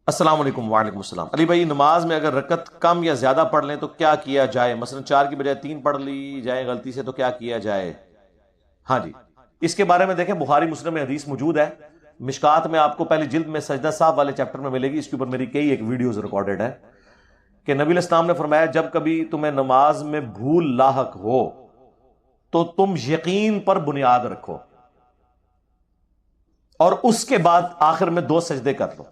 السلام علیکم. وعلیکم السلام. علی بھائی، نماز میں اگر رکعت کم یا زیادہ پڑھ لیں تو کیا کیا جائے؟ مثلا 4 کی بجائے 3 پڑھ لی جائے غلطی سے تو کیا کیا جائے؟ ہاں جی، اس کے بارے میں دیکھیں بخاری مسلم میں حدیث موجود ہے. مشکات میں آپ کو پہلی جلد میں سجدہ صاحب والے چیپٹر میں ملے گی. اس کے اوپر میری کئی ایک ویڈیوز ریکارڈڈ ہے کہ نبی علیہ السلام نے فرمایا جب کبھی تمہیں نماز میں بھول لاحق ہو تو تم یقین پر بنیاد رکھو اور اس کے بعد آخر میں 2 سجدے کر لو.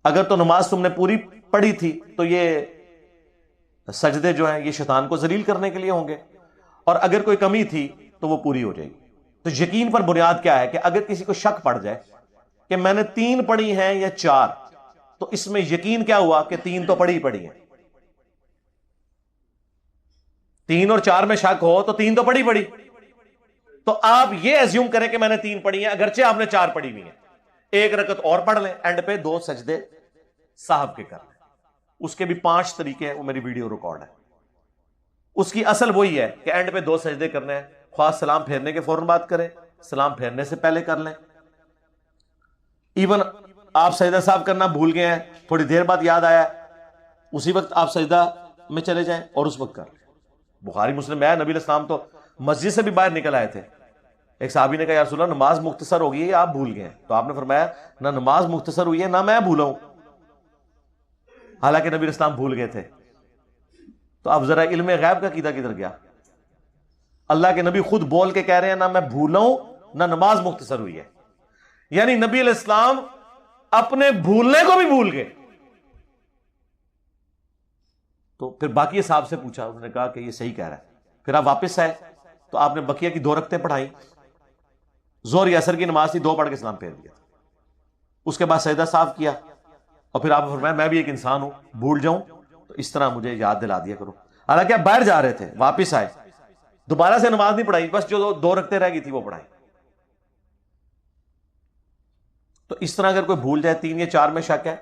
اگر تو نماز تم نے پوری پڑھی تھی تو یہ سجدے جو ہیں یہ شیطان کو ذلیل کرنے کے لیے ہوں گے، اور اگر کوئی کمی تھی تو وہ پوری ہو جائے گی. تو یقین پر بنیاد کیا ہے کہ اگر کسی کو شک پڑ جائے کہ میں نے 3 پڑھی ہیں یا 4، تو اس میں یقین کیا ہوا کہ 3 تو پڑھی ہیں. 3 اور 4 میں شک ہو تو 3 تو پڑھی. تو آپ یہ ایزیوم کریں کہ میں نے 3 پڑھی ہیں اگرچہ آپ نے 4 پڑھی ہوئی ہیں. 1 رکعت اور پڑھ لیں، اینڈ پہ 2 سجدے صاحب کے کر لیں. اس کے بھی 5 طریقے ہیں، وہ میری ویڈیو ریکارڈ ہے. اس کی اصل وہی ہے کہ اینڈ پہ 2 سجدے کرنے ہیں، خواہ سلام پھیرنے کے فوراً بات کریں، سلام پھیرنے سے پہلے کر لیں. ایون آپ سجدہ صاحب کرنا بھول گئے ہیں، تھوڑی دیر بعد یاد آیا، اسی وقت آپ سجدہ میں چلے جائیں اور اس وقت کر لیں. بخاری مسلم میں ہے نبی علیہ السلام تو مسجد سے بھی باہر نکل آئے تھے. ایک صحابی نے کہا یا رسول اللہ نماز مختصر ہو گئی ہے، آپ بھول گئے ہیں. تو آپ نے فرمایا نہ نماز مختصر ہوئی ہے نہ میں بھولا ہوں. حالانکہ نبی اسلام بھول گئے تھے. تو اب ذرا علم غیب کا عقیدہ کدھر گیا؟ اللہ کے نبی خود بول کے کہہ رہے ہیں نہ میں بھولا ہوں نہ نماز مختصر ہوئی ہے. یعنی نبی علیہ السلام اپنے بھولنے کو بھی بھول گئے. تو پھر باقی صاحب سے پوچھا، انہوں نے کہا کہ یہ صحیح کہہ رہا ہے. پھر آپ واپس آئے تو آپ نے بقیہ کی 2 رکعتیں پڑھائیں. ظہر یا عصر کی نماز تھی، 2 پڑھ کے سلام پھیر دیا. اس کے بعد سجدہ صاف کیا اور پھر آپ نے فرمایا میں بھی ایک انسان ہوں، بھول جاؤں تو اس طرح مجھے یاد دلا دیا کرو. حالانکہ آپ باہر جا رہے تھے، واپس آئے، دوبارہ سے نماز نہیں پڑھائی، بس جو 2 رکعتیں رہ گئی تھی وہ پڑھائی. تو اس طرح اگر کوئی بھول جائے 3 یا 4 میں شک ہے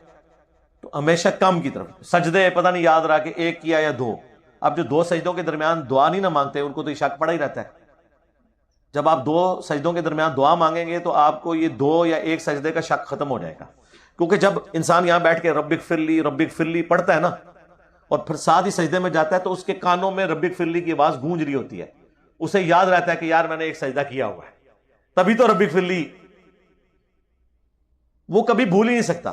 تو ہمیشہ کم کی طرف. سجدے پتہ نہیں یاد رہا کہ 1 کیا یا 2. اب جو 2 سجدوں کے درمیان دعا نہیں نہ مانگتے ان کو تو یہ شک پڑا ہی رہتا ہے. جب آپ 2 سجدوں کے درمیان دعا مانگیں گے تو آپ کو یہ 2 یا 1 سجدے کا شک ختم ہو جائے گا. کیونکہ جب انسان یہاں بیٹھ کے رب اغفر لی پڑھتا ہے نا، اور پھر ساتھ ہی سجدے میں جاتا ہے تو اس کے کانوں میں رب اغفر لی کی آواز گونج رہی ہوتی ہے. اسے یاد رہتا ہے کہ یار میں نے 1 سجدہ کیا ہوا ہے، تبھی تو رب اغفر لی وہ کبھی بھول ہی نہیں سکتا.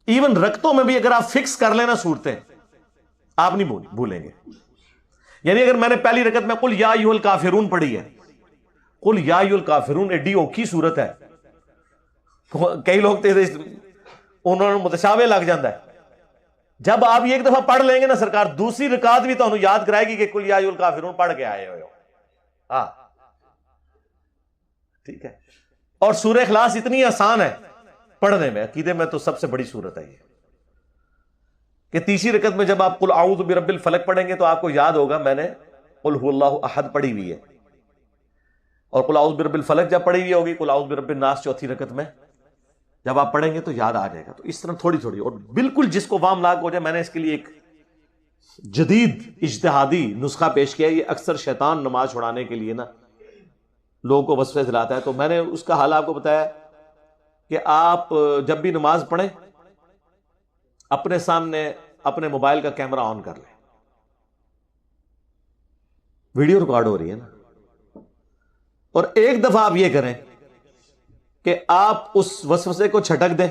ایون رکعتوں میں بھی اگر آپ فکس کر لینا صورتیں، آپ نہیں بھولیں گے. یعنی اگر میں نے پہلی رکعت میں قل یا ایھا الکافرون پڑھی ہے، قل یا ایھا الکافرون ایڈی اوکھی صورت ہے، کئی لوگ تھے انہوں نے متشابہ لگ جاتا ہے. جب آپ یہ ایک دفعہ پڑھ لیں گے نا سرکار دوسری رکعت بھی تو یاد کرائے گی کہ قل یا ایھا الکافرون پڑھ کے آئے ہوئے ہو. ہاں ٹھیک ہے. اور سورہ اخلاص اتنی آسان ہے پڑھنے میں، عقیدے میں تو سب سے بڑی صورت ہے یہ کہ تیسری رکعت میں جب آپ قل اعوذ برب الفلق پڑھیں گے تو آپ کو یاد ہوگا میں نے قل هو اللہ احد پڑھی ہوئی ہے، اور قل اعوذ برب الفلق جب پڑھی ہوئی ہوگی قل اعوذ برب الناس چوتھی رکعت میں جب آپ پڑھیں گے تو یاد آ جائے گا. تو اس طرح تھوڑی تھوڑی، اور بالکل جس کو وام لاگ ہو جائے. میں نے اس کے لیے ایک جدید اجتہادی نسخہ پیش کیا ہے. یہ اکثر شیطان نماز چھڑانے کے لیے نا لوگوں کو وسوسے دلاتا ہے، تو میں نے اس کا حل آپ کو بتایا کہ آپ جب بھی نماز پڑھیں اپنے سامنے اپنے موبائل کا کیمرہ آن کر لیں. ویڈیو ریکارڈ ہو رہی ہے نا، اور ایک دفعہ آپ یہ کریں کہ آپ اس وسوسے کو چھٹک دیں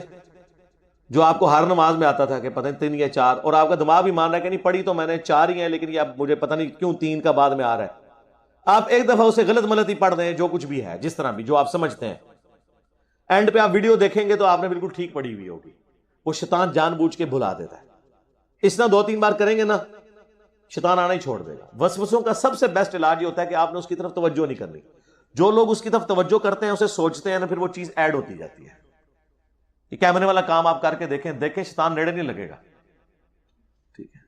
جو آپ کو ہر نماز میں آتا تھا کہ پتہ نہیں 3 یا 4، اور آپ کا دماغ بھی مان رہا ہے کہ نہیں پڑھی تو میں نے 4 ہی ہیں لیکن یہ اب مجھے پتہ نہیں کیوں 3 کا بعد میں آ رہا ہے. آپ ایک دفعہ اسے غلط ملت ہی پڑھ دیں، جو کچھ بھی ہے جس طرح بھی جو آپ سمجھتے ہیں. اینڈ پہ آپ ویڈیو دیکھیں گے تو آپ نے بالکل ٹھیک پڑھی ہوئی ہوگی. وہ شیطان جان بوجھ کے بھلا دیتا ہے. اس طرح 2-3 بار کریں گے نا شیطان آنا ہی چھوڑ دے گا. وسوسوں کا سب سے بیسٹ علاج یہ ہوتا ہے کہ آپ نے اس کی طرف توجہ نہیں کرنی. جو لوگ اس کی طرف توجہ کرتے ہیں اسے سوچتے ہیں نا، پھر وہ چیز ایڈ ہوتی جاتی ہے. یہ کیمرے والا کام آپ کر کے دیکھیں شیطان نیڑے نہیں لگے گا. ٹھیک ہے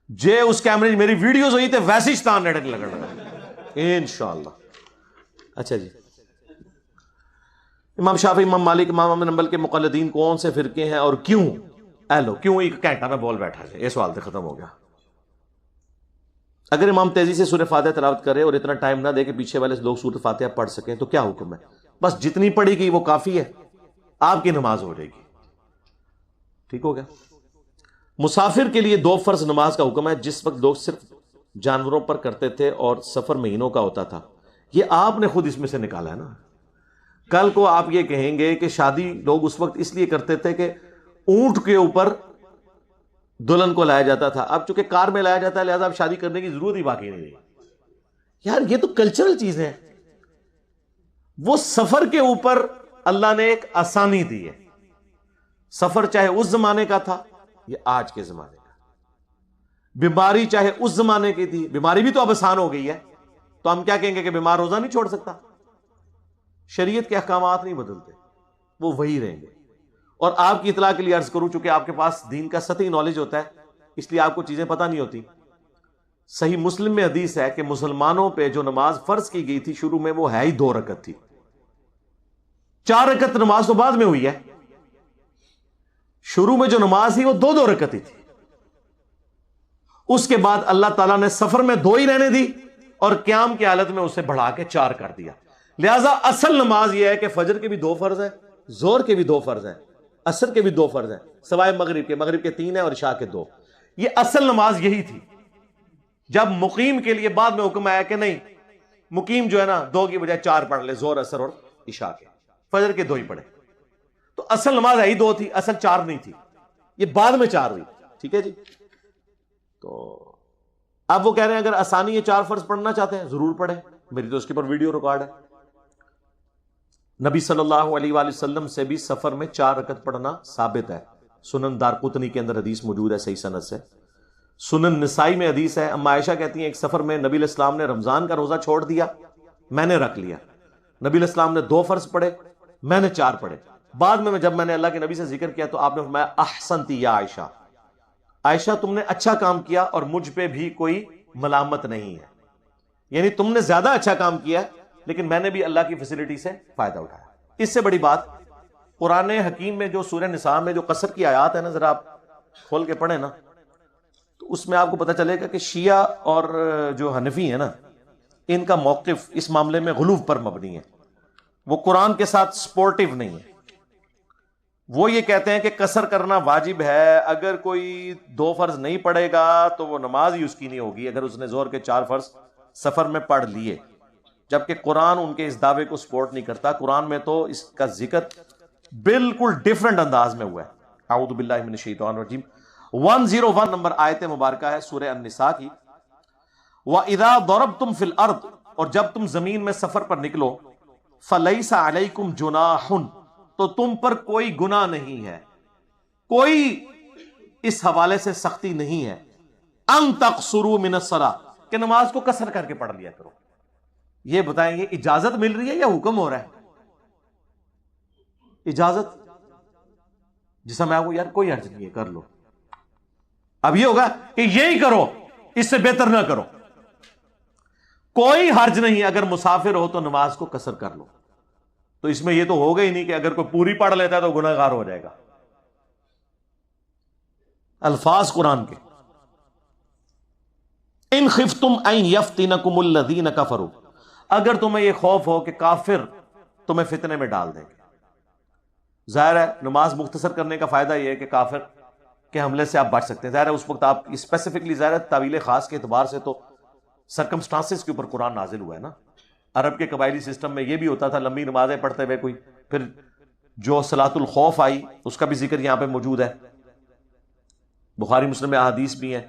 جے اس کیمرے میری ویڈیوز ہوئی تھے ویسے شیطان نیڑے نہیں لگا انشاءاللہ. اچھا جی، امام شافعی، امام مالک، امام احمد بن حنبل کے مقلدین کون سے فرقے ہیں اور کیوں؟ لو کیوں ایک گھنٹہ میں بول بیٹھا ہے، یہ سوال تو ختم ہو گیا. اگر امام تیزی سے سورہ فاتحہ تلاوت کرے اور اتنا ٹائم نہ دے کہ پیچھے والے لوگ سورہ فاتحہ پڑھ سکیں تو کیا حکم ہے؟ بس جتنی پڑھی گئی وہ کافی ہے. آپ کی نماز ہو جائے گی. ٹھیک ہو گیا. مسافر کے لیے 2 فرض نماز کا حکم ہے. جس وقت لوگ صرف جانوروں پر کرتے تھے اور سفر مہینوں کا ہوتا تھا, یہ آپ نے خود اس میں سے نکالا ہے نا. کل کو آپ یہ کہیں گے کہ شادی لوگ اس وقت اس لیے کرتے تھے کہ اونٹ کے اوپر دلہن کو لایا جاتا تھا, اب چونکہ کار میں لایا جاتا ہے لہذا اب شادی کرنے کی ضرورت ہی باقی نہیں رہی. یار یہ تو کلچرل چیزیں ہیں. وہ سفر کے اوپر اللہ نے ایک آسانی دی ہے. سفر چاہے اس زمانے کا تھا یا آج کے زمانے کا, بیماری چاہے اس زمانے کی تھی, بیماری بھی تو اب آسان ہو گئی ہے. تو ہم کیا کہیں گے کہ بیمار روزہ نہیں چھوڑ سکتا؟ شریعت کے احکامات نہیں بدلتے, وہ وہی رہیں گے. اور آپ کی اطلاع کے لیے عرض کروں, چونکہ آپ کے پاس دین کا سطحی نالج ہوتا ہے اس لیے آپ کو چیزیں پتہ نہیں ہوتی. صحیح مسلم میں حدیث ہے کہ مسلمانوں پہ جو نماز فرض کی گئی تھی شروع میں وہ ہے ہی 2 رکعت تھی. 4 رکعت نماز تو بعد میں ہوئی ہے. شروع میں جو نماز تھی وہ 2 رکعت ہی تھی. اس کے بعد اللہ تعالیٰ نے سفر میں 2 ہی رہنے دی اور قیام کی حالت میں اسے بڑھا کے 4 کر دیا. لہذا اصل نماز یہ ہے کہ فجر کے بھی 2 فرض ہیں, زور کے بھی 2 فرض ہیں, عصر کے بھی 2 فرض ہیں, سوائے مغرب کے 3 ہیں اور عشاء کے 2. یہ اصل نماز یہی تھی. جب مقیم کے لیے بعد میں حکم آیا کہ نہیں, مقیم جو ہے نا 2 کی بجائے 4 پڑھ لے, زور عصر اور عشاء کے, فجر کے 2 ہی پڑھے. تو اصل نماز ہی 2 تھی, اصل 4 نہیں تھی, یہ بعد میں 4 ہوئی. ٹھیک ہے جی. تو اب وہ کہہ رہے ہیں اگر آسانی یہ 4 فرض پڑھنا چاہتے ہیں ضرور پڑھیں, میری تو اس کے پر ویڈیو ریکارڈ ہے. نبی صلی اللہ علیہ وآلہ وسلم سے بھی سفر میں 4 رکعت پڑھنا ثابت ہے. سنن دارقطنی کے اندر حدیث موجود ہے صحیح سند سے. سنن نسائی میں حدیث ہے, اما عائشہ کہتی ہیں ایک سفر میں نبی علیہ السلام نے رمضان کا روزہ چھوڑ دیا, میں نے رکھ لیا. نبی علیہ السلام نے 2 فرض پڑھے, میں نے 4 پڑھے. بعد میں جب میں نے اللہ کے نبی سے ذکر کیا تو آپ نے فرمایا احسنتی یا عائشہ, عائشہ تم نے اچھا کام کیا اور مجھ پہ بھی کوئی ملامت نہیں ہے. یعنی تم نے زیادہ اچھا کام کیا لیکن میں نے بھی اللہ کی فیسلٹی سے فائدہ اٹھایا. اس سے بڑی بات قرآن حکیم میں جو سورہ نساء میں جو قصر کی آیات ہے نا, ذرا آپ کھول کے پڑھیں نا تو اس میں آپ کو پتہ چلے گا کہ شیعہ اور جو حنفی ہیں نا ان کا موقف اس معاملے میں غلو پر مبنی ہے. وہ قرآن کے ساتھ سپورٹیو نہیں ہے. وہ یہ کہتے ہیں کہ قصر کرنا واجب ہے, اگر کوئی 2 فرض نہیں پڑھے گا تو وہ نماز ہی اس کی نہیں ہوگی اگر اس نے زور کے 4 فرض سفر میں پڑھ لیے. جبکہ قرآن ان کے اس دعوے کو سپورٹ نہیں کرتا. قرآن میں تو اس کا ذکر بالکل ڈیفرنٹ انداز میں ہوا ہے. اعوذ باللہ من الشیطان الرجیم. 101 نمبر آیت مبارکہ ہے سورہ النساء کی. وَإِذَا ضَرَبْتُمْ فِي الْأَرْضِ, اور جب تم زمین میں سفر پر نکلو, فَلَيْسَ عَلَيْكُمْ جُنَاحٌ, تو تم پر کوئی گناہ نہیں ہے, کوئی اس حوالے سے سختی نہیں ہے, ان تقصروا من الصلاۃ, کہ نماز کو قصر کر کے پڑھ لیا کرو. یہ بتائیں گے اجازت مل رہی ہے یا حکم ہو رہا ہے؟ اجازت, جسا میں آپ کو یار کوئی حرج نہیں ہے کر لو. اب یہ ہوگا کہ یہی کرو, اس سے بہتر نہ کرو. کوئی حرج نہیں, اگر مسافر ہو تو نماز کو قصر کر لو. تو اس میں یہ تو ہوگا ہی نہیں کہ اگر کوئی پوری پڑھ لیتا ہے تو گناہ گار ہو جائے گا. الفاظ قرآن کے, ان خفتم ان یفتنکم الذین کفروا, اگر تمہیں یہ خوف ہو کہ کافر تمہیں فتنے میں ڈال دیں گے. ظاہر ہے نماز مختصر کرنے کا فائدہ یہ ہے کہ کافر کے حملے سے آپ بچ سکتے ہیں. ظاہر ہے اس وقت آپ اسپیسیفکلی, ظاہر ہے تعویل خاص کے اعتبار سے تو سرکمسٹانسز کے اوپر قرآن نازل ہوا ہے نا. عرب کے قبائلی سسٹم میں یہ بھی ہوتا تھا, لمبی نمازیں پڑھتے ہوئے کوئی, پھر جو صلاۃ الخوف آئی اس کا بھی ذکر یہاں پہ موجود ہے. بخاری مسلم میں احادیث بھی ہیں,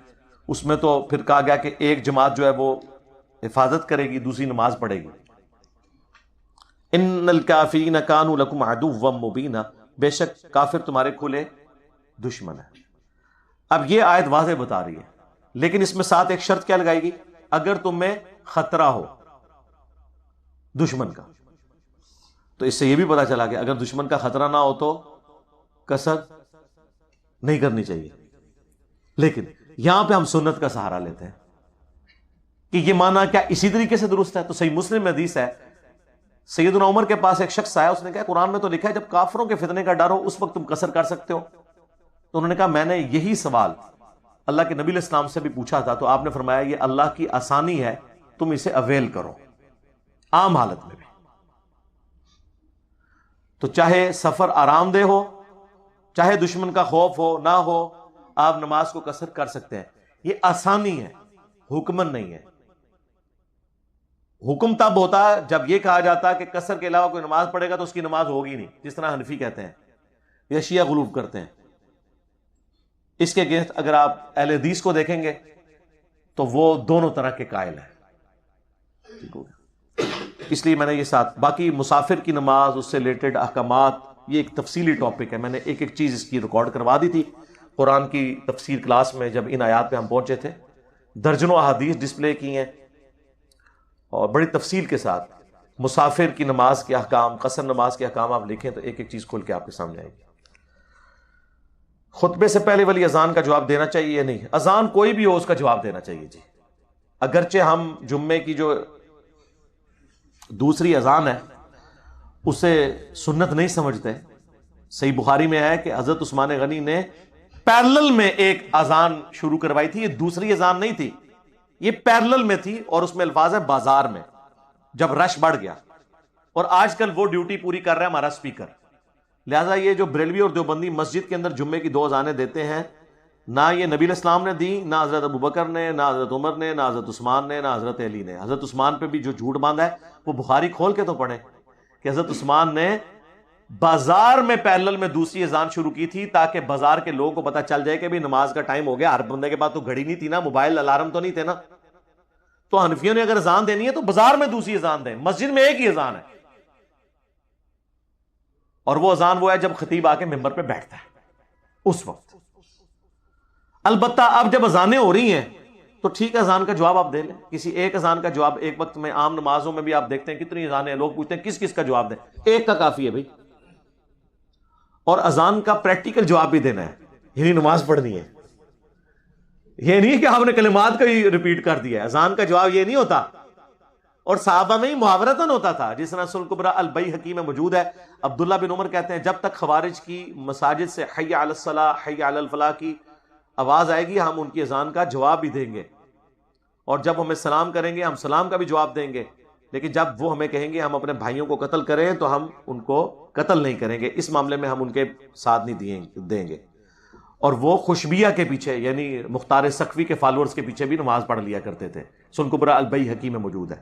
اس میں تو پھر کہا گیا کہ ایک جماعت جو ہے وہ حفاظت کرے گی, دوسری نماز پڑھے گی. ان الکافرین کانوا لکم عدوا مبینا, بے شک کافر تمہارے کھلے دشمن ہے. اب یہ آیت واضح بتا رہی ہے, لیکن اس میں ساتھ ایک شرط کیا لگائے گی, اگر تمہیں خطرہ ہو دشمن کا. تو اس سے یہ بھی پتا چلا کہ اگر دشمن کا خطرہ نہ ہو تو قصر نہیں کرنی چاہیے. لیکن یہاں پہ ہم سنت کا سہارا لیتے ہیں کہ یہ معنی کیا اسی طریقے سے درست ہے. تو صحیح مسلم میں حدیث ہے, سیدنا عمر کے پاس ایک شخص آیا, اس نے کہا قرآن میں تو لکھا ہے جب کافروں کے فتنے کا ڈر ہو اس وقت تم قصر کر سکتے ہو. تو انہوں نے کہا میں نے یہی سوال اللہ کے نبی علیہ السلام سے بھی پوچھا تھا, تو آپ نے فرمایا یہ اللہ کی آسانی ہے, تم اسے اویل کرو عام حالت میں بھی. تو چاہے سفر آرام دہ ہو، چاہے دشمن کا خوف ہو نہ ہو، آپ نماز کو قصر کر سکتے ہیں. یہ آسانی ہے، حکمن نہیں ہے. حکم تب ہوتا جب یہ کہا جاتا کہ قصر کے علاوہ کوئی نماز پڑھے گا تو اس کی نماز ہوگی نہیں، جس طرح حنفی کہتے ہیں یا شیعہ غلوب کرتے ہیں. اس کے اگینسٹ اگر آپ اہل حدیث کو دیکھیں گے تو وہ دونوں طرح کے قائل ہیں. ٹھیک ہو گیا؟ اس لیے میں نے یہ ساتھ باقی مسافر کی نماز، اس سے ریلیٹڈ احکامات، یہ ایک تفصیلی ٹاپک ہے. میں نے ایک ایک چیز اس کی ریکارڈ کروا دی تھی قرآن کی تفسیر کلاس میں. جب ان آیات پہ ہم پہنچے تھے درجنوں احادیث ڈسپلے کی ہیں اور بڑی تفصیل کے ساتھ. مسافر کی نماز کے احکام، قصر نماز کے احکام آپ لکھیں تو ایک ایک چیز کھول کے آپ کے سامنے آئے گی. خطبے سے پہلے والی اذان کا جواب دینا چاہیے یا نہیں؟ اذان کوئی بھی ہو اس کا جواب دینا چاہیے جی. اگرچہ ہم جمعے کی جو دوسری اذان ہے اسے سنت نہیں سمجھتے. صحیح بخاری میں ہے کہ حضرت عثمان غنی نے پیرلل میں ایک اذان شروع کروائی تھی. یہ دوسری اذان نہیں تھی، یہ پیرلل میں تھی اور اس میں الفاظ ہے بازار میں، جب رش بڑھ گیا. اور آج کل وہ ڈیوٹی پوری کر رہا ہے ہمارا سپیکر. لہذا یہ جو بریلوی اور دیوبندی مسجد کے اندر جمعے کی دو اذانیں دیتے ہیں، نہ یہ نبی علیہ السلام نے دی، نہ حضرت ابوبکر نے، نہ حضرت عمر نے، نہ حضرت عثمان نے، نہ حضرت علی نے. حضرت عثمان پہ بھی جو جھوٹ باندھا ہے وہ بخاری کھول کے تو پڑھے کہ حضرت عثمان نے بازار میں پیرلل میں دوسری اذان شروع کی تھی تاکہ بازار کے لوگوں کو پتہ چل جائے کہ بھی نماز کا ٹائم ہو گیا. ہر بندے کے پاس تو گھڑی نہیں تھی نا، موبائل الارم تو نہیں تھے نا. تو حنفیوں نے اگر اذان دینی ہے تو بازار میں دوسری اذان دیں، مسجد میں ایک ہی اذان ہے. اور وہ اذان وہ ہے جب خطیب آ کے ممبر پہ بیٹھتا ہے اس وقت. البتہ اب جب اذانیں ہو رہی ہیں تو ٹھیک ہے اذان کا جواب آپ دے لیں. کسی ایک اذان کا جواب ایک وقت میں، عام نمازوں میں بھی آپ دیکھتے ہیں کتنی اذانیں ہیں، لوگ پوچھتے ہیں کس کس کا جواب دیں. ایک کا کافی ہے بھائی. اور اذان کا پریکٹیکل جواب بھی دینا ہے، یعنی نماز پڑھنی ہے. یہ نہیں کہ آپ نے کلمات کا ہی ریپیٹ کر دیا ہے. اذان کا جواب یہ نہیں ہوتا. اور صحابہ میں ہی محاورتاً ہوتا تھا، جس طرح سنن کبریٰ البیہقی میں موجود ہے. عبداللہ بن عمر کہتے ہیں جب تک خوارج کی مساجد سے حی علی الصلاح حی علی الفلاح کی آواز آئے گی ہم ان کی اذان کا جواب بھی دیں گے، اور جب ہمیں سلام کریں گے ہم سلام کا بھی جواب دیں گے. لیکن جب وہ ہمیں کہیں گے ہم اپنے بھائیوں کو قتل کریں تو ہم ان کو قتل نہیں کریں گے. اس معاملے میں ہم ان کے ساتھ نہیں دیں گے. اور وہ خوشبیہ کے پیچھے، یعنی مختار سقفی کے فالورز کے پیچھے بھی نماز پڑھ لیا کرتے تھے. سنن کبریٰ البیہقی میں موجود ہے.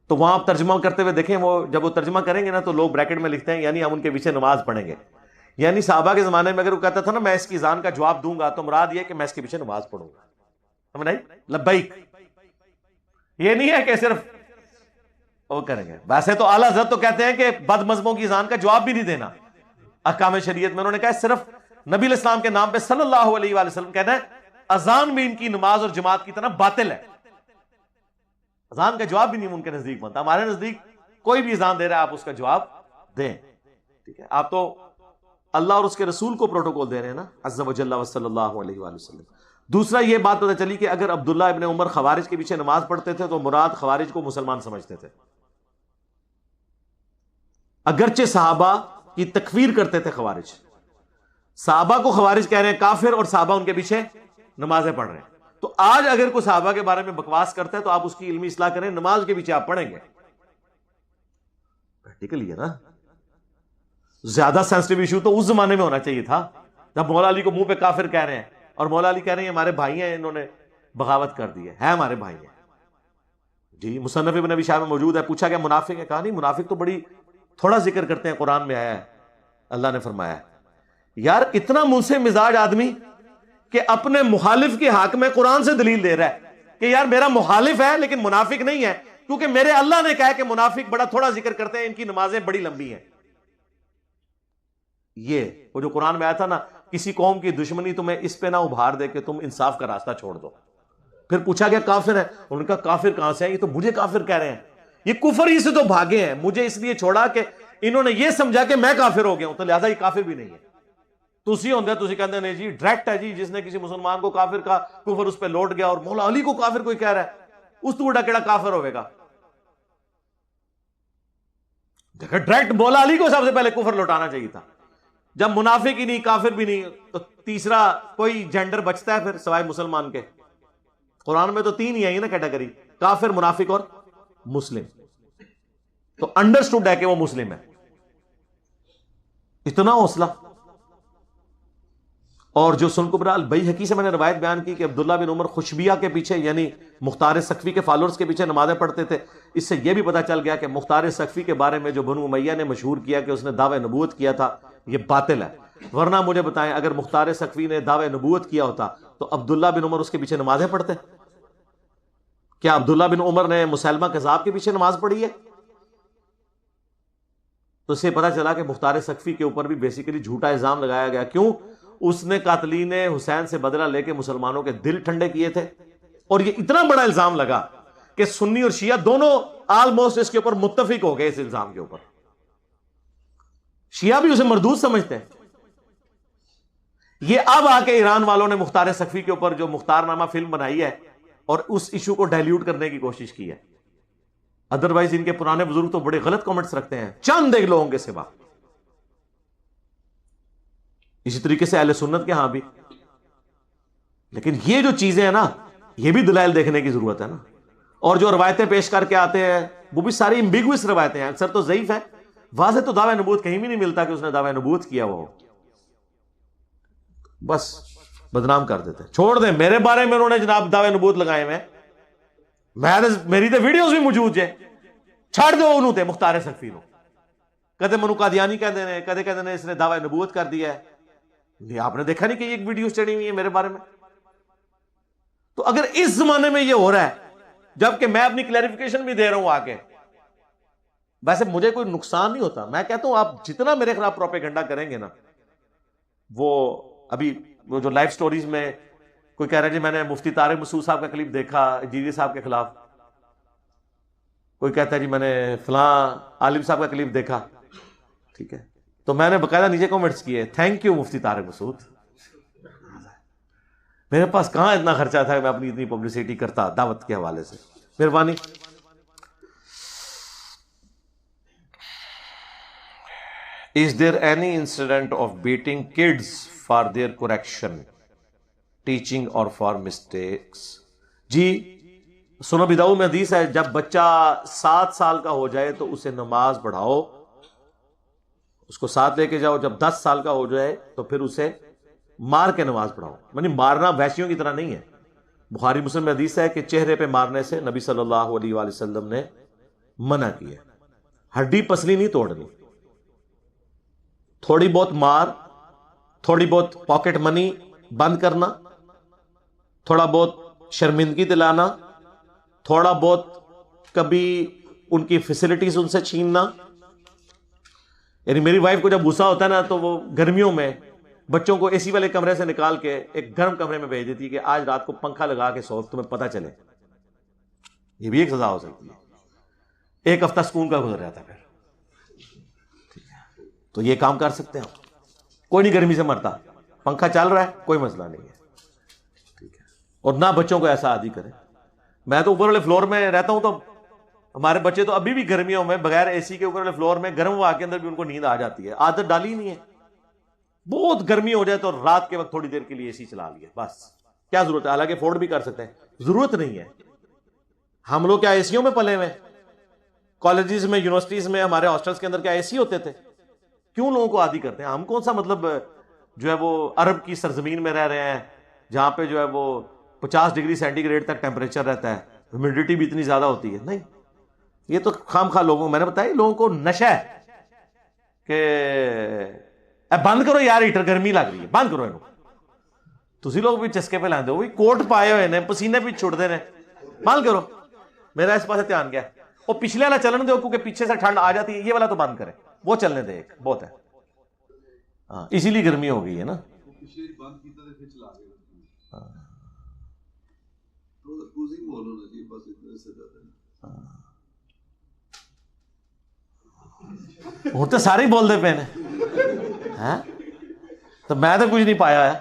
تو وہاں آپ ترجمہ کرتے ہوئے دیکھیں، وہ جب وہ ترجمہ کریں گے نا تو لوگ بریکٹ میں لکھتے ہیں یعنی ہم ان کے پیچھے نماز پڑھیں گے. یعنی صحابہ کے زمانے میں اگر وہ کہتا تھا نا میں اس کی اذان کا جواب دوں گا تو مراد یہ کہ میں اس کے پیچھے نماز پڑھوں گا. سمجھ آئی؟ لبیک. یہ نہیں ہے کہ صرف وہ کریں گے. ویسے تو اعلیٰ حضرت تو کہتے ہیں کہ بد مذہبوں کی اذان کا جواب بھی نہیں دینا. احکام شریعت میں انہوں نے کہا صرف نبی علیہ السلام کے نام پہ صلی اللہ علیہ وآلہ وسلم کہنا ہے. اذان بھی ان کی نماز اور جماعت کی طرح باطل ہے. اذان کا جواب بھی نہیں ان کے نزدیک بنتا. ہمارے نزدیک کوئی بھی اذان دے رہا ہے آپ اس کا جواب دیں. ٹھیک ہے، آپ تو اللہ اور اس کے رسول کو پروٹوکول دے رہے ہیں نا، عز و جل و صلی اللہ علیہ وآلہ وسلم. دوسرا یہ بات پتہ چلی کہ اگر عبداللہ ابن عمر خوارج کے پیچھے نماز پڑھتے تھے تو مراد خوارج کو مسلمان سمجھتے تھے. اگرچہ صحابہ کی تکفیر کرتے تھے خوارج، صحابہ کو خوارج کہہ رہے ہیں کافر اور صحابہ ان کے پیچھے نمازیں پڑھ رہے ہیں. تو آج اگر کوئی صحابہ کے بارے میں بکواس کرتا ہے تو آپ اس کی علمی اصلاح کریں، نماز کے پیچھے آپ پڑھیں گے. پریکٹیکلی ہے نا. زیادہ سینسٹیو ایشو تو اس زمانے میں ہونا چاہیے تھا جب مولا علی کو منہ پہ کافر کہہ رہے ہیں اور مولا علی کہہ رہے ہیں ہمارے بھائی ہیں، انہوں نے بغاوت کر دی ہے ہمارے بھائی ہیں. جی مصنف ابن ابی شیبہ میں موجود ہے. پوچھا کہ منافق ہے؟ کہا نہیں، منافق تو بڑی تھوڑا ذکر کرتے ہیں، قرآن میں آیا ہے، اللہ نے فرمایا ہے. یار اتنا منہ سے مزاج آدمی کہ اپنے مخالف کے حق میں قرآن سے دلیل دے رہا ہے کہ یار میرا مخالف ہے لیکن منافق نہیں ہے، کیونکہ میرے اللہ نے کہا کہ منافق بڑا تھوڑا ذکر کرتے ہیں، ان کی نمازیں بڑی لمبی ہیں. یہ وہ جو قرآن میں آیا تھا نا، کسی قوم کی دشمنی تمہیں اس پہ نہ ابھار دے کہ تم انصاف کا راستہ چھوڑ دو. پھر پوچھا گیا کافر ہے؟ ان کا کافر کہاں سے ہے؟ یہ تو مجھے کافر کہہ رہے ہیں. یہ کفر ہی سے تو بھاگے ہیں، مجھے اس لیے چھوڑا کہ انہوں نے یہ سمجھا کہ میں کافر ہو گیا ہوں، تو لہذا یہ کافر بھی نہیں ہے. تسی ہوندے تسی کہندے نہیں جی ڈائریکٹ ہے جی، جس نے کسی مسلمان کو کافر کہا کفر اس پہ لوٹ گیا، اور مولا علی کو کافر کوئی کہہ رہا ہے، اس تو بڑا کیڑا کافر ہوئے گا. دیکھیں ڈائریکٹ مولا علی کو سب سے پہلے کفر لوٹانا چاہیے تھا. جب منافق ہی نہیں، کافر بھی نہیں، تو تیسرا کوئی جینڈر بچتا ہے پھر سوائے مسلمان کے؟ قرآن میں تو تین ہی آئی نا کیٹیگری، کافر، منافق اور مسلم. تو انڈرسٹوڈ ہے کہ وہ مسلم ہے. اتنا حوصلہ. اور جو سن کبرا البیہقی سے میں نے روایت بیان کی کہ عبداللہ بن عمر خشبیہ کے پیچھے یعنی مختار ثقفی کے فالوورز کے پیچھے نمازیں پڑھتے تھے. اس سے یہ بھی پتا چل گیا کہ مختار ثقفی کے بارے میں جو بنو امیہ نے مشہور کیا کہ اس نے دعوی نبوت کیا تھا یہ باطل ہے. ورنہ مجھے بتائیں اگر مختار ثقفی نے دعوی نبوت کیا ہوتا تو عبداللہ بن عمر اس کے پیچھے نمازیں پڑھتے؟ کیا عبداللہ بن عمر نے مسیلمہ کذاب کے پیچھے نماز پڑھی ہے؟ تو اس سے پتا چلا کہ مختار ثقفی کے اوپر بھی بیسیکلی جھوٹا الزام لگایا گیا. کیوں؟ اس نے قاتلین حسین سے بدلہ لے کے مسلمانوں کے دل ٹھنڈے کیے تھے. اور یہ اتنا بڑا الزام لگا کہ سنی اور شیعہ دونوں آلموسٹ اس کے اوپر متفق ہو گئے اس الزام کے اوپر. شیعہ بھی اسے مردود سمجھتے ہیں. یہ اب آ کے ایران والوں نے مختار ثقفی کے اوپر جو مختار نامہ فلم بنائی ہے اور اس ایشو کو ڈائلیوٹ کرنے کی کوشش کی ہے. ادروائز ان کے پرانے بزرگ تو بڑے غلط کامنٹس رکھتے ہیں چند ایک لوگوں کے سوا. اسی طریقے سے اہل سنت کے ہاں بھی. لیکن یہ جو چیزیں ہیں نا یہ بھی دلائل دیکھنے کی ضرورت ہے نا. اور جو روایتیں پیش کر کے آتے ہیں وہ بھی ساری امبیگوس روایتیں ہیں, اکثر تو ضعیف ہیں. واضح تو دعوی نبوت کہیں بھی نہیں ملتا کہ اس نے دعوی نبوت کیا ہوا ہو. بس بدنام کر دیتے ہیں. چھوڑ دیں, میرے بارے میں انہوں نے جناب دعوی نبوت لگائے ہوئے, میری تو ویڈیوز بھی موجود ہے. چھڑ دو انہوں تے مختار ثقفی نو. کدے منو قادیانی کہہ دینے, کدے کہہ دینے اس نے دعوی نبوت کر دیا ہے. نہیں, آپ نے دیکھا نہیں کہ ایک ویڈیو چڑھی ہوئی ہے میرے بارے میں. تو اگر اس زمانے میں یہ ہو رہا ہے جبکہ میں اپنی کلیریفیکیشن بھی دے رہا ہوں آگے, ویسے مجھے کوئی نقصان نہیں ہوتا. میں کہتا ہوں آپ جتنا میرے خلاف پروپیگنڈا کریں گے نا, وہ ابھی وہ جو لائف سٹوریز میں کوئی کہہ رہا ہے جی میں نے مفتی طارق مسعود صاحب کا کلپ دیکھا جیری صاحب کے خلاف, کوئی کہتا ہے جی میں نے فلاں عالم صاحب کا کلپ دیکھا. ٹھیک ہے, تو میں نے باقاعدہ نیچے کمنٹس کیے تھینک یو مفتی طارق مسعود. میرے پاس کہاں اتنا خرچہ تھا کہ میں اپنی اتنی پبلسٹی کرتا دعوت کے حوالے سے. مہربانی. Is there any incident of beating kids for their correction, teaching or for mistakes? جی سنن ابی داؤد میں حدیث ہے جب بچہ 7 سال کا ہو جائے تو اسے نماز پڑھاؤ, اس کو ساتھ لے کے جاؤ. جب 10 سال کا ہو جائے تو پھر اسے مار کے نماز پڑھاؤ. یعنی مارنا وحشیوں کی طرح نہیں ہے. بخاری مسلم میں حدیث ہے کہ چہرے پہ مارنے سے نبی صلی اللہ علیہ وآلہ وسلم نے منع کیا. ہڈی پسلی نہیں توڑنی. تھوڑی بہت مار, تھوڑی بہت پاکٹ منی بند کرنا, تھوڑا بہت شرمندگی دلانا, تھوڑا بہت کبھی ان کی فیسلٹیز ان سے چھیننا. یعنی میری وائف کو جب غصہ ہوتا ہے نا تو وہ گرمیوں میں بچوں کو اے سی والے کمرے سے نکال کے ایک گرم کمرے میں بھیج دیتی ہے کہ آج رات کو پنکھا لگا کے سو, تمہیں پتہ چلے. یہ بھی ایک سزا ہو سکتی ہے. ایک ہفتہ سکون کا گزر جاتا ہے پھر. تو یہ کام کر سکتے ہیں. کوئی نہیں گرمی سے مرتا, پنکھا چل رہا ہے کوئی مسئلہ نہیں ہے. ٹھیک ہے, اور نہ بچوں کو ایسا عادی کریں. میں تو اوپر والے فلور میں رہتا ہوں تو ہمارے بچے تو ابھی بھی گرمیوں میں بغیر اے سی کے اوپر والے فلور میں گرم ہوا کے اندر بھی ان کو نیند آ جاتی ہے. عادت ڈالی نہیں ہے. بہت گرمی ہو جائے تو رات کے وقت تھوڑی دیر کے لیے اے سی چلا لیے, بس کیا ضرورت ہے. حالانکہ افورڈ بھی کر سکتے ہیں, ضرورت نہیں ہے. ہم لوگ کیا اے سیوں میں پلے ہوئے؟ کالجز میں, یونیورسٹیز میں, ہمارے ہاسٹلس کے اندر کیا اے سی ہوتے تھے؟ کیوں لوگوں کو عادی کرتے ہیں؟ ہم کون سا مطلب جو ہے وہ عرب کی سرزمین میں رہ رہے ہیں جہاں پہ جو ہے وہ 50 ڈگری سینٹی گریڈ تک ٹیمپریچر رہتا ہے, ہیومیڈیٹی بھی اتنی زیادہ ہوتی ہے. نہیں, یہ تو خام خواہ لوگوں, میں نے بتایا لوگوں کو نشہ ہے کہ بند کرو یار ہیٹر گرمی لگ رہی ہے, بند کرو. تسی لوگ بھی چسکے پہ لاندے ہو, کوٹ پائے ہوئے نے, پسینے بھی چھڑتے ہیں, بند کرو. میرا اس پاس دھیان گیا. اور پچھلے والا چلن دو کیونکہ پیچھے سے ٹھنڈ آ جاتی ہے, یہ والا تو بند کرے, وہ چلنے دے, ایک بہت ہے. ہاں اسی لیے گرمی ہو گئی ہے نا. وہ تو سارے ہی بول دے پے نے, تو میں تو کچھ نہیں پایا ہے.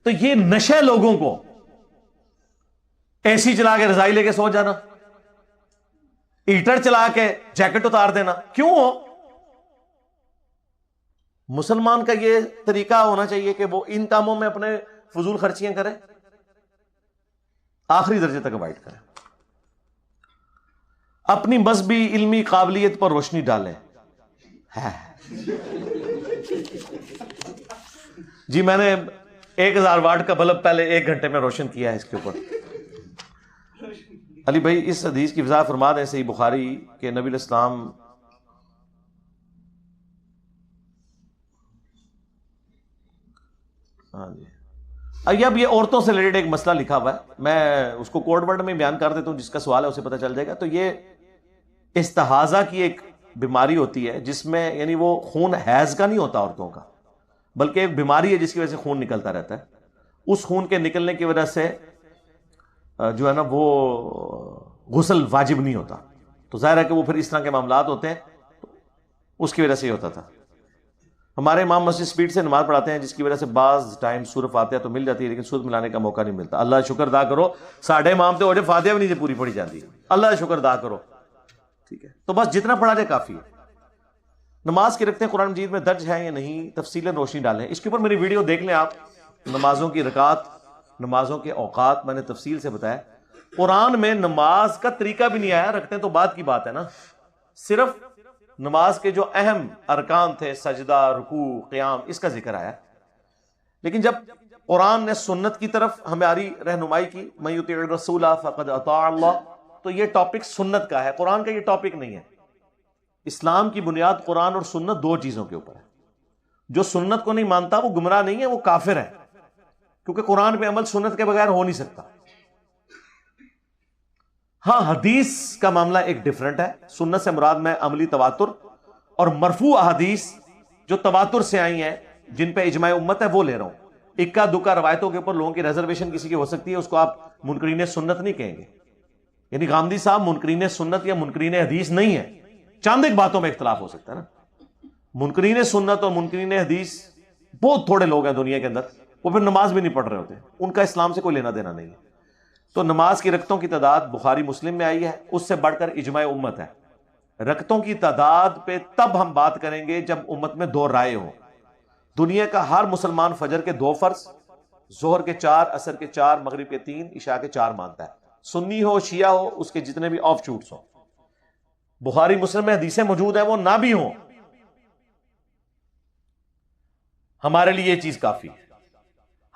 تو یہ نشے لوگوں کو, اے سی چلا کے رضائی لے کے سو جانا, ہیٹر چلا کے جیکٹ اتار دینا, کیوں ہو؟ مسلمان کا یہ طریقہ ہونا چاہیے کہ وہ ان کاموں میں اپنے فضول خرچیاں کرے, آخری درجے تک اوائڈ کرے, اپنی مذہبی علمی قابلیت پر روشنی ڈالیں. جی میں نے 1000 واٹ کا بلب پہلے 1 گھنٹے میں روشن کیا ہے اس کے اوپر. علی بھائی اس حدیث کی وضاحت فرما دیں صحیح بخاری کہ نبی علیہ السلام ہاں جی اب یہ عورتوں سے ریلیٹڈ ایک مسئلہ لکھا ہوا ہے, میں اس کو کوڈ ورڈ میں بیان کر دیتا ہوں, جس کا سوال ہے اسے پتہ چل جائے گا. تو یہ استحاضہ کی ایک بیماری ہوتی ہے جس میں یعنی وہ خون حیض کا نہیں ہوتا عورتوں کا, بلکہ ایک بیماری ہے جس کی وجہ سے خون نکلتا رہتا ہے. اس خون کے نکلنے کی وجہ سے جو ہے نا وہ غسل واجب نہیں ہوتا, تو ظاہر ہے کہ وہ پھر اس طرح کے معاملات ہوتے ہیں, اس کی وجہ سے ہی ہوتا تھا. ہمارے امام مسجد سپیڈ سے نماز پڑھاتے ہیں جس کی وجہ سے بعض ٹائم سورہ فاتحہ تو مل جاتی ہے لیکن سورت ملانے کا موقع نہیں ملتا. اللہ شکر ادا کرو, ساڑھے امام تو فاتحہ بھی نہیں پوری پڑھی جاتی, اللہ شکر ادا کرو. ٹھیک ہے, تو بس جتنا پڑھا جائے کافی ہے. نماز کے رکھتے قرآن مجید میں درج ہے یا نہیں, تفصیل روشنی ڈالیں. اس کے اوپر میری ویڈیو دیکھ لیں آپ, نمازوں کی رکعات, نمازوں کے اوقات میں نے تفصیل سے بتایا. قرآن میں نماز کا طریقہ بھی نہیں آیا, رکھتے ہیں تو بعد کی بات ہے نا, صرف نماز کے جو اہم ارکان تھے سجدہ, رکوع, قیام, اس کا ذکر آیا. لیکن جب قرآن نے سنت کی طرف ہماری رہنمائی کی, من یطیع الرسول فقد اطاع اللہ, تو یہ ٹاپک سنت کا ہے, قرآن کا یہ ٹاپک نہیں ہے. اسلام کی بنیاد قرآن اور سنت 2 چیزوں کے اوپر ہے. جو سنت کو نہیں مانتا وہ گمراہ نہیں ہے, وہ کافر ہے, کیونکہ قرآن پہ عمل سنت کے بغیر ہو نہیں سکتا. ہاں حدیث کا معاملہ ایک ڈیفرنٹ ہے. سنت سے مراد میں عملی تواتر اور مرفوع احادیث جو تواتر سے آئی ہیں جن پہ اجماع امت ہے وہ لے رہا ہوں. اکا دکا روایتوں کے اوپر لوگوں کی ریزرویشن کسی کی ہو سکتی ہے, اس کو آپ منکرین سنت نہیں کہیں گے. یعنی غامدی صاحب منکرین سنت یا منکرین حدیث نہیں ہے, چند ایک باتوں میں اختلاف ہو سکتا ہے نا. منکرین سنت اور منکرین حدیث بہت تھوڑے لوگ ہیں دنیا کے اندر, وہ پھر نماز بھی نہیں پڑھ رہے ہوتے, ان کا اسلام سے کوئی لینا دینا نہیں ہے. تو نماز کی رکعتوں کی تعداد بخاری مسلم میں آئی ہے, اس سے بڑھ کر اجماع امت ہے. رکعتوں کی تعداد پہ تب ہم بات کریں گے جب امت میں 2 رائے ہوں. دنیا کا ہر مسلمان فجر کے 2 فرض, ظہر کے 4, عصر کے 4, مغرب کے 3, عشاء کے 4 مانتا ہے. سنی ہو, شیعہ ہو, اس کے جتنے بھی آف شوٹس ہوں. بخاری مسلم میں حدیثیں موجود ہیں, وہ نہ بھی ہوں, ہمارے لیے یہ چیز کافی ہے.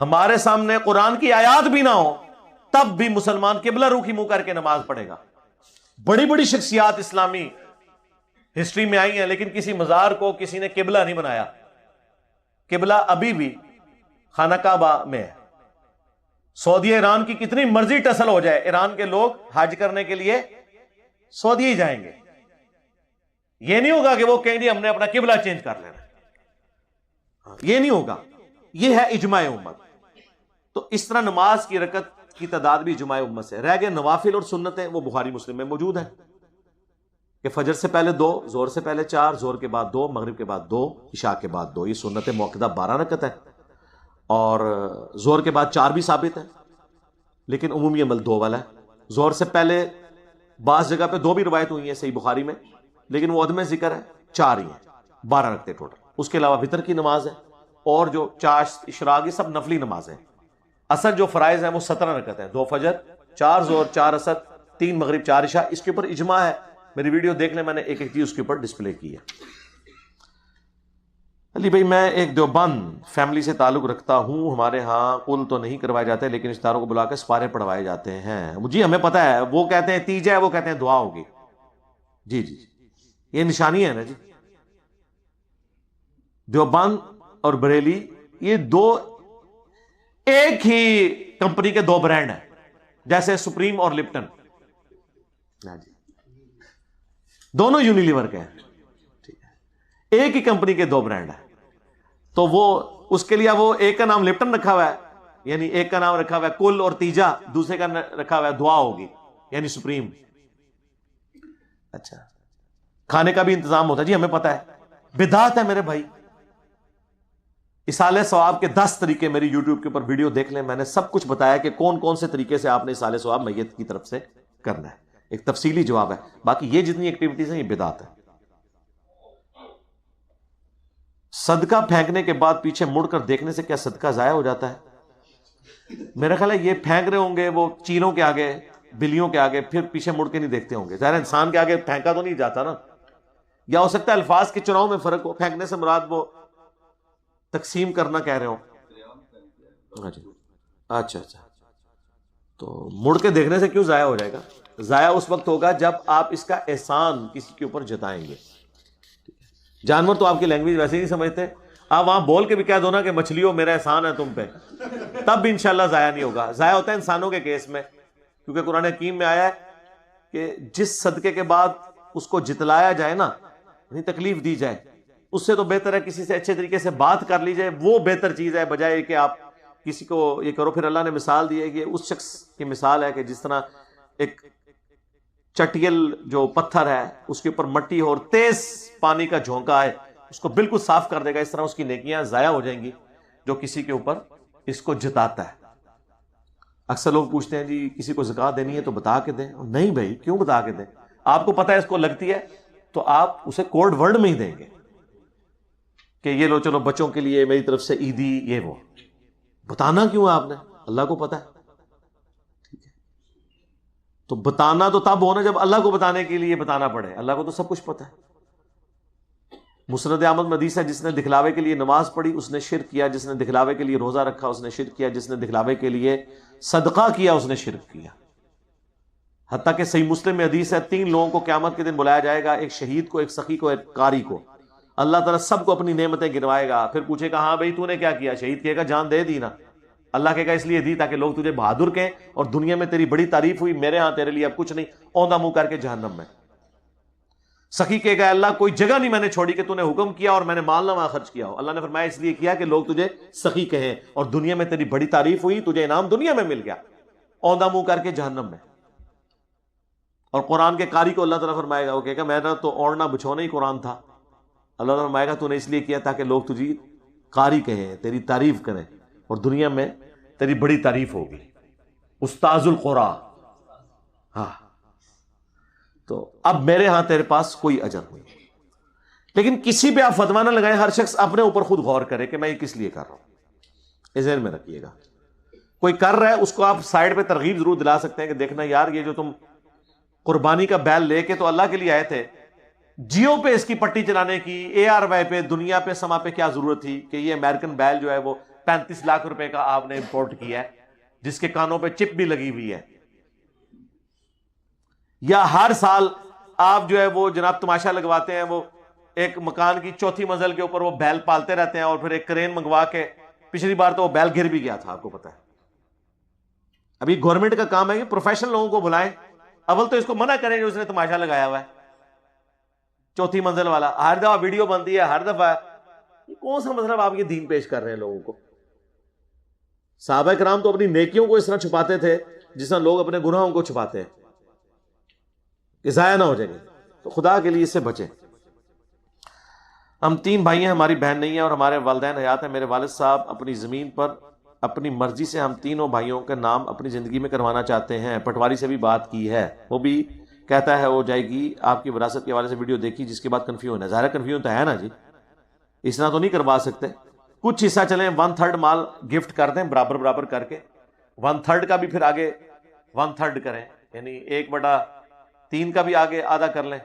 ہمارے سامنے قرآن کی آیات بھی نہ ہو تب بھی مسلمان قبلہ روخی منہ کر کے نماز پڑھے گا. بڑی بڑی شخصیات اسلامی ہسٹری میں آئی ہیں, لیکن کسی مزار کو کسی نے قبلہ نہیں بنایا. قبلہ ابھی بھی خانہ کعبہ میں ہے. سعودیہ ایران کی کتنی مرضی ٹسل ہو جائے, ایران کے لوگ حج کرنے کے لیے سعودیہ ہی جائیں گے. یہ نہیں ہوگا کہ وہ کہیں گے ہم نے اپنا قبلہ چینج کر لینا, یہ نہیں ہوگا. یہ ہے اجماع امت. تو اس طرح نماز کی رکعت کی تعداد بھی اجماع امت سے. رہ گئے نوافل اور سنتیں, وہ بخاری مسلم میں موجود ہیں کہ فجر سے پہلے 2, زہر سے پہلے 4, زہر کے بعد 2, مغرب کے بعد 2, عشاء کے بعد 2. یہ سنت موقدہ 12 رکعت ہے, اور زہر کے بعد 4 بھی ثابت ہے, لیکن عمومی عمل 2 والا ہے. زہر سے پہلے بعض جگہ پہ 2 بھی روایت ہوئی ہیں صحیح بخاری میں, لیکن وہ عدم ذکر ہے, 4 ہی ہیں, 12 رکھتے ٹوٹل. اس کے علاوہ وتر کی نماز ہے, اور جو چاشت, اشراق, یہ سب نفلی نمازیں. اصل جو فرائض ہیں وہ 17 رکعت ہیں, 2 فجر, 4 ظہر, 4 عصر, 3 مغرب, 4 عشاء. اس کے اوپر اجماع ہے, میری ویڈیو دیکھ لیں, میں نے ایک ایک چیز اس کے اوپر ڈسپلے کی ہے. علی بھائی میں ایک دیوبند فیملی سے تعلق رکھتا ہوں, ہمارے ہاں قل تو نہیں کروائے جاتے لیکن رشتہ داروں کو بلا کے سپارے پڑھوائے جاتے ہیں. جی ہمیں پتہ ہے, وہ کہتے ہیں تیجا ہے, وہ کہتے ہیں دعا ہوگی. جی جی یہ نشانی ہے نا جی. دیوبند اور بریلی یہ 2 ایک ہی کمپنی کے 2 برانڈ ہیں, جیسے سپریم اور لپٹن. دونوں یونیلیور کے ہیں, ایک ہی کمپنی کے 2 برانڈ ہیں. تو وہ اس کے لیے وہ ایک کا نام لپٹن رکھا ہوا ہے, یعنی ایک کا نام رکھا ہوا ہے کل اور تیجا, دوسرے کا رکھا ہوا ہے دعا ہوگی یعنی سپریم. اچھا کھانے کا بھی انتظام ہوتا ہے, جی ہمیں پتا ہے. بدعت ہے میرے بھائی. اصالہ ثواب کے 10 طریقے میری یوٹیوب کے اوپر ویڈیو دیکھ لیں, میں نے سب کچھ بتایا کہ کون کون سے طریقے سے آپ نے اصالہ ثواب میت کی طرف سے کرنا ہے. ایک تفصیلی جواب ہے. باقی یہ جتنی ایکٹیویٹیز ہیں یہ بدعت ہے. صدقہ پھینکنے کے بعد پیچھے مڑ کر دیکھنے سے کیا صدقہ ضائع ہو جاتا ہے؟ میرا خیال ہے یہ پھینک رہے ہوں گے وہ چیلوں کے آگے, بلیوں کے آگے, پھر پیچھے مڑ کے نہیں دیکھتے ہوں گے. ظاہر انسان کے آگے پھینکا تو نہیں جاتا نا, یا ہو سکتا ہے الفاظ کے چناؤ میں فرق ہو. پھینکنے سے مراد وہ تقسیم کرنا کہہ رہے ہو. اچھا تو مڑ کے دیکھنے سے کیوں ضائع ہو جائے گا؟ ضائع اس وقت ہوگا جب آپ اس کا احسان کسی کے اوپر جتائیں گے. جانور تو آپ کی لینگویج ویسے ہی نہیں سمجھتے، آپ وہاں بول کے بھی کہہ دو نا کہ مچھلیوں میرا احسان ہے تم پہ، تب بھی انشاءاللہ ضائع نہیں ہوگا. ضائع ہوتا ہے انسانوں کے کیس میں، کیونکہ قرآن حکیم میں آیا ہے کہ جس صدقے کے بعد اس کو جتلایا جائے نا، یعنی تکلیف دی جائے، اس سے تو بہتر ہے کسی سے اچھے طریقے سے بات کر لی جائے. وہ بہتر چیز ہے بجائے کہ آپ کسی کو یہ کرو. پھر اللہ نے مثال دی ہے کہ اس شخص کی مثال ہے کہ جس طرح ایک چٹیل جو پتھر ہے اس کے اوپر مٹی اور تیز پانی کا جھونکا ہے، اس کو بالکل صاف کر دے گا. اس طرح اس کی نیکیاں ضائع ہو جائیں گی جو کسی کے اوپر اس کو جتاتا ہے. اکثر لوگ پوچھتے ہیں جی کسی کو زکوٰۃ دینی ہے تو بتا کے دیں. نہیں بھائی، کیوں بتا کے دیں؟ آپ کو پتا ہے اس کو لگتی ہے تو آپ اسے کوڈ ورڈ میں ہی دیں گے کہ یہ لو چلو بچوں کے لیے میری طرف سے عیدی، یہ وہ. بتانا کیوں ہے آپ نے؟ اللہ کو پتا ہے. ٹھیک ہے، تو بتانا تو تب ہونا جب اللہ کو بتانے کے لیے بتانا پڑے. اللہ کو تو سب کچھ پتا ہے. مسند احمد میں حدیث ہے، جس نے دکھلاوے کے لیے نماز پڑھی اس نے شرک کیا، جس نے دکھلاوے کے لیے روزہ رکھا اس نے شرک کیا، جس نے دکھلاوے کے لیے صدقہ کیا اس نے شرک کیا. حتیٰ کہ صحیح مسلم میں حدیث ہے 3 لوگوں کو قیامت کے دن بلایا جائے گا، ایک شہید کو، ایک سخی کو، ایک قاری کو. اللہ تعالیٰ سب کو اپنی نعمتیں گنوائے گا، پھر پوچھے گا ہاں بھائی تو نے کیا کیا؟ شہید کہے گا جان دے دی نا. اللہ کہے گا اس لیے دی تاکہ لوگ تجھے بہادر کہیں اور دنیا میں تیری بڑی تعریف ہوئی، میرے ہاں تیرے لیے اب کچھ نہیں، اوندھا منہ کر کے جہنم میں. سخی کہے گا اللہ کوئی جگہ نہیں میں نے چھوڑی کہ تو نے حکم کیا اور میں نے مال نہ وہاں خرچ کیا ہو. اللہ نے فرمایا اس لیے کیا کہ لوگ تجھے سخی کہیں اور دنیا میں تیری بڑی تعریف ہوئی، تجھے انعام دنیا میں مل گیا، اوندھا منہ کر کے جہنم میں. اور قرآن کے قاری کو اللہ تعالیٰ فرمائے گا، وہ کہے گا میرا تو اوڑھنا بچھونا ہی قرآن تھا. اللہ تعالیٰ فرمائے گا تو نے اس لیے کیا تاکہ لوگ تجھے قاری کہیں، تیری تعریف کریں اور دنیا میں تیری بڑی تعریف ہوگی، استاذ القرآن. ہاں، تو اب میرے ہاں تیرے پاس کوئی اجر نہیں. لیکن کسی پہ آپ فتویٰ نہ لگائیں، ہر شخص اپنے اوپر خود غور کرے کہ میں یہ کس لیے کر رہا ہوں. اس ذہن میں رکھیے گا. کوئی کر رہا ہے اس کو آپ سائڈ پہ ترغیب ضرور دلا سکتے ہیں کہ دیکھنا یار یہ جو تم قربانی کا بیل لے کے تو اللہ کے لیے آئے تھے، جیو پہ اس کی پٹی چلانے کی، ARY پہ، دنیا پہ، سما پہ کیا ضرورت تھی کہ یہ امریکن بیل جو ہے وہ 35 لاکھ روپے کا آپ نے امپورٹ کیا ہے جس کے کانوں پہ چپ بھی لگی ہوئی ہے. یا ہر سال آپ جو ہے وہ جناب تماشا لگواتے ہیں، وہ ایک مکان کی 4تھی منزل کے اوپر وہ بیل پالتے رہتے ہیں اور پھر ایک کرین منگوا کے، پچھلی بار تو وہ بیل گر بھی گیا تھا آپ کو پتا ہے. ابھی گورنمنٹ کا کام ہے کہ پروفیشنل لوگوں کو بلائیں، اول تو اس کو منع کریں جو اس نے تماشا لگایا ہوا ہے 4تھی منزل والا. ہر دفعہ ویڈیو بنتی ہے، ہر دفعہ یہ کون سا مطلب آپ یہ دین پیش کر رہے ہیں لوگوں کو. صحابہ کرام تو اپنی نیکیوں کو اس طرح چھپاتے تھے جس طرح لوگ اپنے گناہوں کو چھپاتے ہیں کہ ضائع نہ ہو جائیں گے. تو خدا کے لیے اس سے بچیں. ہم 3 بھائی ہیں، ہماری بہن نہیں ہے اور ہمارے والدین حیات ہیں. میرے والد صاحب اپنی زمین پر اپنی مرضی سے ہم تینوں بھائیوں کے نام اپنی زندگی میں کروانا چاہتے ہیں. پٹواری سے بھی بات کی ہے، وہ بھی کہتا ہے ہو جائے گی. آپ کی وراثت کے حوالے سے ویڈیو دیکھی جس کے بعد کنفیوژن ہے. ظاہر کنفیوژن تو ہے نا جی، اس طرح تو نہیں کروا سکتے. کچھ حصہ چلیں 1/3 مال گفٹ کر دیں برابر برابر کر کے، 1/3 کا بھی پھر آگے 1/3 کریں، یعنی 1/3 کا بھی آگے آدھا کر لیں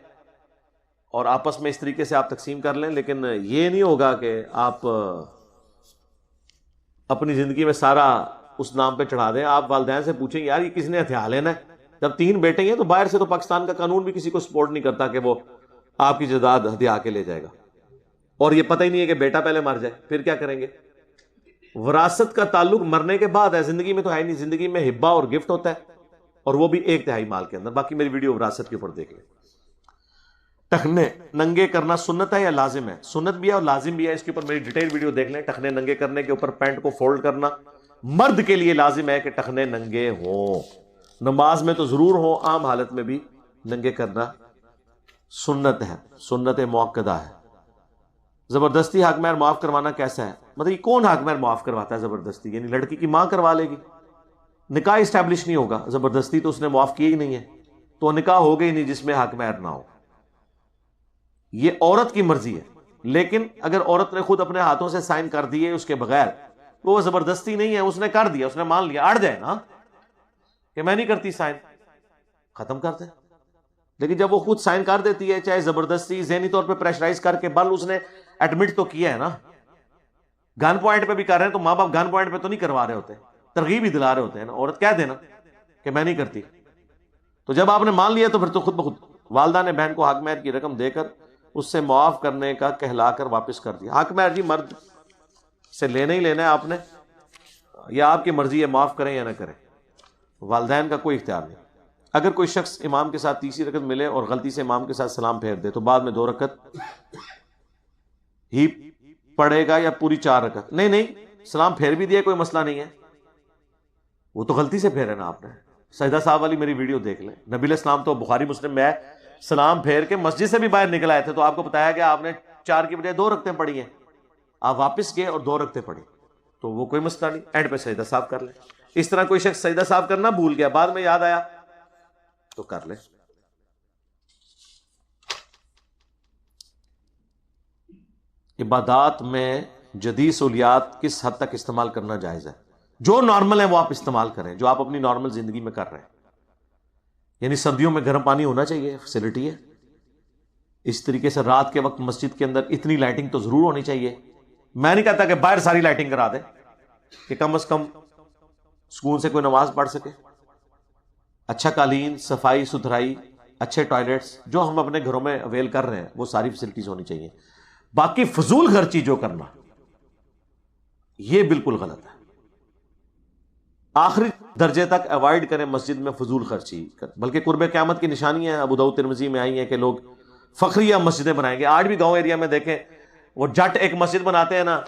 اور آپس میں اس طریقے سے آپ تقسیم کر لیں. لیکن یہ نہیں ہوگا کہ آپ اپنی زندگی میں سارا اس نام پہ چڑھا دیں. آپ والدین سے پوچھیں یار یہ کس نے ہتھیار لینا ہے؟ جب 3 بیٹے ہیں تو باہر سے تو پاکستان کا قانون بھی کسی کو سپورٹ نہیں کرتا کہ وہ آپ کی جائیداد ہتھیار کے لے جائے گا. اور یہ پتہ ہی نہیں ہے کہ بیٹا پہلے مر جائے پھر کیا کریں گے. وراثت کا تعلق مرنے کے بعد ہے، زندگی میں تو ہے نہیں. زندگی میں ہبہ اور گفٹ ہوتا ہے اور وہ بھی 1/3 مال کے اندر. باقی میری ویڈیو وراثت کے اوپر دیکھ لیں. ٹخنے ننگے کرنا سنت ہے یا لازم ہے؟ سنت بھی ہے اور لازم بھی ہے. اس کے اوپر میری ڈیٹیل ویڈیو دیکھ لیں. ٹخنے ننگے کرنے کے اوپر پینٹ کو فولڈ کرنا مرد کے لیے لازم ہے کہ ٹخنے ننگے ہوں. نماز میں تو ضرور ہوں، عام حالت میں بھی ننگے کرنا سنت ہے، سنت موقدہ ہے. زبردستی حق مہر معاف کروانا کیسا ہے؟ مطلب یہ کون حق مہر معاف کرواتا ہے زبردستی؟ یعنی لڑکی کی ماں کروا لے گی. نکاح اسٹیبلش نہیں ہوگا، زبردستی تو اس نے معاف کیا ہی نہیں ہے، تو نکاح ہو گئی نہیں جس میں حق مہر نہ ہو. یہ عورت کی مرضی ہے. لیکن اگر عورت نے خود اپنے ہاتھوں سے سائن کر دیے اس کے بغیر، وہ زبردستی نہیں ہے، اس نے کر دیا، اس نے مان لیا. اڑ جائے نا کہ میں نہیں کرتی سائن، ختم کر دیں. لیکن جب وہ خود سائن کر دیتی ہے، چاہے زبردستی ذہنی طور پہ پریشرائز کر کے، بل اس نے ایڈمٹ تو کیا ہے نا، گن پوائنٹ پہ بھی کر رہے ہیں تو ماں باپ گن پوائنٹ پہ تو نہیں کروا رہے ہوتے، ترغیب ہی دلا رہے ہوتے ہیں نا، عورت کہہ دینا کہ میں نہیں کرتی. تو جب آپ نے مان لیا تو پھر تو خود بخود والدہ نے بہن کو حق مہر کی رقم دے کر اس سے معاف کرنے کا کہلا کر واپس کر دیا. حق مہر جی مرد سے لینا ہی لینا ہے آپ نے، یا آپ کی مرضی ہے معاف کریں یا نہ کریں، والدین کا کوئی اختیار نہیں. اگر کوئی شخص امام کے ساتھ تیسری رکعت ملے اور غلطی سے امام کے ساتھ سلام پھیر دے تو بعد میں 2 رکعت ہی پڑھے گا یا پوری 4 رکعت؟ نہیں، سلام پھیر بھی دیا کوئی مسئلہ نہیں ہے، وہ تو غلطی سے پھیرے نا آپ نے. سجدہ صاحب والی میری ویڈیو دیکھ لیں، نبی علیہ السلام تو بخاری مسلم میں سلام پھیر کے مسجد سے بھی باہر نکل آئے تھے تو آپ کو بتایا کہ آپ نے 4 کی بجائے 2 رکعتیں پڑھی ہیں، آپ واپس گئے اور 2 رکعتیں پڑھی، تو وہ کوئی مسئلہ نہیں، اینڈ پہ سجدہ صاحب کر لیں. اس طرح کوئی شخص سجدہ صاحب کرنا بھول گیا، بعد میں یاد آیا تو کر لیں. عبادات میں جدید سہولیات کس حد تک استعمال کرنا جائز ہے؟ جو نارمل ہے وہ آپ استعمال کریں، جو آپ اپنی نارمل زندگی میں کر رہے ہیں. یعنی سردیوں میں گرم پانی ہونا چاہیے، فیسلٹی ہے. اس طریقے سے رات کے وقت مسجد کے اندر اتنی لائٹنگ تو ضرور ہونی چاہیے. میں نہیں کہتا کہ باہر ساری لائٹنگ کرا دیں، کہ کم از کم سکون سے کوئی نماز پڑھ سکے. اچھا قالین، صفائی ستھرائی، اچھے ٹوائلٹس جو ہم اپنے گھروں میں اویل کر رہے ہیں وہ ساری فیسلٹیز ہونی چاہیے. باقی فضول خرچی جو کرنا یہ بالکل غلط ہے. آخری درجے تک اوائڈ کریں مسجد میں فضول خرچی، بلکہ قرب قیامت کی نشانی ہے. ابو داؤد ترمذی میں آئی ہیں کہ لوگ فخریہ مسجدیں بنائیں گے. آج بھی گاؤں ایریا میں دیکھیں وہ جٹ ایک مسجد بناتے ہیں نا،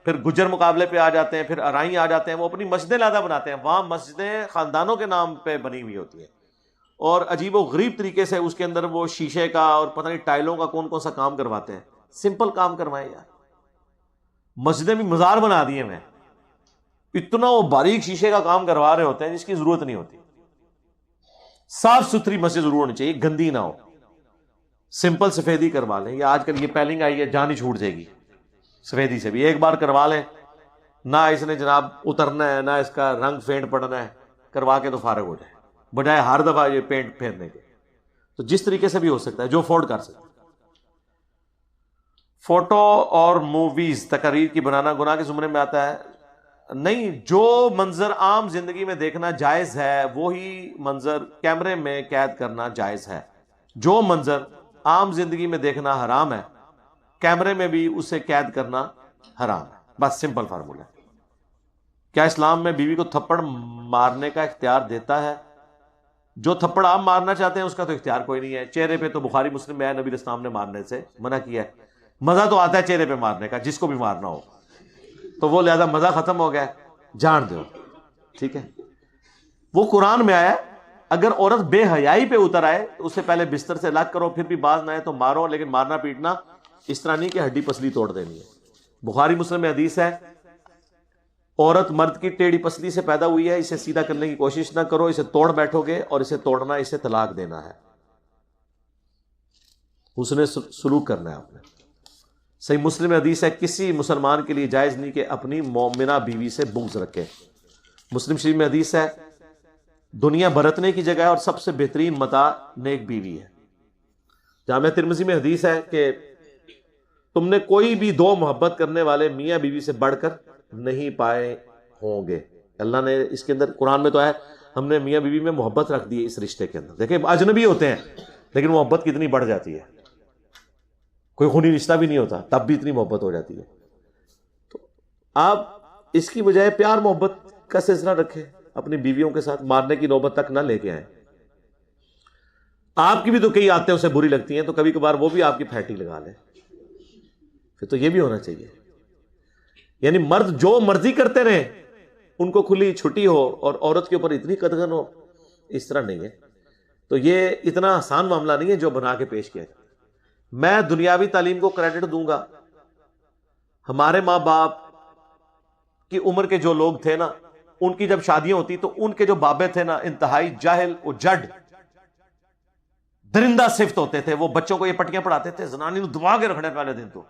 پھر گجر مقابلے پہ آ جاتے ہیں، پھر ارائی آ جاتے ہیں، وہ اپنی مسجدیں لادہ بناتے ہیں. وہاں مسجدیں خاندانوں کے نام پہ بنی ہوئی ہوتی ہیں اور عجیب و غریب طریقے سے اس کے اندر وہ شیشے کا اور پتہ نہیں ٹائلوں کا کون کون سا کام کرواتے ہیں. سمپل کام کروائیں یار. مسجدیں بھی مزار بنا دیے میں، اتنا وہ باریک شیشے کا کام کروا رہے ہوتے ہیں جس کی ضرورت نہیں ہوتی. صاف ستھری مسجد ضرور ہونی چاہیے، گندی نہ ہو. سمپل سفیدی کروا لیں، یا آج کل یہ پیلنگ آئی ہے جان ہی چھوٹ جائے گی سفیدی سے بھی. ایک بار کروا لیں، نہ اس نے جناب اترنا ہے نہ اس کا رنگ فینٹ پڑنا ہے، کروا کے تو فارغ ہو جائے بجائے ہر دفعہ یہ پینٹ پھیرنے کے. تو جس طریقے سے بھی ہو سکتا ہے جو افورڈ کر سکتا ہے. فوٹو اور موویز تقاریر کی بنانا گناہ کے زمرے میں آتا ہے؟ نہیں، جو منظر عام زندگی میں دیکھنا جائز ہے وہی منظر کیمرے میں قید کرنا جائز ہے. جو منظر عام زندگی میں دیکھنا حرام ہے کیمرے میں بھی اسے قید کرنا حرام ہے. بس سمپل فارمولہ. کیا اسلام میں بیوی کو تھپڑ مارنے کا اختیار دیتا ہے؟ جو تھپڑ آپ مارنا چاہتے ہیں اس کا تو اختیار کوئی نہیں ہے. چہرے پہ تو بخاری مسلم میں نبی اسلام نے مارنے سے منع کیا ہے. مزہ تو آتا ہے چہرے پہ مارنے کا جس کو بھی مارنا ہو، تو وہ لہذا مزہ ختم ہو گیا، جان دو. ٹھیک ہے، وہ قرآن میں آیا اگر عورت بے حیائی پہ اتر آئے تو اس سے پہلے بستر سے الگ کرو، پھر بھی باز نہ آئے تو مارو، لیکن مارنا پیٹنا اس طرح نہیں کہ ہڈی پسلی توڑ دینی ہے. بخاری مسلم میں حدیث ہے عورت مرد کی ٹیڑھی پسلی سے پیدا ہوئی ہے، اسے سیدھا کرنے کی کوشش نہ کرو، اسے توڑ بیٹھو گے اور اسے توڑنا اسے طلاق دینا ہے. اس نے سلوک کرنا ہے آپ نے. صحیح مسلم میں حدیث ہے کسی مسلمان کے لیے جائز نہیں کہ اپنی مومنہ بیوی سے بغض رکھے. مسلم شریف میں حدیث ہے دنیا برتنے کی جگہ ہے اور سب سے بہترین متاع نیک بیوی ہے. جامعہ ترمذی میں حدیث ہے کہ تم نے کوئی بھی 2 محبت کرنے والے میاں بیوی سے بڑھ کر نہیں پائے ہوں گے. اللہ نے اس کے اندر قرآن میں تو ہے ہم نے میاں بیوی میں محبت رکھ دی ہے اس رشتے کے اندر. دیکھیں اجنبی ہوتے ہیں لیکن محبت کتنی بڑھ جاتی ہے، کوئی خونی رشتہ بھی نہیں ہوتا تب بھی اتنی محبت ہو جاتی ہے. تو آپ اس کی بجائے پیار محبت کا سلسلہ رکھیں اپنی بیویوں کے ساتھ، مارنے کی نوبت تک نہ لے کے آئیں. آپ کی بھی تو کئی عادتیں اسے بری لگتی ہیں تو کبھی کبھار وہ بھی آپ کی پھیٹی لگا لیں، پھر تو یہ بھی ہونا چاہیے. یعنی مرد جو مرضی کرتے رہیں، ان کو کھلی چھٹی ہو اور عورت کے اوپر اتنی قدغن ہو، اس طرح نہیں ہے. تو یہ اتنا آسان معاملہ نہیں ہے جو بنا کے پیش کیا جائے. میں دنیاوی تعلیم کو کریڈٹ دوں گا. ہمارے ماں باپ کی عمر کے جو لوگ تھے نا، ان کی جب شادیاں ہوتی تو ان کے جو بابے تھے نا انتہائی جاہل و جڈ درندہ صفت ہوتے تھے. وہ بچوں کو یہ پٹیاں پڑھاتے تھے زنانی نو دبا کے رکھنے پہلے دن تو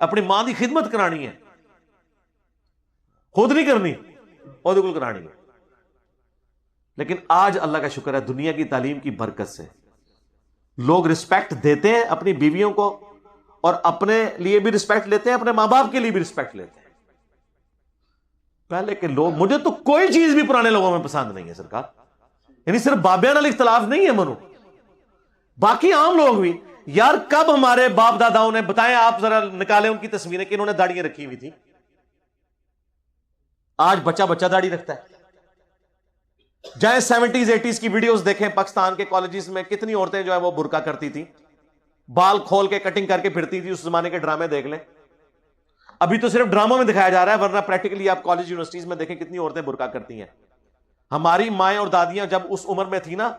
اپنی ماں کی خدمت کرانی ہے، خود نہیں کرنی اور بالکل کرانی ہے. لیکن آج اللہ کا شکر ہے دنیا کی تعلیم کی برکت سے لوگ رسپیکٹ دیتے ہیں اپنی بیویوں کو، اور اپنے لیے بھی رسپیکٹ لیتے ہیں، اپنے ماں باپ کے لیے بھی رسپیکٹ لیتے ہیں۔ پہلے کے لوگ، مجھے تو کوئی چیز بھی پرانے لوگوں میں پسند نہیں ہے سرکار، یعنی صرف بابیاں نال اختلاف نہیں ہے منو، باقی عام لوگ بھی۔ یار کب ہمارے باپ داداؤں نے، بتائیں آپ ذرا نکالیں ان کی تصویریں کہ انہوں نے داڑیاں رکھی ہوئی تھی۔ آج بچہ بچہ داڑھی رکھتا ہے۔ جائیں 70s 80s کی ویڈیوز دیکھیں، پاکستان کے کالجز میں کتنی عورتیں جو ہے وہ برقع کرتی تھی، بال کھول کے کٹنگ کر کے پھرتی تھی۔ اس زمانے کے ڈرامے دیکھ لیں، ابھی تو صرف ڈراموں میں دکھایا جا رہا ہے، ورنہ پریکٹیکلی آپ کالج یونیورسٹیز میں دیکھیں کتنی عورتیں برقع کرتی ہیں۔ ہماری مائیں اور دادیاں جب اس عمر میں تھی نا،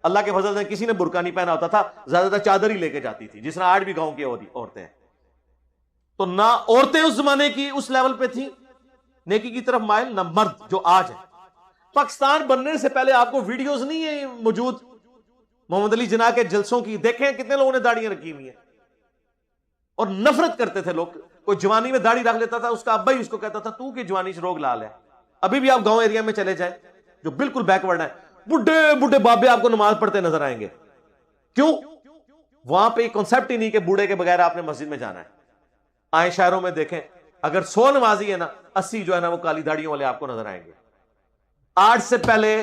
اللہ کے فضل سے کسی نے برقع نہیں پہنا ہوتا تھا، زیادہ تر چادر ہی لے کے جاتی تھی، جس طرح آج بھی گاؤں کی عورتیں ہیں۔ تو نہ عورتیں اس زمانے کی اس لیول پہ تھیں نیکی کی طرف مائل، نہ مرد جو آج ہے۔ پاکستان بننے سے پہلے آپ کو ویڈیوز نہیں ہیں موجود محمد علی جناح کے جلسوں کی، دیکھیں کتنے لوگوں نے داڑیاں رکھی ہوئی ہیں، اور نفرت کرتے تھے لوگ۔ کوئی جوانی میں داڑھی رکھ لیتا تھا، اس کا ابا ہی اس کو کہتا تھا تو کہ جوانی سے روگ لال ہے۔ ابھی بھی آپ گاؤں ایریا میں چلے جائیں جو بالکل بیکورڈ ہے، بڈھے بڈھے بابے آپ کو نماز پڑھتے نظر آئیں گے۔ کیوں؟ وہاں پہ کنسپٹ ہی نہیں کہ بوڑھے کے بغیر آپ نے مسجد میں جانا ہے۔ آئیں شہروں میں دیکھیں، اگر 100 نمازی ہے نا، 80 جو ہے نا وہ کالی داڑیوں والے آپ کو نظر آئیں گے۔ آج سے پہلے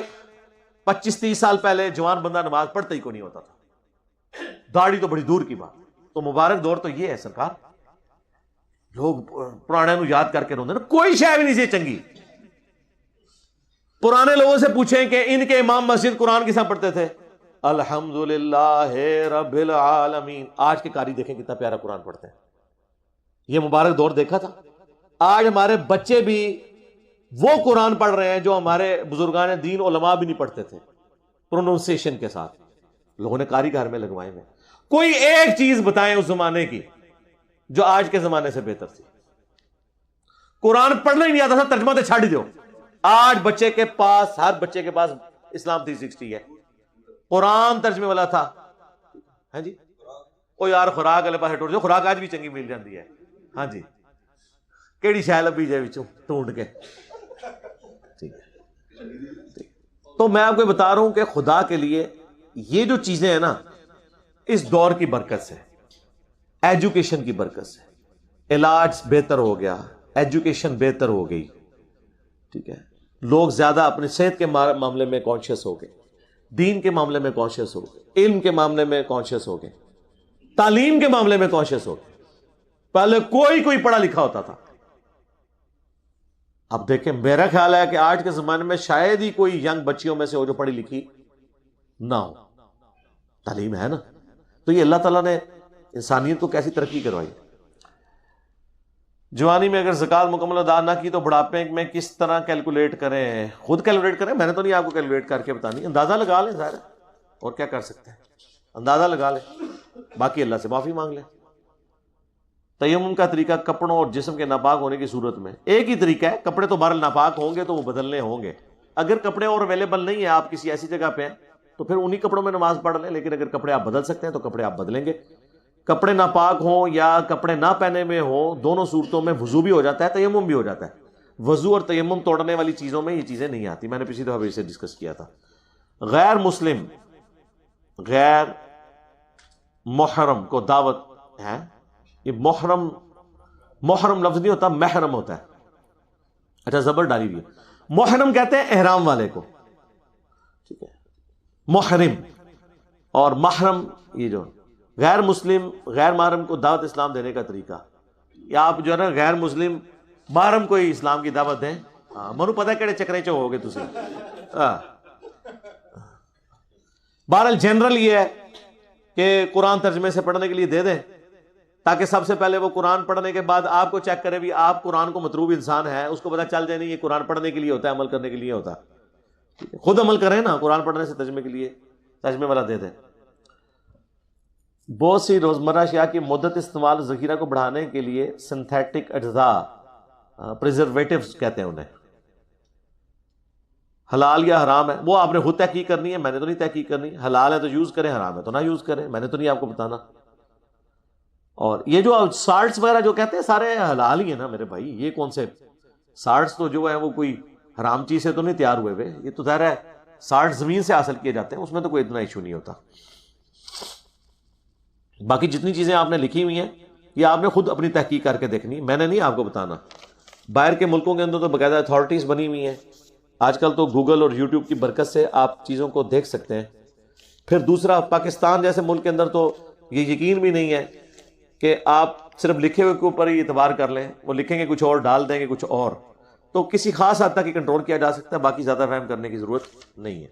25-30 سال پہلے جوان بندہ نماز پڑھتا ہی کو نہیں ہوتا تھا، داڑھی تو بڑی دور کی بات۔ تو مبارک دور تو یہ ہے سرکار، لوگ پرانے نو یاد کر کے روندے نا، کوئی شے بھی نہیں سی چنگی۔ پرانے لوگوں سے پوچھیں کہ ان کے امام مسجد قرآن کس طرح پڑھتے تھے؟ الحمدللہ رب العالمین۔ آج کے قاری دیکھیں کتنا پیارا قرآن پڑھتے ہیں۔ یہ مبارک دور دیکھا تھا؟ آج ہمارے بچے بھی وہ قرآن پڑھ رہے ہیں جو ہمارے بزرگان دین علماء بھی نہیں پڑھتے تھے، پروننسیشن کے ساتھ۔ لوگوں نے قاری گھر میں لگوائے ہیں۔ کوئی ایک چیز بتائیں اس زمانے کی جو آج کے زمانے سے بہتر تھی۔ قرآن پڑھنا ہی نہیں آتا تھا، ترجمہ تو چھاڑ ہی دو۔ آج بچے کے پاس، ہر بچے کے پاس اسلام 360 ہے، قرآن ترجمے والا تھا۔ ہاں جی، او یار خوراک والے پاس ٹوٹ جو، خوراک آج بھی چنگی مل جاتی ہے۔ ہاں جی، کیڑی شے لبھی جائے وچوں ٹونڈ کے۔ ٹھیک ہے، تو میں آپ کو بتا رہا ہوں کہ خدا کے لیے یہ جو چیزیں ہیں نا، اس دور کی برکت سے، ایجوکیشن کی برکت سے، علاج بہتر ہو گیا، ایجوکیشن بہتر ہو گئی، ٹھیک ہے، لوگ زیادہ اپنی صحت کے معاملے میں کانشیس ہو گئے، دین کے معاملے میں کانشیس ہو گئے، علم کے معاملے میں کانشیس ہو گئے، تعلیم کے معاملے میں کانشیس ہو گئے۔ پہلے کوئی پڑھا لکھا ہوتا تھا، اب دیکھیں میرا خیال ہے کہ آج کے زمانے میں شاید ہی کوئی ینگ بچیوں میں سے ہو جو پڑھی لکھی نہ ہو۔ تعلیم ہے نا، تو یہ اللہ تعالیٰ نے انسانیت کو کیسی ترقی کروائی۔ جوانی میں اگر زکوٰۃ مکمل ادا نہ کی تو بڑھاپے میں کس طرح کیلکولیٹ کریں؟ خود کیلکولیٹ کریں، میں نے تو نہیں آپ کو کیلکولیٹ کر کے بتانی، اندازہ لگا لیں، ظاہر ہے، اور کیا کر سکتے ہیں، اندازہ لگا لیں، باقی اللہ سے معافی مانگ لیں۔ تیمم کا طریقہ کپڑوں اور جسم کے ناپاک ہونے کی صورت میں ایک ہی طریقہ ہے، کپڑے تو بہرحال ناپاک ہوں گے تو وہ بدلنے ہوں گے۔ اگر کپڑے اور اویلیبل نہیں ہیں، آپ کسی ایسی جگہ پہ ہیں تو پھر انہی کپڑوں میں نماز پڑھ لیں، لیکن اگر کپڑے آپ بدل سکتے ہیں تو کپڑے آپ بدلیں گے۔ کپڑے ناپاک ہوں یا کپڑے نہ پہنے میں ہوں، دونوں صورتوں میں وضو بھی ہو جاتا ہے، تیمم بھی ہو جاتا ہے۔ وضو اور تیمم توڑنے والی چیزوں میں یہ چیزیں نہیں آتی، میں نے پچھلی دفعہ اسے ڈسکس کیا تھا۔ غیر مسلم، غیر محرم کو دعوت ہے، یہ محرم لفظ نہیں ہوتا، محرم ہوتا ہے، اچھا زبر ڈالی ہوئی ہے۔ محرم کہتے ہیں احرام والے کو، ٹھیک ہے، محرم اور محرم، یہ جو غیر مسلم غیر محرم کو دعوت اسلام دینے کا طریقہ، یا آپ جو ہے نا غیر مسلم محرم کو ہی اسلام کی دعوت دیں۔ منو پتہ ہے کہڑے چکرے چو ہو گے تسی۔ بہرحال جنرل یہ ہے کہ قرآن ترجمے سے پڑھنے کے لیے دے دیں، تاکہ سب سے پہلے وہ قرآن پڑھنے کے بعد آپ کو چیک کرے بھی آپ قرآن کو مطلوب انسان ہے، اس کو پتہ چل جائے نہیں یہ قرآن پڑھنے کے لیے ہوتا ہے، عمل کرنے کے لیے ہوتا ہے۔ خود عمل کریں نا، قرآن پڑھنے سے ترجمے کے لیے ترجمے والا دے دیں۔ بہت سی روزمرہ اشیاء کی مدت استعمال ذخیرہ کو بڑھانے کے لیے سنتھیٹک اجزاء، پریزرویٹوز کہتے ہیں انہیں، حلال یا حرام ہے، وہ آپ نے خود تحقیق کرنی ہے، میں نے تو نہیں تحقیق کرنی۔ حلال ہے تو یوز کریں، حرام ہے تو نہ یوز کریں، میں نے تو نہیں آپ کو بتانا۔ اور یہ جو سالٹس وغیرہ جو کہتے ہیں سارے حلال ہی ہیں نا میرے بھائی، یہ کون سے سالٹس تو جو ہے وہ کوئی حرام چیز سے تو نہیں تیار ہوئے ہوئے، یہ تو ظاہر ہے سالٹ زمین سے حاصل کیے جاتے ہیں، اس میں تو کوئی اتنا ایشو نہیں ہوتا۔ باقی جتنی چیزیں آپ نے لکھی ہوئی ہیں یہ آپ نے خود اپنی تحقیق کر کے دیکھنی، میں نے نہیں آپ کو بتانا. باہر کے ملکوں کے اندر تو باقاعدہ اتھارٹیز بنی ہوئی ہیں. آج کل تو گوگل اور یوٹیوب کی برکت سے آپ چیزوں کو دیکھ سکتے ہیں. پھر دوسرا، پاکستان جیسے ملک کے اندر تو یہ یقین بھی نہیں ہے کہ آپ صرف لکھے ہوئے کے اوپر ہی اعتبار کر لیں. وہ لکھیں گے کچھ اور، ڈال دیں گے کچھ اور، تو کسی خاص حد تک ہی کنٹرول کیا جا سکتا ہے، باقی زیادہ فہم کرنے کی ضرورت نہیں ہے.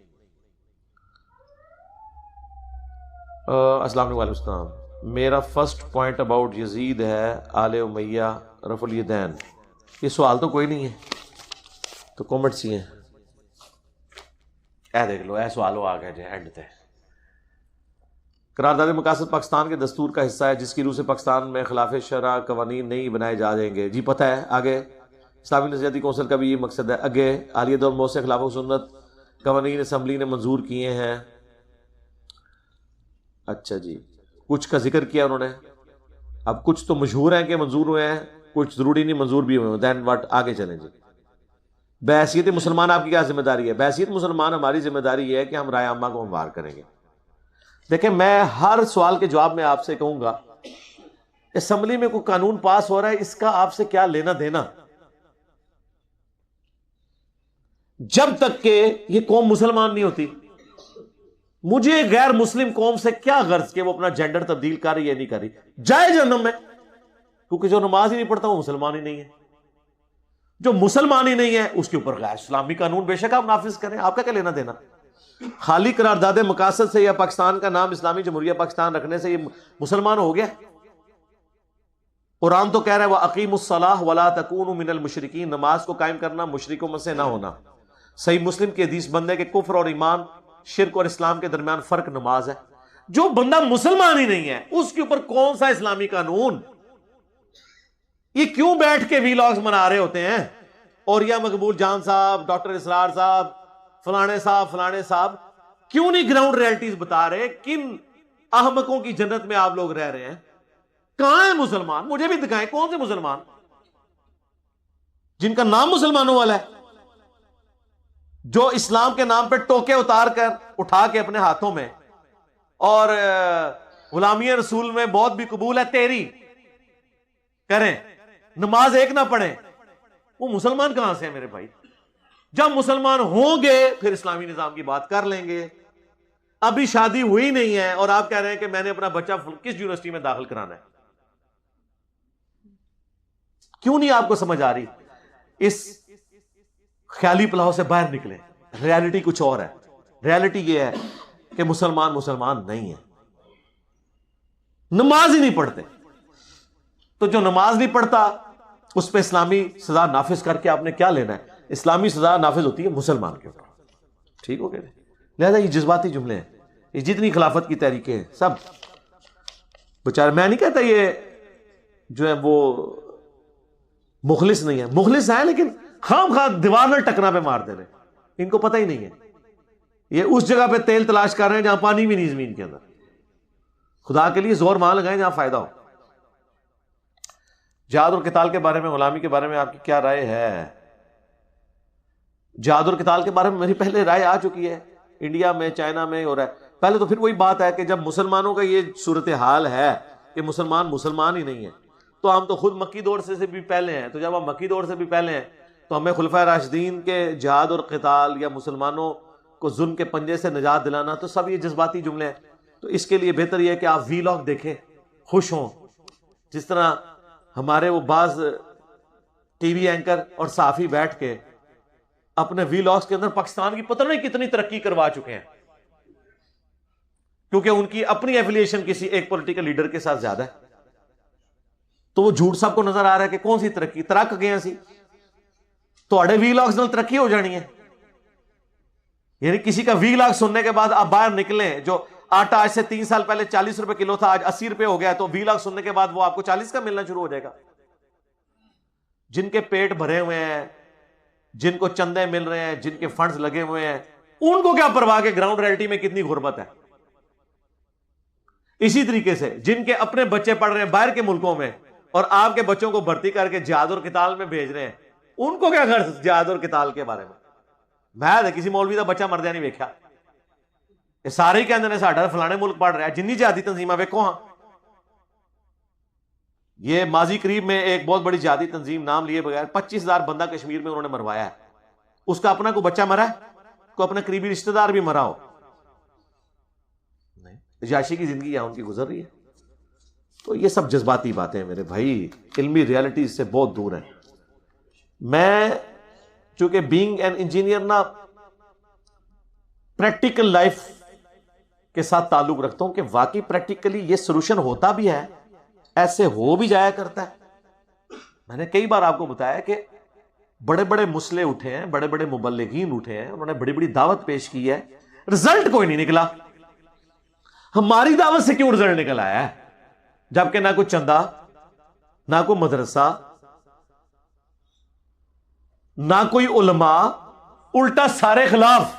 السلام علیکم. السلام. میرا فرسٹ پوائنٹ اباؤٹ یزید ہے آل امیہ رفع الیدین. یہ سوال تو کوئی نہیں ہے، تو کومنٹس ہی ہیں. اے دیکھ لو، اے سوال آ گیا جی اینڈ تے. قرارداد مقاصد پاکستان کے دستور کا حصہ ہے جس کی روح سے پاکستان میں خلاف شرع قوانین نہیں بنائے جائیں گے. جی پتہ ہے. آگے اسلامی نظریاتی کونسل کا بھی یہ مقصد ہے. آگے عالیہ دور موثق خلاف و سنت قوانین اسمبلی نے منظور کیے ہیں. اچھا جی، کچھ کا ذکر کیا انہوں نے. اب کچھ تو مشہور ہیں کہ منظور ہوئے ہیں، کچھ ضروری نہیں منظور بھی ہوئے ہیں. دین واٹ؟ آگے چلیں جی. بحیثیت مسلمان آپ کی کیا ذمہ داری ہے؟ بحیثیت مسلمان ہماری ذمہ داری یہ ہے کہ ہم رائے عامہ کو ہموار کریں گے. دیکھیں، میں ہر سوال کے جواب میں آپ سے کہوں گا، اسمبلی میں کوئی قانون پاس ہو رہا ہے، اس کا آپ سے کیا لینا دینا؟ جب تک کہ یہ قوم مسلمان نہیں ہوتی، مجھے غیر مسلم قوم سے کیا غرض کہ وہ اپنا جینڈر تبدیل کر رہی ہے نہیں کر رہی، جائے جہنم میں. کیونکہ جو نماز ہی نہیں پڑھتا وہ مسلمان ہی نہیں ہے. جو مسلمان ہی نہیں ہے اس کے اوپر غیر اسلامی قانون بے شک آپ نافذ کریں، آپ کا کیا لینا دینا؟ خالی قرارداد مقاصد سے یا پاکستان کا نام اسلامی جمہوریہ پاکستان رکھنے سے یہ مسلمان ہو گیا؟ قرآن تو کہہ رہا ہے وَأَقِيمُوا الصَّلَاةَ وَلَا تَكُونُوا مِنَ الْمُشْرِكِينَ. نماز کو قائم کرنا، مشرکوں میں سے نہ ہونا. صحیح مسلم کی حدیث بندے کے کفر اور ایمان، شرک اور اسلام کے درمیان فرق نماز ہے. جو بندہ مسلمان ہی نہیں ہے اس کے اوپر کون سا اسلامی قانون؟ یہ کیوں بیٹھ کے وی لاگز منا رہے ہوتے ہیں؟ اور یا مقبول جان صاحب، ڈاکٹر اسرار صاحب، فلانے صاحب کیوں نہیں گراؤنڈ ریئلٹیز بتا رہے؟ کن احمقوں کی جنت میں آپ لوگ رہ رہے ہیں؟ کہاں ہے مسلمان؟ مجھے بھی دکھائیں کون سے مسلمان جن کا نام مسلمانوں والا ہے، جو اسلام کے نام پہ ٹوکے اتار کر اٹھا کے اپنے ہاتھوں میں اور غلامی رسول میں بہت بھی قبول ہے تیری کریں، نماز ایک نہ پڑھیں. وہ مسلمان کہاں سے ہیں میرے بھائی؟ جب مسلمان ہوں گے پھر اسلامی نظام کی بات کر لیں گے. ابھی شادی ہوئی نہیں ہے اور آپ کہہ رہے ہیں کہ میں نے اپنا بچہ کس یونیورسٹی میں داخل کرانا ہے. کیوں نہیں آپ کو سمجھ آ رہی؟ اس خیالی پلاؤ سے باہر نکلیں. ریالٹی کچھ اور ہے. ریالٹی یہ ہے کہ مسلمان نہیں ہے، نماز ہی نہیں پڑھتے. تو جو نماز نہیں پڑھتا اس پہ اسلامی سزا نافذ کر کے آپ نے کیا لینا ہے؟ اسلامی سزا نافذ ہوتی ہے مسلمان کے اوپر. ٹھیک ہو گیا؟ لہذا یہ جذباتی جملے ہیں، یہ جتنی خلافت کی تحریکیں ہیں سب بچارے، میں نہیں کہتا یہ جو ہے وہ مخلص نہیں ہے، مخلص ہے لیکن خام خواہ دیوار میں ٹکنا پہ مار دے رہے ہیں. ان کو پتہ ہی نہیں ہے. یہ اس جگہ پہ تیل تلاش کر رہے ہیں جہاں پانی بھی نہیں زمین کے اندر. خدا کے لیے زور وہاں لگائیں جہاں فائدہ ہو. جہاد اور قتال کے بارے میں، غلامی کے بارے میں آپ کی کیا رائے ہے؟ جہاد اور قتال کے بارے میں میری پہلے رائے آ چکی ہے. انڈیا میں، چائنا میں ہو رہا ہے. پہلے تو پھر وہی بات ہے کہ جب مسلمانوں کا یہ صورتحال ہے کہ مسلمان ہی نہیں ہے، تو ہم تو خود مکی دور سے بھی پہلے ہیں. تو جب ہم مکی دور سے بھی پہلے ہیں تو ہمیں خلفائے راشدین کے جہاد اور قتال یا مسلمانوں کو ظلم کے پنجے سے نجات دلانا، تو سب یہ جذباتی جملے ہیں. تو اس کے لیے بہتر یہ ہے کہ آپ وی لاگ دیکھیں، خوش ہوں. جس طرح ہمارے وہ بعض ٹی وی اینکر اور صحافی بیٹھ کے اپنے وی لاگز کے اندر پاکستان کی پتہ نہیں کتنی ترقی کروا چکے ہیں، کیونکہ ان کی اپنی ایفیلیشن کسی ایک پولیٹیکل لیڈر کے ساتھ زیادہ ہے. تو وہ جھوٹ سب کو نظر آ رہا ہے کہ کون سی ترقی ترک گئے سی تو اڑے وی لاگز نال ترقی ہو جانی ہے. یعنی کسی کا وی لاگ سننے کے بعد آپ باہر نکلیں، جو آٹا آج سے 3 سال پہلے 40 روپے کلو تھا آج 80 روپے ہو گیا، تو وی لاگ سننے کے بعد وہ آپ کو 40 کا ملنا شروع ہو جائے گا. جن کے پیٹ بھرے ہوئے ہیں، جن کو چندے مل رہے ہیں، جن کے فنڈز لگے ہوئے ہیں، ان کو کیا پرواہ کہ گراؤنڈ ریئلٹی میں کتنی غربت ہے. اسی طریقے سے جن کے اپنے بچے پڑھ رہے ہیں باہر کے ملکوں میں اور آپ کے بچوں کو بھرتی کر کے جہاد اور قتال میں بھیج رہے ہیں، ان کو کیا غرض جہاد اور قتال کے بارے میں؟ میں کسی مولوی کا بچہ مردیا نہیں ویکھا. یہ سارے ہی کہندے نے ساڈا فلانے ملک پڑھ رہا ہے، جنی جہادی تنظیماں ویکھو ہاں یہ ماضی قریب میں ایک بہت بڑی جہادی تنظیم نام لیے بغیر 25,000 بندہ کشمیر میں انہوں نے مروایا ہے. اس کا اپنا کوئی بچہ مرا ہے؟ کوئی اپنا قریبی رشتہ دار بھی مرا ہو؟ نہیں. عیاشی کی زندگی یہاں ان کی گزر رہی ہے. تو یہ سب جذباتی باتیں میرے بھائی علمی ریالٹی سے بہت دور ہیں. میں چونکہ بینگ این انجینئر نا پریکٹیکل لائف کے ساتھ تعلق رکھتا ہوں کہ واقعی پریکٹیکلی یہ سولوشن ہوتا بھی ہے, ایسے ہو بھی جایا کرتا ہے. میں نے کئی بار آپ کو بتایا کہ بڑے بڑے مسئلے اٹھے ہیں, بڑے بڑے مبلغین اٹھے ہیں, انہوں نے بڑی بڑی دعوت پیش کی ہے, رزلٹ کوئی نہیں نکلا. ہماری دعوت سے کیوں رزلٹ نکل آیا ہے؟ جبکہ نہ کوئی چندہ, نہ کوئی مدرسہ, نہ کوئی علماء, الٹا سارے خلاف.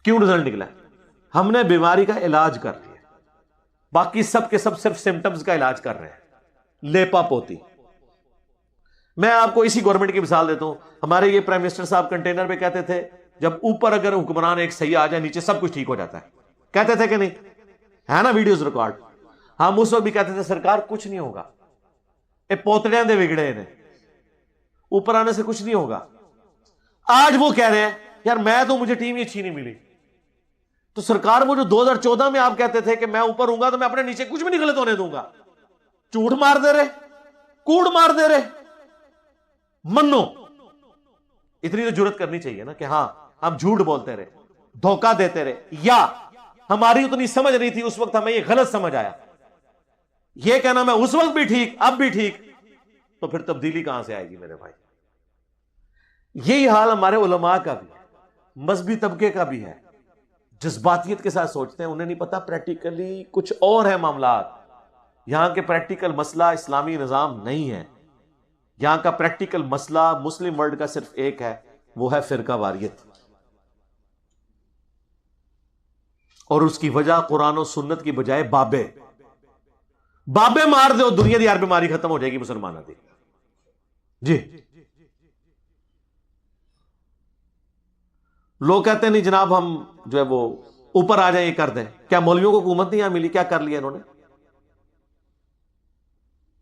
کیوں رزلٹ نکلا؟ ہم نے بیماری کا علاج کر لیا, باقی سب کے سب صرف سمٹمز کا علاج کر رہے ہیں, لیپا پوتی. میں آپ کو اسی گورنمنٹ کی مثال دیتا ہوں. ہمارے یہ پرائم منسٹر صاحب کنٹینر پہ کہتے تھے جب اوپر اگر حکمران ایک صحیح آ جائے نیچے سب کچھ ٹھیک ہو جاتا ہے. کہتے تھے کہ نہیں؟ ہے نا ویڈیوز ریکارڈ. ہم اس وقت بھی کہتے تھے سرکار کچھ نہیں ہوگا, اے پوتڑیاں دے بگڑے نے, اوپر آنے سے کچھ نہیں ہوگا. آج وہ کہہ رہے ہیں یار میں تو مجھے ٹیم ہی اچھی نہیں ملی. تو سرکار وہ جو 2014 میں آپ کہتے تھے کہ میں اوپر ہوں گا تو میں اپنے نیچے کچھ بھی نہیں غلط ہونے دوں گا, جھوٹ مار دے رہے, کوڑ مار دے رہے. منو اتنی تو جرت کرنی چاہیے نا کہ ہاں ہم جھوٹ بولتے رہے, دھوکہ دیتے رہے, یا ہماری اتنی سمجھ نہیں تھی اس وقت ہمیں یہ غلط سمجھ آیا. یہ کہنا میں اس وقت بھی ٹھیک اب بھی ٹھیک, تو پھر تبدیلی کہاں سے آئے گی میرے بھائی؟ یہی حال ہمارے علماء کا بھی ہے, مذہبی طبقے کا بھی ہے. جذباتیت کے ساتھ سوچتے ہیں, انہیں نہیں پتا پریکٹیکلی کچھ اور ہے معاملات. یہاں کے پریکٹیکل مسئلہ اسلامی نظام نہیں ہے. یہاں کا پریکٹیکل مسئلہ مسلم ورلڈ کا صرف ایک ہے, وہ ہے فرقہ واریت. اور اس کی وجہ قرآن و سنت کی بجائے بابے مار دو, دنیا کی ہر بیماری ختم ہو جائے گی مسلمانوں کی. جی لوگ کہتے ہیں نہیں جناب ہم جو ہے وہ اوپر آ جائیں, یہ کر دیں. کیا مولویوں کو حکومت نہیں یہاں ملی؟ کیا کر لیا انہوں نے؟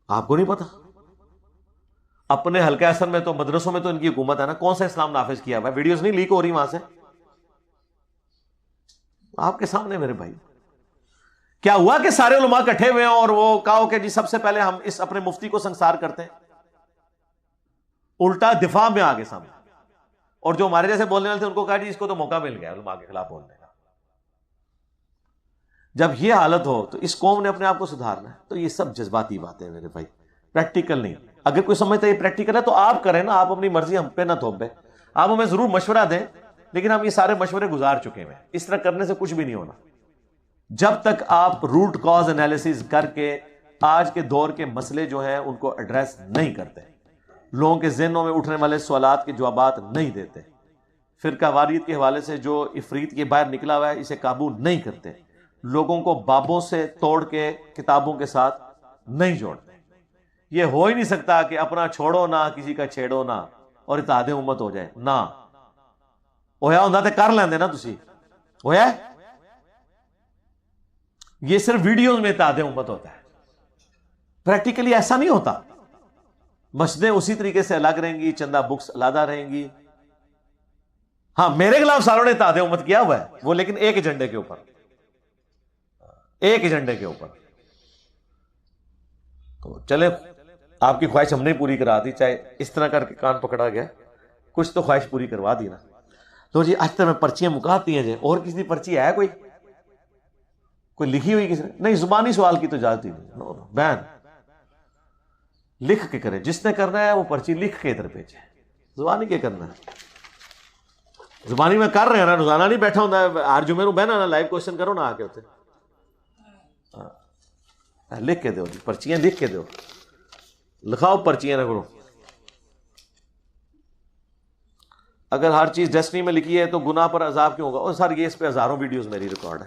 آپ کو نہیں پتا؟ اپنے حلقہ اثر میں تو مدرسوں میں تو ان کی حکومت ہے نا. کون سا اسلام نافذ کیا ہوا ہے؟ ویڈیوز نہیں لیک ہو رہی وہاں سے آپ کے سامنے میرے بھائی. کیا ہوا کہ سارے علماء اکٹھے ہوئے ہیں اور وہ کہو کہ جی سب سے پہلے ہم اس اپنے مفتی کو سنسار کرتے ہیں؟ الٹا دفاع میں آگے سامنے. اور جو ہمارے جیسے بولنے والے تھے ان کو کہا جی اس کو تو موقع مل گیا علماء کے خلاف بولنے کا. جب یہ حالت ہو تو اس قوم نے اپنے آپ کو سدھارنا ہے. تو یہ سب جذباتی باتیں میرے بھائی, پریکٹیکل نہیں. اگر کوئی سمجھتا ہے یہ پریکٹیکل ہے تو آپ کریں نا, آپ اپنی مرضی ہم پہ نہ تھوپیں. آپ ہمیں ضرور مشورہ دیں, لیکن ہم یہ سارے مشورے گزار چکے ہیں. اس طرح کرنے سے کچھ بھی نہیں ہونا. جب تک آپ روٹ کاز انالیسز کر کے آج کے دور کے مسئلے جو ہیں ان کو ایڈریس نہیں کرتے, لوگوں کے ذہنوں میں اٹھنے والے سوالات کے جوابات نہیں دیتے, فرقہ واریت کے حوالے سے جو افریت کے باہر نکلا ہوا ہے اسے قابو نہیں کرتے, لوگوں کو بابوں سے توڑ کے کتابوں کے ساتھ نہیں جوڑتے. یہ ہو ہی نہیں سکتا کہ اپنا چھوڑو نہ کسی کا چھیڑو نہ اور اتحاد امت ہو جائے نہ. ہویا ہوتا تو کر لیندے نا تسی, ہویا یہ صرف ویڈیوز میں اتحاد امت ہوتا ہے, پریکٹیکلی ایسا نہیں ہوتا. مسجدیں اسی طریقے سے الگ رہیں گی, چندہ بکس علیحدہ رہیں گی. ہاں میرے خلاف ساروں نے اتحاد امت کیا ہوا ہے وہ, لیکن ایک ایجنڈے کے اوپر, ایک ایجنڈے کے اوپر. تو چلے آپ کی خواہش ہم نے پوری کرا دی, چاہے اس طرح کر کے کان پکڑا گیا, کچھ تو خواہش پوری کروا دی نا. تو جی آج تک میں پرچیاں مکاتی ہیں جی, اور کسی کی پرچی ہے کوئی لکھی ہوئی کسی نے نہیں؟ زبانی سوال کی تو اجازت ہی نہیں, بین لکھ کے کرے. جس نے کرنا ہے وہ پرچی لکھ کے ادھر بھیجے, زبانی کے کرنا ہے. زبانی میں کر رہے ہیں نا, روزانہ نہیں بیٹھا ہوں, ہر جمعے نو بہنا نا لائیو کوشچن کرو نا آ کے. ہوتے لکھ کے دو جی, پرچیاں لکھ کے دو, لکھاؤ پرچیاں نہ کرو. اگر ہر چیز ڈیسٹنی میں لکھی ہے تو گناہ پر عذاب کیوں ہوگا؟ اور سر یہ اس پہ ہزاروں ویڈیوز میری ریکارڈ ہے,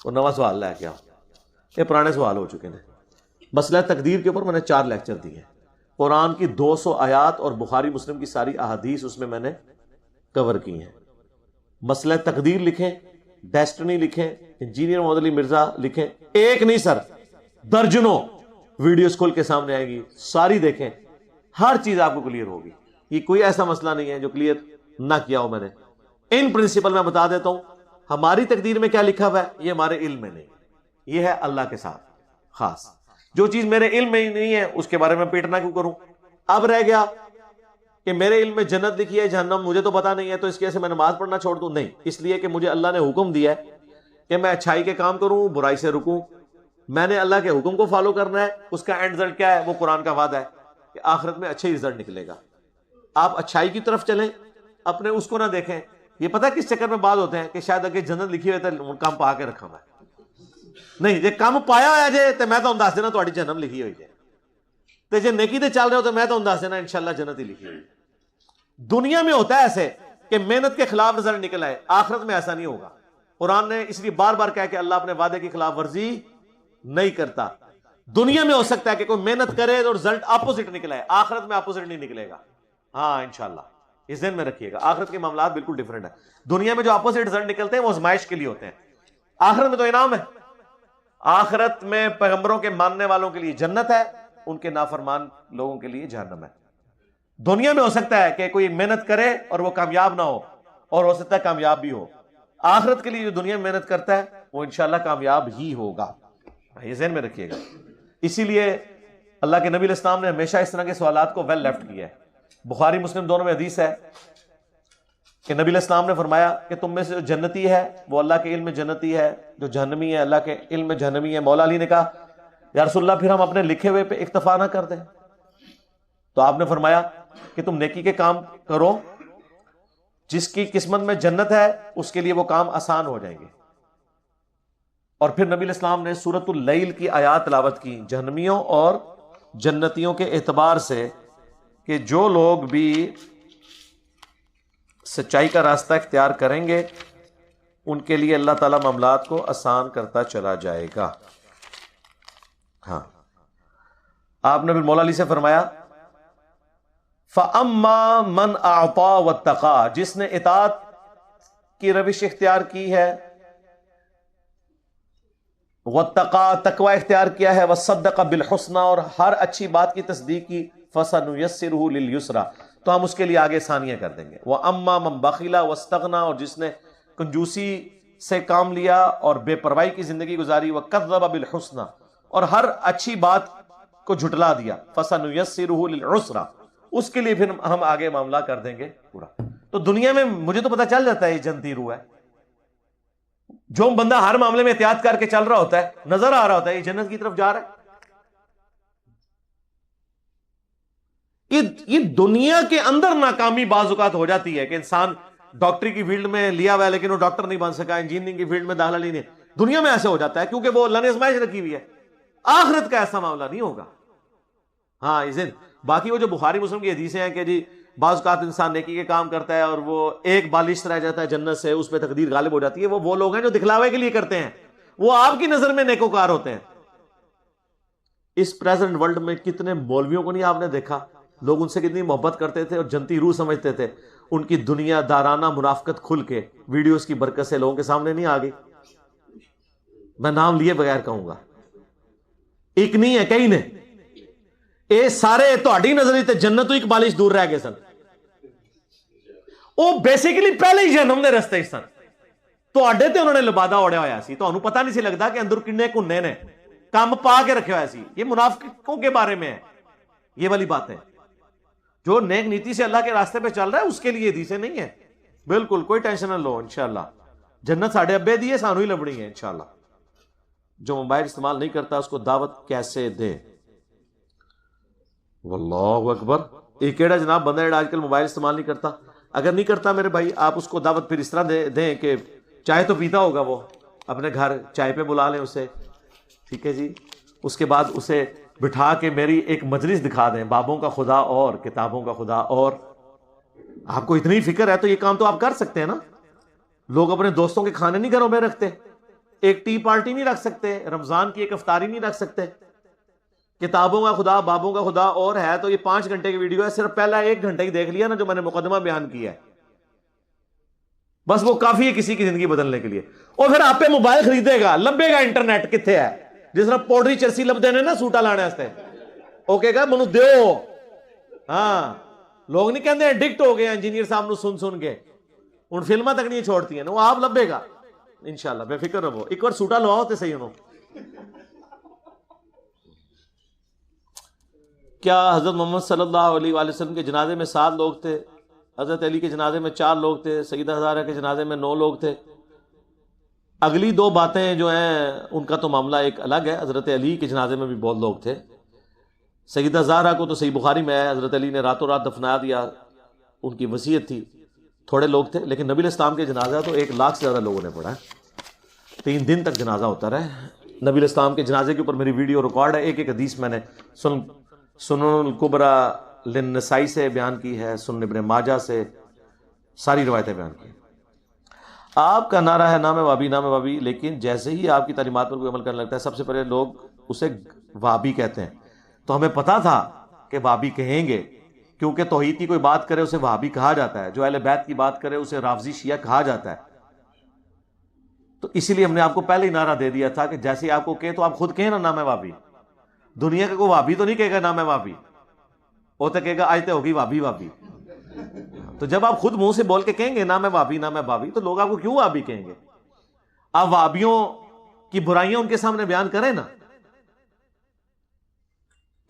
وہ نواں سوال لے کے آؤ, یہ پرانے سوال ہو چکے ہیں. مسئلہ تقدیر کے اوپر میں نے 4 لیکچر دیے ہیں. قرآن کی 200 آیات اور بخاری مسلم کی ساری احادیث اس میں نے کور کی ہیں. مسئلہ تقدیر لکھیں, ڈیسٹنی لکھیں, انجینئر محمد علی مرزا لکھیں, ایک نہیں سر درجنوں ویڈیوز کھول کے سامنے آئے گی, ساری دیکھیں, ہر چیز آپ کو کلیئر ہوگی. یہ کوئی ایسا مسئلہ نہیں ہے جو کلیئر نہ کیا ہو میں نے. ان پرنسپل میں بتا دیتا ہوں, ہماری تقدیر میں کیا لکھا ہوا ہے یہ ہمارے علم میں نہیں, یہ ہے اللہ کے ساتھ خاص. جو چیز میرے علم میں ہی نہیں ہے اس کے بارے میں پیٹنا کیوں کروں. اب رہ گیا کہ میرے علم میں جنت لکھی ہے جہنم مجھے تو پتا نہیں ہے, تو اس کی وجہ سے میں نماز پڑھنا چھوڑ دوں؟ نہیں, اس لیے کہ مجھے اللہ نے حکم دیا ہے کہ میں اچھائی کے کام کروں, برائی سے رکوں. میں نے اللہ کے حکم کو فالو کرنا ہے. اس کا اینڈ رزلٹ کیا ہے؟ وہ قرآن کا وعدہ ہے کہ آخرت میں اچھا ہی رزلٹ نکلے گا. آپ اچھائی کی طرف چلیں, اپنے اس کو نہ دیکھیں. یہ پتہ کس چکر میں بعض ہوتے ہیں کہ شاید اگر جنت لکھی ہوئی تو کام پا کے رکھا میں نہیں, جے کام پایا ہوا جے تو میں تو دس دینا تھوڑی جنم لکھی ہوئی ہے, تو جے نیکی تے چل رہے ہو تو میں تو دس دینا انشاءاللہ جنت ہی لکھی ہوئی. دنیا میں ہوتا ہے ایسے کہ محنت کے خلاف رزلٹ نکل آئے, آخرت میں ایسا نہیں ہوگا. قرآن نے اس لیے بار بار کہا کہ اللہ اپنے وعدے کی خلاف ورزی نہیں کرتا. دنیا میں ہو سکتا ہے کہ کوئی محنت کرے اور رزلٹ اپوزٹ نکلا ہے, آخرت میں اپوزٹ نہیں نکلے گا. ہاں انشاءاللہ اس ذہن میں رکھیے گا, آخرت کے معاملات بالکل ڈیفرنٹ ہے. دنیا میں جو اپوزٹ رزلٹ نکلتے ہیں وہ آزمائش کے لیے ہوتے ہیں, آخرت میں تو انعام ہے. آخرت میں پیغمبروں کے ماننے والوں کے لیے جنت ہے, ان کے نافرمان لوگوں کے لیے جہنم ہے. دنیا میں ہو سکتا ہے کہ کوئی محنت کرے اور وہ کامیاب نہ ہو, اور ہو سکتا ہے کامیاب بھی ہو. آخرت کے لیے جو دنیا میں محنت کرتا ہے وہ انشاءاللہ کامیاب ہی ہوگا, یہ ذہن میں رکھیے گا. اسی لیے اللہ کے نبی علیہ السلام نے ہمیشہ اس طرح کے سوالات کو ویل لیفٹ کیا ہے. بخاری مسلم دونوں میں حدیث ہے کہ نبی علیہ السلام نے فرمایا کہ تم میں سے جو جنتی ہے وہ اللہ کے علم میں جنتی ہے, جو جہنمی ہے اللہ کے علم میں جہنمی ہے. مولا علی نے کہا یا رسول اللہ پھر ہم اپنے لکھے ہوئے پہ اکتفا نہ کر دیں؟ تو آپ نے فرمایا کہ تم نیکی کے کام کرو, جس کی قسمت میں جنت ہے اس کے لیے وہ کام آسان ہو جائیں گے. اور پھر نبی علیہ السلام نے سورۃ اللیل کی آیات تلاوت کی جہنمیوں اور جنتیوں کے اعتبار سے, کہ جو لوگ بھی سچائی کا راستہ اختیار کریں گے ان کے لیے اللہ تعالیٰ معاملات کو آسان کرتا چلا جائے گا. ہاں, آپ نے پھر مولا علی سے فرمایا فَأَمَّا مَنْ أَعْطَى وَاتَّقَى, جس نے اطاعت کی روش اختیار کی ہے, وَاتَّقَى تقوی اختیار کیا ہے, وَصَدَّقَ بِالْحُسْنَى اور ہر اچھی بات کی تصدیق کی, فَسَنُيَسِّرُهُ لِلْيُسْرَى تو ہم اس کے لیے آگے آسانیاں کر دیں گے. وَأَمَّا مَنْ بَخِلَ وَاسْتَغْنَى اور جس نے کنجوسی سے کام لیا اور بے پرواہی کی زندگی گزاری, وَكَذَّبَ بِالْحُسْنَى اور ہر اچھی بات کو جھٹلا دیا, فَسَنُيَسِّرُهُ لِلْعُسْرَى اس کے لیے پھر ہم آگے معاملہ کر دیں گے پورا. تو دنیا میں مجھے تو پتہ چل جاتا ہے یہ جنتی روح ہے. جو بندہ ہر معاملے میں احتیاط کر کے چل رہا ہوتا ہے, نظر آ رہا ہوتا ہے یہ جنت کی طرف جا رہا ہے. یہ دنیا کے اندر ناکامی بعض اوقات ہو جاتی ہے کہ انسان ڈاکٹری کی فیلڈ میں لیا ہوا ہے لیکن وہ ڈاکٹر نہیں بن سکا, انجینئرنگ کی فیلڈ میں داخلہ نہیں ہے. دنیا میں ایسے ہو جاتا ہے کیونکہ وہ اللہ نے آزمائش رکھی ہوئی ہے. آخرت کا ایسا معاملہ نہیں ہوگا. ہاں باقی وہ جو بخاری مسلم کی حدیثیں ہیں کہ جی بعض اوقات انسان نیکی کے کام کرتا ہے اور وہ ایک بالش رہ جاتا ہے جنت سے, اس پہ تقدیر غالب ہو جاتی ہے, وہ لوگ ہیں جو دکھلاوے کے لیے کرتے ہیں, وہ آپ کی نظر میں نیکوکار ہوتے ہیں. اس پریزنٹ ورلڈ میں کتنے مولویوں کو نہیں آپ نے دیکھا, لوگ ان سے کتنی محبت کرتے تھے اور جنتی روح سمجھتے تھے, ان کی دنیا دارانہ منافقت کھل کے ویڈیوز کی برکت سے لوگوں کے سامنے نہیں آ گئی. میں نام لیے بغیر کہوں گا, ایک نہیں ہے کئی نے, اے سارے تہاڈی نظر تے جنت تو ایک بالش دور رہ گئے سن. وہ بیسیکلی پہلے ہی جہنم دے رستے سن, تہاڈے تے انہوں نے لبادہ اوڑیا ہویا سی, تہانوں پتہ نہیں سی لگتا کہ اندر کنے کنے نے کام پا کے رکھے ہویا سی. یہ منافقوں کے بارے میں ہے یہ والی بات ہے. جو نیک نیتی سے اللہ کے راستے پہ چل رہا ہے اس کے لیے حدیثیں نہیں ہے, بالکل کوئی ٹینشن نہ لو. انشاءاللہ جنت ساڈے ابے دی ہے, سانو ہی لبنی ہے انشاءاللہ. جو موبائل استعمال نہیں کرتا اس کو دعوت کیسے دے؟ واللہ اکبر. ایک ایڑا جناب بندہ آج کل موبائل استعمال نہیں کرتا, اگر نہیں کرتا میرے بھائی آپ اس کو دعوت پھر اس طرح دیں کہ چائے تو پیتا ہوگا, وہ اپنے گھر چائے پہ بلا لیں اسے, ٹھیک ہے جی, اس کے بعد اسے بٹھا کے میری ایک مجلس دکھا دیں, بابوں کا خدا اور کتابوں کا خدا. اور آپ کو اتنی فکر ہے تو یہ کام تو آپ کر سکتے ہیں نا. لوگ اپنے دوستوں کے کھانے نہیں گھروں میں رکھتے, ایک ٹی پارٹی نہیں رکھ سکتے, رمضان کی ایک افطاری نہیں رکھ سکتے. کتابوں کا خدا, بابوں کا خدا اور ہے تو یہ 5 گھنٹے کی ویڈیو ہے, صرف پہلا 1 گھنٹہ ہی دیکھ لیا نا جو میں نے مقدمہ بیان کیا ہے, بس وہ کافی ہے کسی کی زندگی بدلنے کے لیے. اور پھر آپ پہ موبائل خریدے گا, لبے گا انٹرنیٹ کتنے ہے, جس طرح پوڈری چرسی لب دینے نا سوٹا لانے واسطے وہ کہے گا منو دیو. ہاں لوگ نہیں کہتے ایڈکٹ ہو گئے انجینئر صاحب نو سن سن کے ہوں فلمیں تک نہیں چھوڑتی ہیں وہ آپ لبے گا انشاءاللہ بے فکر رہو. ایک بار سوٹا لواؤ تو صحیح. کیا حضرت محمد صلی اللہ علیہ وآلہ وسلم کے جنازے میں 7 لوگ تھے؟ حضرت علی کے جنازے میں 4 لوگ تھے. سیدہ ہزارہ کے جنازے میں 9 لوگ تھے. اگلی 2 باتیں جو ہیں ان کا تو معاملہ ایک الگ ہے. حضرت علی کے جنازے میں بھی بہت لوگ تھے. سیدہ زہرا کو تو صحیح بخاری میں ہے حضرت علی نے راتوں رات دفنا دیا, ان کی وصیت تھی. تھوڑے لوگ تھے, لیکن نبی الاسلام کے جنازہ تو 1 لاکھ سے زیادہ لوگوں نے پڑھا ہے. 3 دن تک جنازہ ہوتا رہا. نبی الاسلام کے جنازے کے اوپر میری ویڈیو ریکارڈ ہے. ایک حدیث میں نے سنن الکبریٰ للنسائی سے بیان کی ہے, سنن ابن ماجہ سے, ساری روایتیں بیان کی. آپ کا نعرہ ہے نام وابی نام وابی, لیکن جیسے ہی آپ کی تعلیمات پر کوئی عمل کرنے لگتا ہے سب سے پہلے لوگ اسے وابی کہتے ہیں. تو ہمیں پتا تھا کہ وابی کہیں گے, کیونکہ توحید کی کوئی بات کرے اسے وہابی کہا جاتا ہے, جو اہل بیت کی بات کرے اسے رافضی شیعہ کہا جاتا ہے. تو اسی لیے ہم نے آپ کو پہلے ہی نعرہ دے دیا تھا کہ جیسے آپ کو کہے تو آپ خود کہیں نا نام وابی. دنیا کا کوئی وابی تو نہیں کہے گا نام وابی, وہ تو کہے گا آج تو ہوگی وابی وابی. تو جب آپ خود منہ سے بول کے کہیں گے نام وابی نام وابی, تو لوگ آپ کو کیوں وابی کہیں گے؟ آپ وابیوں کی برائیاں ان کے سامنے بیان کریں نا,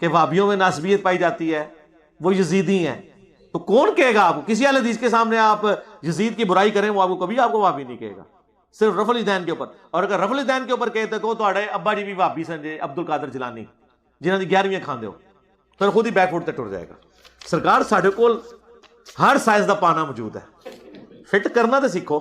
کہ وابیوں میں ناسبیت پائی جاتی ہے, وہ یزیدی ہیں. تو کون کہے گا آپ کو؟ کسی اہل حدیث کے سامنے آپ یزید کی برائی کریں, وہ آپ کو کبھی آپ کو وابی نہیں کہے گا, صرف رفع الیدین کے اوپر. اور اگر رفع الیدین کے اوپر کہتے کو تو ابا جی بھی وابی سن جے, عبد القادر جیلانی جنہوں نے 11ویں کھاندے ہو, تو خود ہی بیک فٹ تے ٹر جائے گا. سرکار ساڈے کول ہر سائز دا پانا موجود ہے, فٹ کرنا تو سیکھو.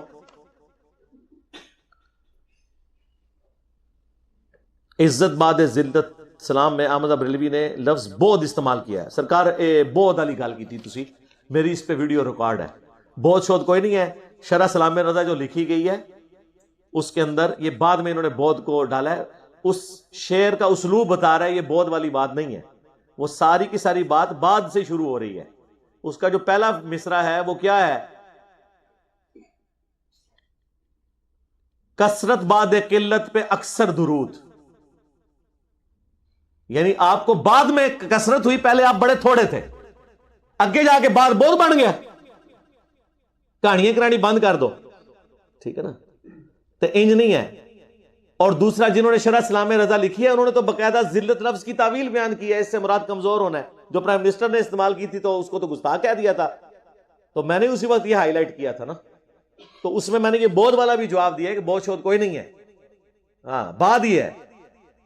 عزت بعد ذلت سلام میں احمد بریلوی نے لفظ بودھ استعمال کیا ہے. سرکار بودھ والی گل کی تھی تسی, میری اس پہ ویڈیو ریکارڈ ہے. بودھ شودھ کوئی نہیں ہے. شرح سلام رضا جو لکھی گئی ہے اس کے اندر یہ بعد میں انہوں نے بودھ کو ڈالا ہے. اس شعر کا اسلوب بتا رہا ہے, یہ بودھ والی بات نہیں ہے. وہ ساری کی ساری بات بعد سے شروع ہو رہی ہے. اس کا جو پہلا مصرع ہے وہ کیا ہے؟ کثرت بعد قلت پہ اکثر درود. یعنی آپ کو بعد میں کثرت ہوئی, پہلے آپ بڑے تھوڑے تھے, اگے جا کے بعد بہت بن گیا. کہانیاں کرانی بند کر دو, ٹھیک ہے نا, تو انج نہیں ہے. اور دوسرا جنہوں نے شرح سلام رضا لکھی ہے انہوں نے تو باقاعدہ ذلت لفظ کی تعویل بیان کی ہے. اس سے مراد کمزور ہونا ہے. جو پرائم منسٹر نے استعمال کی تھی تو اس کو تو گستاخ کہہ دیا تھا, تو میں نے اسی وقت یہ ہائی لائٹ کیا تھا نا. تو اس میں میں نے یہ بودھ والا بھی جواب دیا کہ بودھ شودھ کوئی نہیں ہے, ہاں بعد ہی ہے.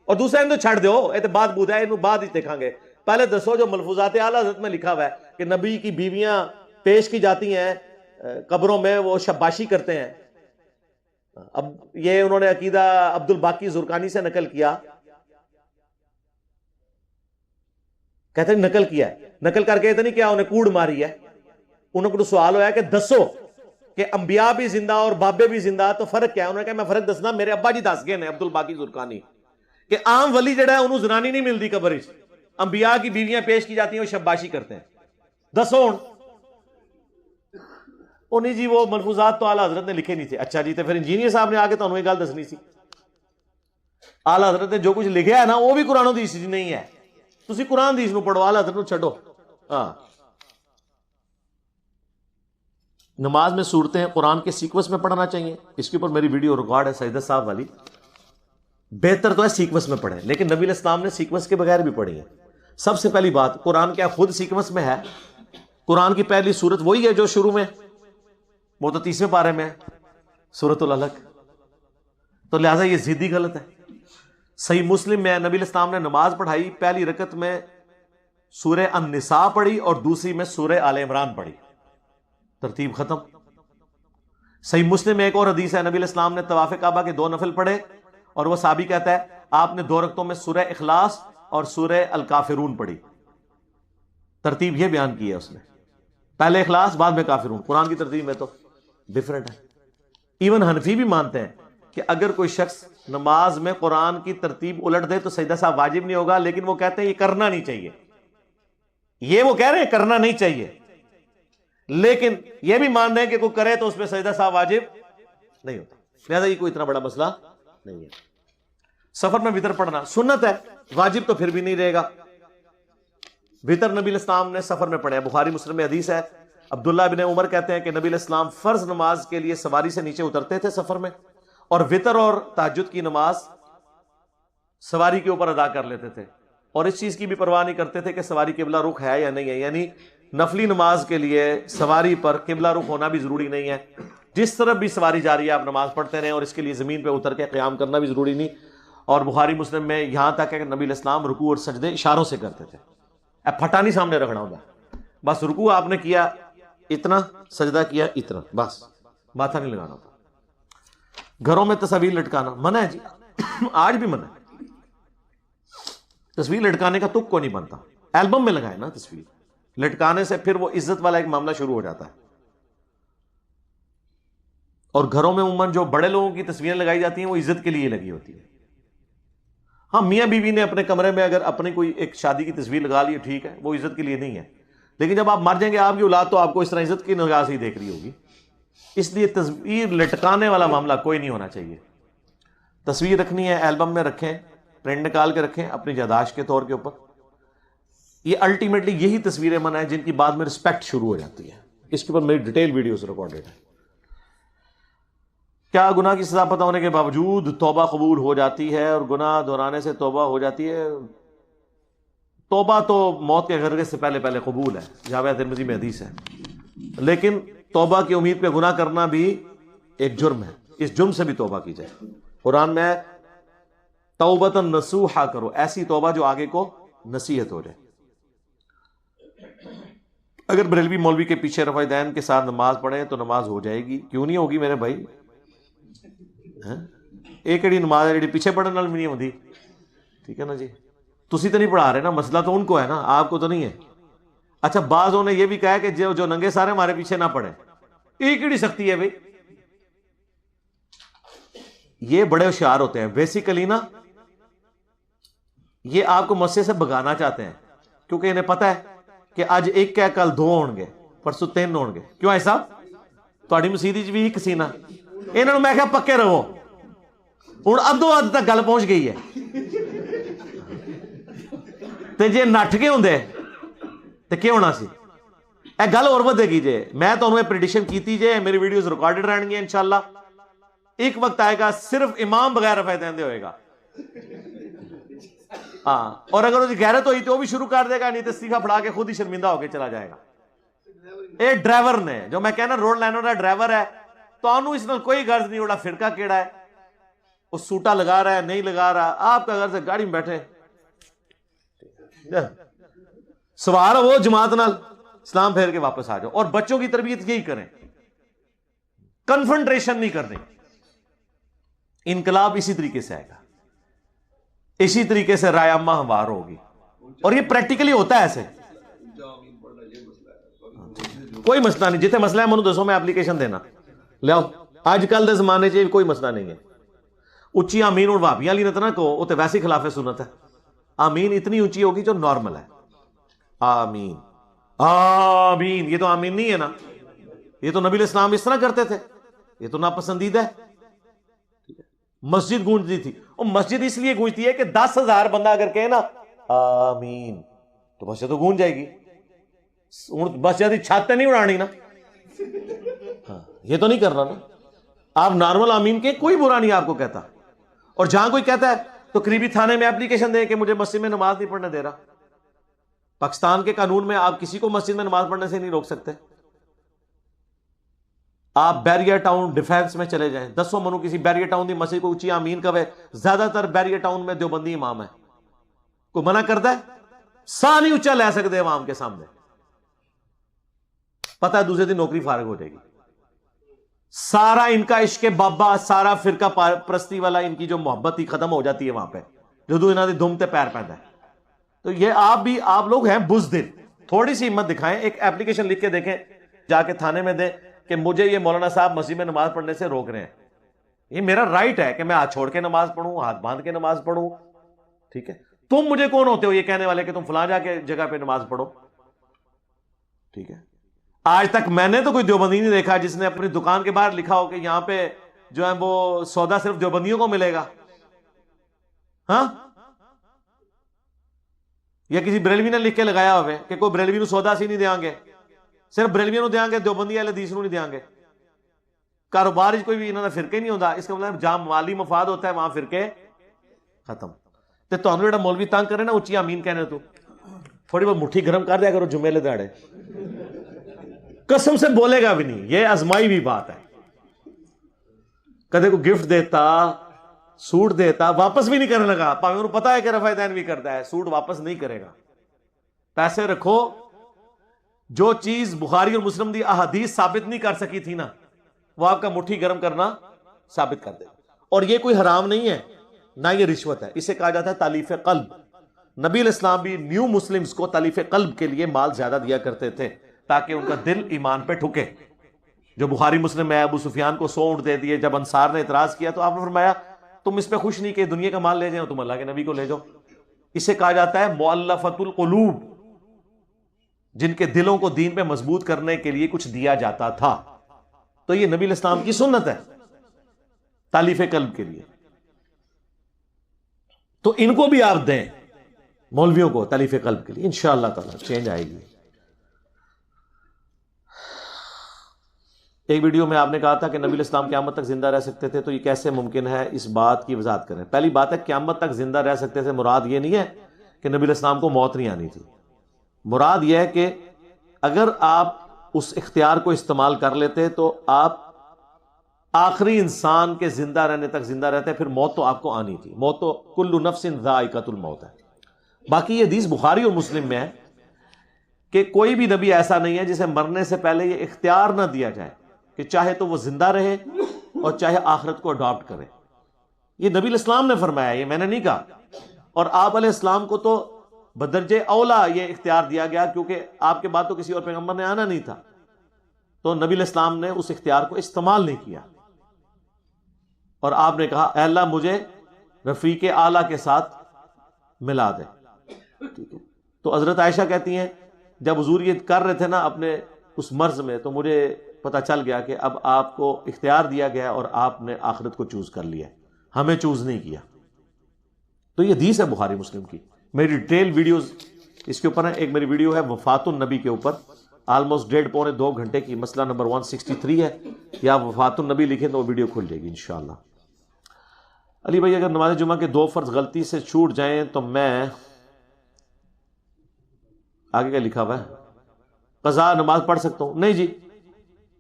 اور دوسرا ان تو چھڑ دو, یہ تو بعد بود ہے, انہوں بعد ہی دیکھاں گے. پہلے دسو جو ملفوظات اعلیٰ حضرت میں لکھا ہوا ہے کہ نبی کی بیویاں پیش کی جاتی ہیں قبروں میں, وہ شباشی کرتے ہیں. اب یہ انہوں نے عقیدہ عبد الباقی زرقانی سے نقل کیا, کہتے ہیں نقل کیا ہے, نقل کر کے نہیں کیا انہیں کوڑ ماری ہے. انہوں کو سوال ہوا ہے کہ دسو کہ انبیاء بھی زندہ اور بابے بھی زندہ, تو فرق کیا ہے؟ انہوں نے کہا میں فرق دسنا, میرے ابا جی دس گئے ہیں عبد الباقی زرقانی, کہ عام ولی جڑا ہے انہوں زنانی نہیں ملتی قبر وچ, انبیاء کی بیویاں پیش کی جاتی ہیں, وہ شباشی کرتے ہیں. دسو ہن انہیں جی وہ ملفوظات تو اعلیٰ حضرت نے لکھے نہیں تھے. اچھا جی, تو پھر انجینئر صاحب نے آ کے تمہیں یہ گل دسنی سی. اعلیٰ حضرت نے جو کچھ لکھا ہے نا وہ بھی قرآن و حدیث نہیں ہے. تسی قرآن حدیث نو پڑھو, اعلیٰ حضرت نو چھڈو. ہاں, نماز میں صورتیں قرآن کے سیکوینس میں پڑھنا چاہیے. اس کے اوپر میری ویڈیو ریکارڈ ہے سیدہ صاحب والی. بہتر تو ہے سیکوینس میں پڑھیں, لیکن نبی علیہ السلام نے سیکوینس کے بغیر بھی پڑھی ہے. سب سے پہلی بات, قرآن کیا خود سیکوینس میں ہے؟ قرآن کی پہلی سورت وہی ہے جو شروع میں, وہ تو 30ویں پارے میں سورۃ العلق. تو لہٰذا یہ ضدی غلط ہے. صحیح مسلم میں نبی علیہ السلام نے نماز پڑھائی, پہلی رکعت میں سورہ النساء پڑھی اور دوسری میں سورہ آل عمران پڑھی, ترتیب ختم. صحیح مسلم میں ایک اور حدیث ہے, نبی علیہ السلام نے طواف کعبہ کے 2 نفل پڑھے اور وہ صحابی کہتا ہے آپ نے 2 رکعتوں میں سورہ اخلاص اور سورہ الکافرون پڑھی. ترتیب یہ بیان کی ہے اس نے, پہلے اخلاص بعد میں کافرون. قرآن کی ترتیب میں تو ڈیفرنٹ ہے. ایون حنفی بھی مانتے ہیں کہ اگر کوئی شخص نماز میں قرآن کی ترتیب الٹ دے تو سجدہ صاحب واجب نہیں ہوگا, لیکن وہ کہتے ہیں یہ کرنا نہیں چاہیے. یہ وہ کہہ رہے ہیں کرنا نہیں چاہیے, لیکن یہ بھی مان رہے ہیں کہ کوئی کرے تو اس پہ سجدہ صاحب واجب نہیں ہوتا. لہٰذا یہ کوئی اتنا بڑا مسئلہ نہیں ہے. سفر میں وطر پڑھنا سنت ہے، واجب تو پھر بھی نہیں رہے گا. وطر نبی علیہ السلام نے سفر میں پڑھا. بخاری مسلم میں حدیث ہے، عبداللہ بن عمر کہتے ہیں کہ نبی علیہ السلام فرض نماز کے لیے سواری سے نیچے اترتے تھے سفر میں، اور وطر اور تہجد کی نماز سواری کے اوپر ادا کر لیتے تھے، اور اس چیز کی بھی پرواہ نہیں کرتے تھے کہ سواری قبلہ رخ ہے یا نہیں ہے. یعنی نفلی نماز کے لیے سواری پر قبلہ رخ ہونا بھی ضروری نہیں ہے، جس طرف بھی سواری جا رہی ہے آپ نماز پڑھتے رہیں، اور اس کے لیے زمین پہ اتر کے قیام کرنا بھی ضروری نہیں. اور بخاری مسلم میں یہاں تک ہے کہ نبی علیہ السلام رکوع اور سجدے اشاروں سے کرتے تھے. اب پھٹا نہیں سامنے رکھنا ہوتا، بس رکوع آپ نے کیا اتنا، سجدہ کیا اتنا، بس ماتھا نہیں لگانا ہوتا. گھروں میں تصویر لٹکانا منع ہے جی، آج بھی منع ہے. تصویر لٹکانے کا تک کو نہیں بنتا. البم میں لگائے نا تصویر، لٹکانے سے پھر وہ عزت والا ایک معاملہ شروع ہو جاتا ہے. اور گھروں میں عموماً جو بڑے لوگوں کی تصویریں لگائی جاتی ہیں وہ عزت کے لیے لگی ہوتی ہیں. ہاں میاں بیوی نے اپنے کمرے میں اگر اپنی کوئی ایک شادی کی تصویر لگا لی ٹھیک ہے، وہ عزت کے لیے نہیں ہے، لیکن جب آپ مر جائیں گے آپ کی اولاد تو آپ کو اس طرح عزت کی نگاہ سے ہی دیکھ رہی ہوگی. اس لیے تصویر لٹکانے والا معاملہ کوئی نہیں ہونا چاہیے. تصویر رکھنی ہے البم میں رکھیں، پرنٹ نکال کے رکھیں اپنی یاداشت کے طور کے اوپر. یہ الٹیمیٹلی یہی تصویریں منع ہیں جن کی بعد میں رسپیکٹ شروع ہو جاتی ہے. اس کے اوپر میری ڈیٹیل ویڈیوز ریکارڈڈ ہے. کیا گناہ کی سزا پتہ ہونے کے باوجود توبہ قبول ہو جاتی ہے اور گناہ دہرانے سے توبہ ہو جاتی ہے؟ توبہ تو موت کے غرغے سے پہلے پہلے قبول ہے، جامعہ ترمذی میں حدیث ہے. لیکن توبہ کی امید پہ گناہ کرنا بھی ایک جرم ہے، اس جرم سے بھی توبہ کی جائے. قرآن میں توبۃ نصوحا کرو، ایسی توبہ جو آگے کو نصیحت ہو جائے. اگر بریلوی مولوی کے پیچھے رفع دین کے ساتھ نماز پڑھیں تو نماز ہو جائے گی؟ کیوں نہیں ہوگی میرے بھائی؟ ایک ایڑی نماز ہے پیچھے پڑھنے نال بھی نہیں ہوتی. ٹھیک ہے نا جی، تسی تو نہیں پڑھا رہے نا، مسئلہ تو ان کو ہے نا، آپ کو تو نہیں ہے. اچھا بعضوں نے یہ بھی کہا کہ جو ننگے سارے ہمارے پیچھے نہ پڑھے. ایک ایڑی سختی ہے بھائی. یہ بڑے ہوشیار ہوتے ہیں بیسیکلی نا، یہ آپ کو مسجد سے بھگانا چاہتے ہیں کیونکہ انہیں پتا ہے کہ آج ایک کیا کل دو ہون گے، پرسوں تین ہون گے. کیوں ایسا؟ تھوڑی مسیدی چ بھی ایک سی نا، انہوں نے میں کہا پکے رہو. ہوں ادو اد تک گل پہنچ گئی ہے. تے جے نٹ کے ہوندے تے کی ہونا سی؟ اے گل اور ودے گی جے. میں تمہیں پریڈکشن کیتی جے، میری ویڈیوز ریکارڈڈ رہن گی انشاءاللہ. ایک وقت آئے گا صرف امام بغیر رفع دین دے ہوئے گا. ہاں، اور اگر اس کی غیرت ہوئی تو وہ بھی شروع کر دے گا، نہیں تو استعفا پڑھا کے خود ہی شرمندہ ہو کے چلا جائے گا. اے ڈرائیور نے جو میں کہنا روڈ لائنر کا ڈرائیور ہے تو انہوں اس میں کوئی غرض نہیں، اڑا فرقہ کیڑا ہے، وہ سوٹا لگا رہا ہے نہیں لگا رہا، آپ کا غرض ہے گاڑی میں بیٹھے سوار ہو جماعت نال اسلام پھیر کے واپس آ جاؤ. اور بچوں کی تربیت یہی کریں، کنفرنٹریشن نہیں کرنی. انقلاب اسی طریقے سے آئے گا، اسی طریقے سے رائے عامہ ہموار ہوگی. اور یہ پریکٹیکلی ہوتا ہے ایسے. کوئی مسئلہ نہیں، جتنے مسئلہ ہے منو دسو میں اپلیکیشن دینا لیاؤ. آج کل دے زمانے چ کوئی مسئلہ نہیں ہے. اچھی آمین اور وابیاں لی نہ کہو، وہ تو ویسے خلاف سنت ہے. آمین اتنی اونچی ہوگی جو نارمل ہے. آمین آمین، یہ تو آمین نہیں ہے نا، یہ تو نبی علیہ السلام اس طرح کرتے تھے، یہ تو ناپسندیدہ ہے. مسجد گونجتی تھی، اور مسجد اس لیے گونجتی ہے کہ 10,000 بندہ اگر کہے نا آمین تو مسجد تو گونج جائے گی. مسجد کی چھت نہیں اڑانی نا، یہ تو نہیں کرنا نا. آپ نارمل آمین کے کوئی برا نہیں آپ کو کہتا. اور جہاں کوئی کہتا ہے تو قریبی تھانے میں اپلیکیشن دیں کہ مجھے مسجد میں نماز نہیں پڑھنے دے رہا. پاکستان کے قانون میں آپ کسی کو مسجد میں نماز پڑھنے سے نہیں روک سکتے. آپ بیریا ٹاؤن ڈیفینس میں چلے جائیں، 10 منو کسی بیریا ٹاؤن دی مسجد کو اونچی آمین کہے. زیادہ تر بیریا ٹاؤن میں دیوبندی امام ہے، کوئی منع کرتا ہے؟ سا نہیں اونچا لے سکتے امام کے سامنے، پتہ ہے دوسرے دن نوکری فارغ ہو جائے گی. سارا ان کا عشق بابا، سارا فرقہ پرستی والا ان کی جو محبت ہی ختم ہو جاتی ہے وہاں پہ، جدو انہوں نے دھوم تے پیر پیندا ہے. تو یہ آپ لوگ ہیں بزدل، تھوڑی سی ہمت دکھائیں، ایک اپلیکیشن لکھ کے دیکھیں، جا کے تھانے میں دیں کہ مجھے یہ مولانا صاحب مسجد میں نماز پڑھنے سے روک رہے ہیں. یہ میرا رائٹ ہے کہ میں ہاتھ چھوڑ کے نماز پڑھوں، ہاتھ باندھ کے نماز پڑھوں. ٹھیک ہے، تم مجھے کون ہوتے ہو یہ کہنے والے کہ تم فلاں جا کے جگہ پہ نماز پڑھو؟ ٹھیک ہے، آج تک میں نے تو کوئی دیوبندی نہیں دیکھا جس نے اپنی دکان کے باہر لکھا ہو کہ یہاں پہ جو ہے وہ سودا صرف دیوبندیوں کو ملے گا. ہاں، یا کسی بریلوی نے لکھ کے لگایا ہوئے کہ کوئی بریلوی نو سودا سی نہیں دیاں گے، صرف بریلوی نو دیاں گے، دیوبندی اہل حدیث نو نہیں دیاں گے. کاروبار کوئی بھی انہوں نے فرقے نہیں ہوتا، اس کا مطلب جہاں مالی مفاد ہوتا ہے وہاں فرقے ختم. تے تانوں جڑا مولوی تنگ کرے نا اچھی آمین کہنے تو تھوڑی بہت مٹھی گرم کر دیا کرو جمعے لے داڑے، قسم سے بولے گا بھی نہیں. یہ آزمائی بھی بات ہے. کدے کو گفٹ دیتا، سوٹ دیتا، واپس بھی نہیں کرنے لگا، پاویں انہوں پتا ہے کہ رفع دین بھی کرتا ہے، سوٹ واپس نہیں کرے گا. پیسے رکھو. جو چیز بخاری اور مسلم دی احادیث ثابت نہیں کر سکی تھی نا، وہ آپ کا مٹھی گرم کرنا ثابت کر دے. اور یہ کوئی حرام نہیں ہے، نہ یہ رشوت ہے. اسے کہا جاتا ہے تالیف قلب. نبی علیہ السلام بھی نیو مسلمز کو تالیف قلب کے لیے مال زیادہ دیا کرتے تھے تاکہ ان کا دل ایمان پہ ٹھکے. جو بخاری مسلم میں ابو سفیان کو 100 اونٹ دے دیے، جب انصار نے اعتراض کیا تو آپ نے فرمایا تم اس پہ خوش نہیں کہ دنیا کا مال لے جائیں، تم اللہ کے نبی کو لے جاؤ. اسے کہا جاتا ہے مؤلفۃ القلوب، جن کے دلوں کو دین پہ مضبوط کرنے کے لیے کچھ دیا جاتا تھا. تو یہ نبی علیہ السلام کی سنت ہے تالیف قلب کے لیے. تو ان کو بھی آپ دیں، مولویوں کو تالیف قلب کے لیے، انشاءاللہ تعالی چینج آئے گی. ایک ویڈیو میں آپ نے کہا تھا کہ نبی علیہ السلام قیامت تک زندہ رہ سکتے تھے، تو یہ کیسے ممکن ہے؟ اس بات کی وضاحت کریں. پہلی بات ہے قیامت تک زندہ رہ سکتے تھے، مراد یہ نہیں ہے کہ نبی علیہ السلام کو موت نہیں آنی تھی. مراد یہ ہے کہ اگر آپ اس اختیار کو استعمال کر لیتے تو آپ آخری انسان کے زندہ رہنے تک زندہ رہتے، پھر موت تو آپ کو آنی تھی. موت تو کل نفس ذائقۃ الموت ہے. باقی یہ حدیث بخاری اور مسلم میں ہے کہ کوئی بھی نبی ایسا نہیں ہے جسے مرنے سے پہلے یہ اختیار نہ دیا جائے کہ چاہے تو وہ زندہ رہے اور چاہے آخرت کو اڈاپٹ کرے. یہ نبی علیہ السلام نے فرمایا، یہ میں نے نہیں کہا. اور آپ علیہ السلام کو تو بدرجہ اولا یہ اختیار دیا گیا کیونکہ آپ کے بعد تو کسی اور پیغمبر نے آنا نہیں تھا. تو نبی علیہ السلام نے اس اختیار کو استعمال نہیں کیا اور آپ نے کہا اے اللہ مجھے رفیق اعلیٰ کے ساتھ ملا دے. ٹھیک ہے. تو حضرت عائشہ کہتی ہیں جب حضور یہ کر رہے تھے نا اپنے اس مرض میں، تو مجھے پتہ چل گیا کہ اب آپ کو اختیار دیا گیا اور آپ نے آخرت کو چوز کر لیا، ہمیں چوز نہیں کیا. تو یہ حدیث ہے بخاری مسلم کی. میری ڈیٹیل ویڈیوز اس کے اوپر ہیں. ایک میری ویڈیو ہے وفات النبی کے اوپر، آلموسٹ 1.5-2 گھنٹے کی، مسئلہ نمبر 163 ہے. یا وفات النبی لکھیں تو وہ ویڈیو کھل جائے گی انشاءاللہ. علی بھائی اگر نماز جمعہ کے 2 فرض غلطی سے چھوٹ جائیں تو میں، آگے کیا لکھا ہوا ہے، قضا نماز پڑھ سکتا ہوں؟ نہیں جی،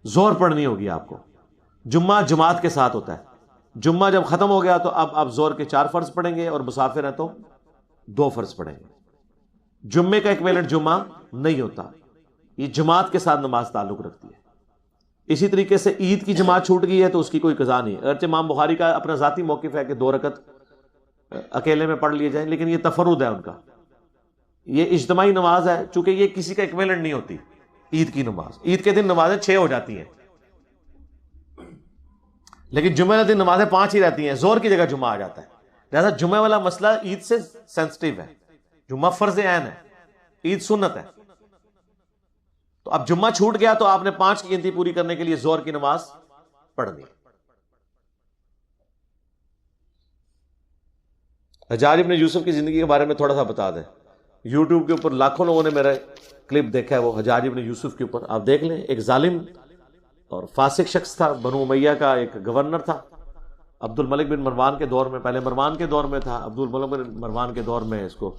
زور پڑھنی ہوگی آپ کو. جمعہ جماعت کے ساتھ ہوتا ہے. جمعہ جب ختم ہو گیا تو اب آپ زور کے 4 فرض پڑھیں گے اور مسافر ہیں تو 2 فرض پڑھیں گے. جمعے کا ایکویلنٹ جمعہ نہیں ہوتا، یہ جماعت کے ساتھ نماز تعلق رکھتی ہے. اسی طریقے سے عید کی جماعت چھوٹ گئی ہے تو اس کی کوئی قضا نہیں. اگرچہ امام بخاری کا اپنا ذاتی موقف ہے کہ 2 رکعت اکیلے میں پڑھ لیے جائیں، لیکن یہ تفرد ہے ان کا، یہ اجتماعی نماز ہے. چونکہ یہ کسی کا ایکویلنٹ نہیں ہوتی عید کی نماز. عید کے دن نمازیں 6 ہو جاتی ہیں، لیکن جمعہ کے دن نمازیں 5 ہی رہتی ہیں. زور کی جگہ جمعہ آ جاتا ہے. لہذا جمعہ والا مسئلہ عید سے سینسٹیو ہے. جمعہ فرض عین ہے، عید سنت ہے. تو اب جمعہ چھوٹ گیا تو آپ نے 5 کی گنتی پوری کرنے کے لیے زور کی نماز پڑھنی. حجاج ابن یوسف کی زندگی کے بارے میں تھوڑا سا بتا دیں. یوٹیوب کے اوپر لاکھوں لوگوں نے میرا کلپ دیکھا ہے، وہ حجاج ابن یوسف کے اوپر آپ دیکھ لیں. ایک ظالم اور فاسق شخص تھا، بنو امیہ کا ایک گورنر تھا. عبد الملک بن مروان کے دور میں، پہلے مروان کے دور میں تھا، عبد الملک بن مروان کے دور میں اس کو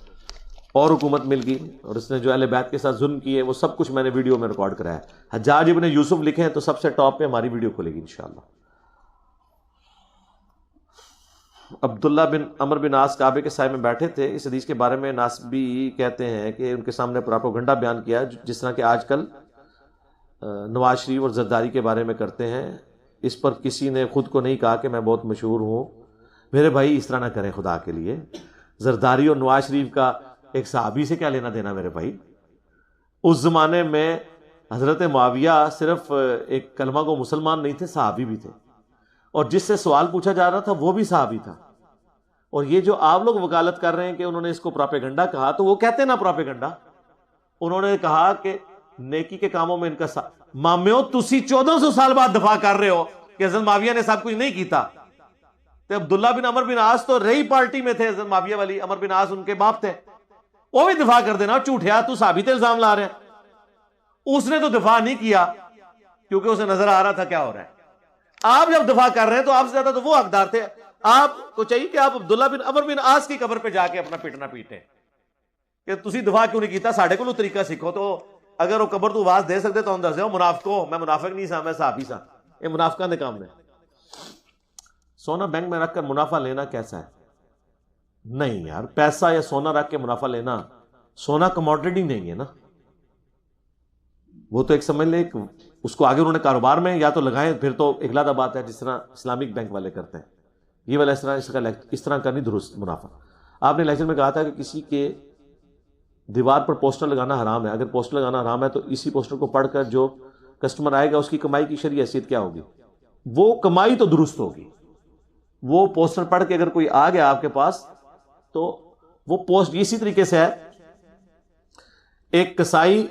اور حکومت مل گئی اور اس نے جو اہل بیت کے ساتھ ظلم کیے وہ سب کچھ میں نے ویڈیو میں ریکارڈ کرایا. حجاج ابن یوسف لکھیں تو سب سے ٹاپ پہ ہماری ویڈیو کھلے گی انشاءاللہ. عبداللہ بن عمر بن عاص کعبے کے سائے میں بیٹھے تھے. اس حدیث کے بارے میں ناسبی کہتے ہیں کہ ان کے سامنے پروپیگنڈا بیان کیا جس طرح کہ آج کل نواز شریف اور زرداری کے بارے میں کرتے ہیں. اس پر کسی نے خود کو نہیں کہا کہ میں بہت مشہور ہوں. میرے بھائی اس طرح نہ کریں خدا کے لیے. زرداری اور نواز شریف کا ایک صحابی سے کیا لینا دینا میرے بھائی. اس زمانے میں حضرت معاویہ صرف ایک کلمہ کو مسلمان نہیں تھے، صحابی بھی تھے، اور جس سے سوال پوچھا جا رہا تھا وہ بھی صحابی تھا. اور یہ جو آپ لوگ وکالت کر رہے ہیں کہ انہوں نے اس کو پروپیگنڈا کہا، تو وہ کہتے ہیں نا پروپیگنڈا. انہوں نے کہا کہ نیکی کے کاموں میں ان کا مامیو تسی 1400 سال بعد دفاع کر رہے ہو کہ حضرت معاویہ نے سب کچھ نہیں کیتا. تو عبداللہ بن عمر بن عاص تو رہی پارٹی میں تھے معاویہ والی، عمر بن عاص ان کے باپ تھے، وہ بھی دفاع کر دینا، جھوٹیا تو صحابی تے الزام لا رہے ہیں۔ اس نے تو دفاع نہیں کیا کیونکہ اسے نظر آ رہا تھا کیا ہو رہا ہے۔ آپ جب دفاع کر رہے ہیں تو آپ سے زیادہ تو وہ حقدار تھے، آپ کو چاہیے کہ آپ عبداللہ بن عمر بن عاص کی قبر پہ جا کے اپنا پیٹنا پیٹیں کہ تسی دفاع کیوں نہیں کیتا، ساڑھے کو طریقہ سیکھو۔ تو اگر وہ قبر تو آواز دے سکتے تو ہم دس دو منافقو، میں منافق نہیں سا، میں صحابی سا، یہ منافقان دے کام نے۔ سونا بینک میں رکھ کر منافع لینا کیسا ہے؟ نہیں یار، پیسہ یا سونا رکھ کے منافع لینا، سونا کموڈٹی نہیں ہے نا، وہ تو ایک سمجھ لے اس کو آگے انہوں نے کاروبار میں یا تو لگائیں، پھر تو ایک علیحدہ بات ہے جس طرح اسلامک بینک والے کرتے ہیں، یہ والا اس طرح کا نہیں درست منافع۔ آپ نے لیکچر میں کہا تھا کہ کسی کے دیوار پر پوسٹر لگانا حرام ہے، اگر پوسٹر لگانا حرام ہے تو اسی پوسٹر کو پڑھ کر جو کسٹمر آئے گا اس کی کمائی کی شرعی حیثیت کیا ہوگی؟ وہ کمائی تو درست ہوگی۔ وہ پوسٹر پڑھ کے اگر کوئی آ گیا آپ کے پاس تو وہ پوسٹ اسی طریقے سے ہے، ایک کسائی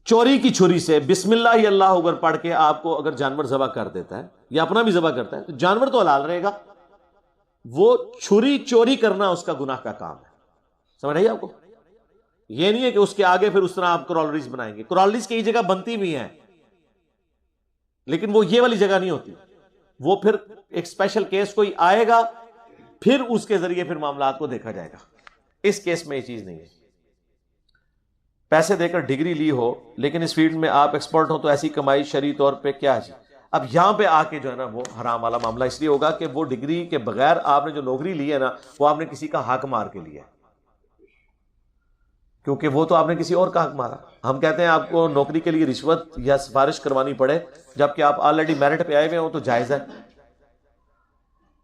چوری کی چھری سے بسم اللہ اللہ اکبر پڑھ کے آپ کو اگر جانور ذبح کر دیتا ہے یا اپنا بھی ذبح کرتا ہے تو جانور تو حلال رہے گا، وہ چھری چوری کرنا اس کا گناہ کا کام ہے۔ سمجھ رہی ہے آپ کو؟ یہ نہیں ہے کہ اس کے آگے پھر اس طرح آپ کرالریز بنائیں گے، کرالریز کئی جگہ بنتی بھی ہیں لیکن وہ یہ والی جگہ نہیں ہوتی، وہ پھر ایک اسپیشل کیس کوئی آئے گا پھر اس کے ذریعے پھر معاملات کو دیکھا جائے گا۔ اس کیس میں یہ چیز نہیں ہے۔ پیسے دے کر ڈگری لی ہو لیکن اس فیلڈ میں آپ ایکسپرٹ ہو تو ایسی کمائی شرعی طور پہ کیا ہے؟ اب یہاں پہ آ کے جو ہے نا وہ حرام والا معاملہ اس لیے ہوگا کہ وہ ڈگری کے بغیر آپ نے جو نوکری لی ہے نا وہ آپ نے کسی کا حق مار کے لیا ہے، کیونکہ وہ تو آپ نے کسی اور کا حق مارا۔ ہم کہتے ہیں آپ کو نوکری کے لیے رشوت یا سفارش کروانی پڑے جبکہ آپ آلریڈی میرٹ پہ آئے ہوئے ہوں تو جائز ہے،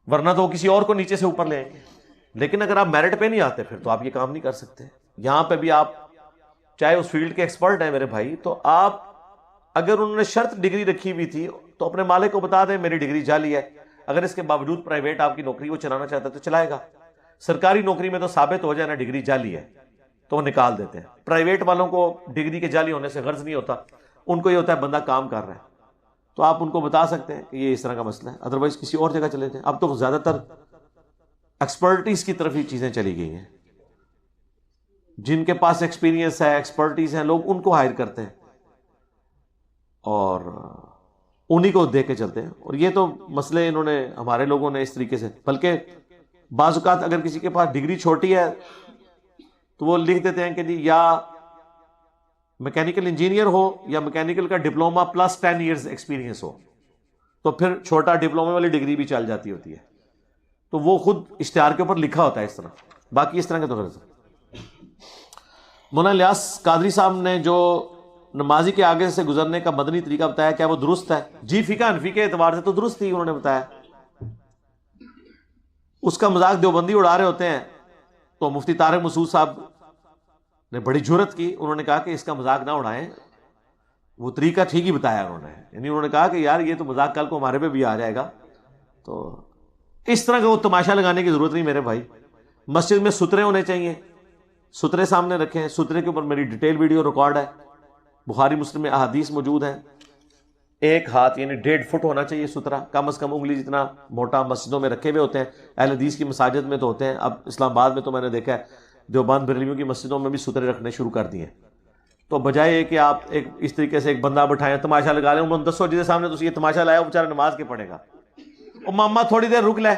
ورنہ تو وہ کسی اور کو نیچے سے اوپر لے آئیں گے۔ لیکن اگر آپ میرٹ پہ نہیں آتے پھر تو آپ یہ کام نہیں کر سکتے۔ یہاں پہ بھی آپ چاہے اس فیلڈ کے ایکسپرٹ ہیں میرے بھائی، تو آپ اگر انہوں نے شرط ڈگری رکھی ہوئی تھی تو اپنے مالک کو بتا دیں میری ڈگری جعلی ہے، اگر اس کے باوجود پرائیویٹ آپ کی نوکری وہ چلانا چاہتا ہے تو چلائے گا۔ سرکاری نوکری میں تو ثابت ہو جائے نا ڈگری جعلی ہے تو وہ نکال دیتے ہیں۔ پرائیویٹ والوں کو ڈگری کے جعلی ہونے سے غرض نہیں ہوتا، ان کو یہ ہوتا ہے بندہ کام کر رہا ہے، تو آپ ان کو بتا سکتے ہیں کہ یہ اس طرح کا مسئلہ ہے، ادروائز کسی اور جگہ چلے جائیں۔ اب تو زیادہ تر ایکسپرٹیز کی طرف ہی چیزیں چلی گئی ہیں، جن کے پاس ایکسپیرینس ہے ایکسپرٹیز ہیں لوگ ان کو ہائر کرتے ہیں اور انہی کو دے کے چلتے ہیں۔ اور یہ تو مسئلے انہوں نے ہمارے لوگوں نے اس طریقے سے، بلکہ بعض اوقات اگر کسی کے پاس ڈگری چھوٹی ہے تو وہ لکھ دیتے ہیں کہ جی یا میکینیکل انجینئر ہو یا میکینیکل کا ڈپلوما پلس 10 ایئرز ایکسپیرینس ہو، تو پھر چھوٹا ڈپلومے والی ڈگری بھی چل جاتی ہوتی ہے، تو وہ خود اشتہار کے اوپر لکھا ہوتا ہے اس طرح، باقی اس طرح کے تو غرض۔ مولانا الیاس قادری صاحب نے جو نمازی کے آگے سے گزرنے کا مدنی طریقہ بتایا کیا وہ درست ہے؟ جی فقہ حنفی کے اعتبار سے تو درست ہی انہوں نے بتایا۔ اس کا مذاق دیوبندی اڑا رہے ہوتے ہیں تو مفتی طارق مسعود صاحب نے بڑی جرت کی، انہوں نے کہا کہ اس کا مذاق نہ اڑائیں، وہ طریقہ ٹھیک ہی بتایا انہوں نے، یعنی انہوں نے کہا کہ یار یہ تو مذاق کل کو ہمارے پہ بھی آ جائے گا، تو اس طرح کا وہ تماشا لگانے کی ضرورت نہیں میرے بھائی۔ مسجد میں سترے ہونے چاہیے، سترے سامنے رکھیں، سترے کے اوپر میری ڈیٹیل ویڈیو ریکارڈ ہے، بخاری مسلم میں احادیث موجود ہیں۔ ایک ہاتھ یعنی 1.5 فٹ ہونا چاہیے سترا، کم از کم انگلی جتنا موٹا مسجدوں میں رکھے ہوئے ہوتے ہیں، اہل حدیث کی مساجد میں تو ہوتے ہیں، اب اسلام آباد میں تو میں نے دیکھا ہے دیوبند بریلویوں کی مسجدوں میں بھی سترے رکھنے شروع کر دیے ہیں۔ تو بجائے کہ آپ ایک اس طریقے سے ایک بندہ بٹھائیں تماشا لگا لیں، انہوں نے 10 جس سامنے تو یہ تماشا لایا وہ بیچارہ نماز کے پڑھے گا، وہ ماما تھوڑی دیر رک لے،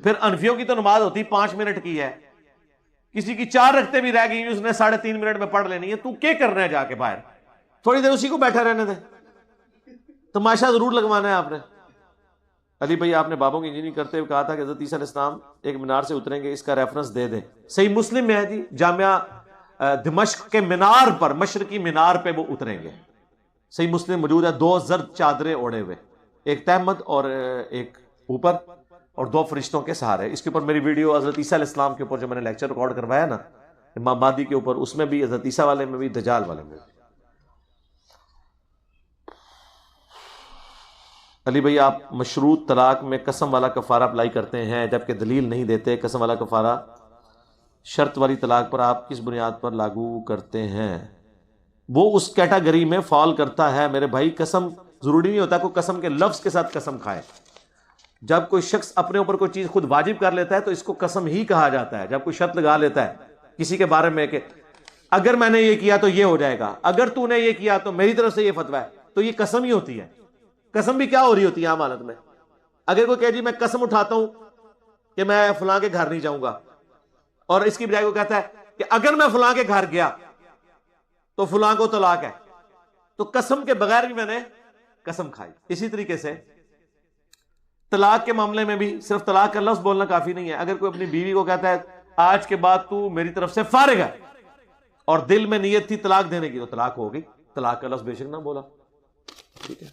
پھر انفیوں کی تو نماز ہوتی 5 منٹ کی ہے، کسی کی 4 رکھتے بھی رہ گئی اس نے 3.5 منٹ میں پڑھ لینی ہے، تو کیا کرنا ہے جا کے باہر، تھوڑی دیر اسی کو بیٹھا رہنے دیں، تماشا ضرور لگوانا ہے آپ نے۔ علی بھائی آپ نے بابوں کی انجینئرنگ کرتے ہوئے کہا تھا کہ حضرت عیسیٰ علیہ السلام ایک مینار سے اتریں گے، اس کا ریفرنس دے دیں۔ صحیح مسلم میں ہے جی، جامعہ دمشق کے مینار پر، مشرقی مینار پہ وہ اتریں گے، صحیح مسلم موجود ہے، 2 زرد چادریں اوڑھے ہوئے، ایک تہمد اور ایک اوپر، اور 2 فرشتوں کے سہارے۔ اس کے اوپر میری ویڈیو حضرت عیسیٰ علیہ السلام کے اوپر جو میں نے لیکچر ریکارڈ کروایا نا امام مہدی کے اوپر، اس میں بھی حضرت عیسیٰ والے میں بھی دجال والے میں بھی۔ علی بھائی آپ مشروط طلاق میں قسم والا کفارہ اپلائی کرتے ہیں جبکہ دلیل نہیں دیتے، قسم والا کفارہ شرط والی طلاق پر آپ کس بنیاد پر لاگو کرتے ہیں؟ وہ اس کیٹاگری میں فال کرتا ہے میرے بھائی، قسم ضروری نہیں ہوتا کوئی قسم کے لفظ کے ساتھ قسم کھائے، جب کوئی شخص اپنے اوپر کوئی چیز خود واجب کر لیتا ہے تو اس کو قسم ہی کہا جاتا ہے. جب کوئی شرط لگا لیتا ہے کسی کے بارے میں کہ اگر میں نے یہ کیا تو یہ ہو جائے گا, اگر تو نے یہ کیا تو میری طرف سے یہ فتویٰ ہے, تو یہ قسم ہی ہوتی ہے. قسم بھی کیا ہو رہی ہوتی ہے عام حالت میں؟ اگر کوئی کہ جی میں قسم اٹھاتا ہوں کہ میں فلاں کے گھر نہیں جاؤں گا, اور اس کی بجائے کو کہتا ہے کہ اگر میں فلاں کے گھر گیا تو فلاں کو طلاق ہے, تو قسم کے بغیر بھی میں نے قسم کھائی. اسی طریقے سے طلاق کے معاملے میں بھی صرف طلاق کا لفظ بولنا کافی نہیں ہے. اگر کوئی اپنی بیوی کو کہتا ہے آج کے بعد تو میری طرف سے فارغ ہے, اور دل میں نیت تھی طلاق دینے کی, تو طلاق ہو گئی. طلاق کا لفظ بے شک نہ بولا. ٹھیک ہے,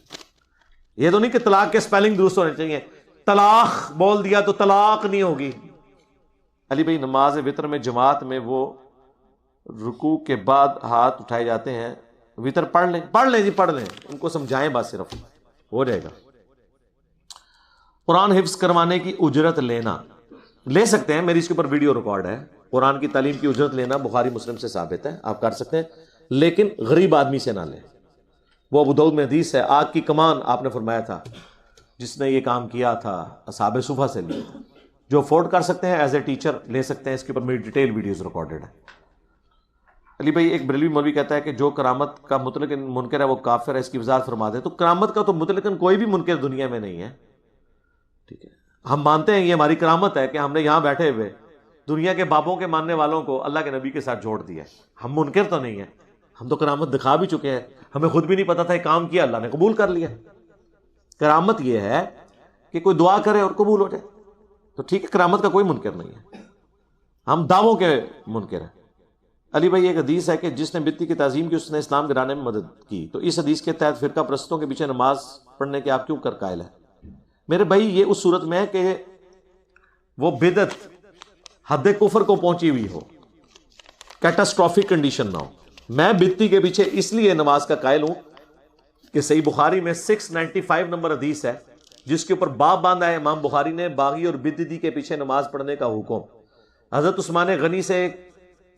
یہ تو نہیں کہ طلاق کے سپیلنگ درست ہونے چاہیے, طلاق بول دیا تو طلاق نہیں ہوگی. علی بھائی نماز وتر میں جماعت میں وہ رکوع کے بعد ہاتھ اٹھائے جاتے ہیں, وتر پڑھ لیں جی پڑھ لیں, ان کو سمجھائیں بات, صرف ہو جائے گا. قرآن حفظ کروانے کی اجرت لینا, لے سکتے ہیں, میری اس کے اوپر ویڈیو ریکارڈ ہے. قرآن کی تعلیم کی اجرت لینا بخاری مسلم سے ثابت ہے, آپ کر سکتے ہیں, لیکن غریب آدمی سے نہ لیں. وہ ابو داؤد میں حدیث ہے, آگ کی کمان آپ نے فرمایا تھا جس نے یہ کام کیا تھا اصحاب صفہ سے لیا تھا. جو افورڈ کر سکتے ہیں ایز اے ٹیچر لے سکتے ہیں, اس کے اوپر میری ڈیٹیل ویڈیوز ریکارڈڈ ہے. علی بھائی ایک بریلوی مولوی کہتا ہے کہ جو کرامت کا مطلق منکر ہے وہ کافر ہے, اس کی وضاحت فرما دیں. تو کرامت کا تو مطلقاً کوئی بھی منکر دنیا میں نہیں ہے. ٹھیک ہے, ہم مانتے ہیں یہ ہماری کرامت ہے کہ ہم نے یہاں بیٹھے ہوئے دنیا کے بابوں کے ماننے والوں کو اللہ کے نبی کے ساتھ جوڑ دیا. ہم منکر تو نہیں ہیں, ہم تو کرامت دکھا بھی چکے ہیں, ہمیں خود بھی نہیں پتا تھا یہ کام کیا, اللہ نے قبول کر لیا. کرامت یہ ہے کہ کوئی دعا کرے اور قبول ہو جائے, تو ٹھیک ہے, کرامت کا کوئی منکر نہیں ہے, ہم دعووں کے منکر ہیں. علی بھائی ایک حدیث ہے کہ جس نے بتی کی تعظیم کی اس نے اسلام گرانے میں مدد کی, تو اس حدیث کے تحت فرقہ پرستوں کے پیچھے نماز پڑھنے کے آپ کیوں کر قائل ہیں؟ میرے بھائی یہ اس صورت میں ہے کہ وہ بدعت حد کفر کو پہنچی ہوئی ہو, کیٹاسٹرافک کنڈیشن نہ ہو. میں بدتی کے پیچھے اس لیے نماز کا قائل ہوں کہ صحیح بخاری میں 695 نمبر حدیث ہے جس کے اوپر باب باندھا ہے امام بخاری نے, باغی اور بدعتی کے پیچھے نماز پڑھنے کا حکم. حضرت عثمان غنی سے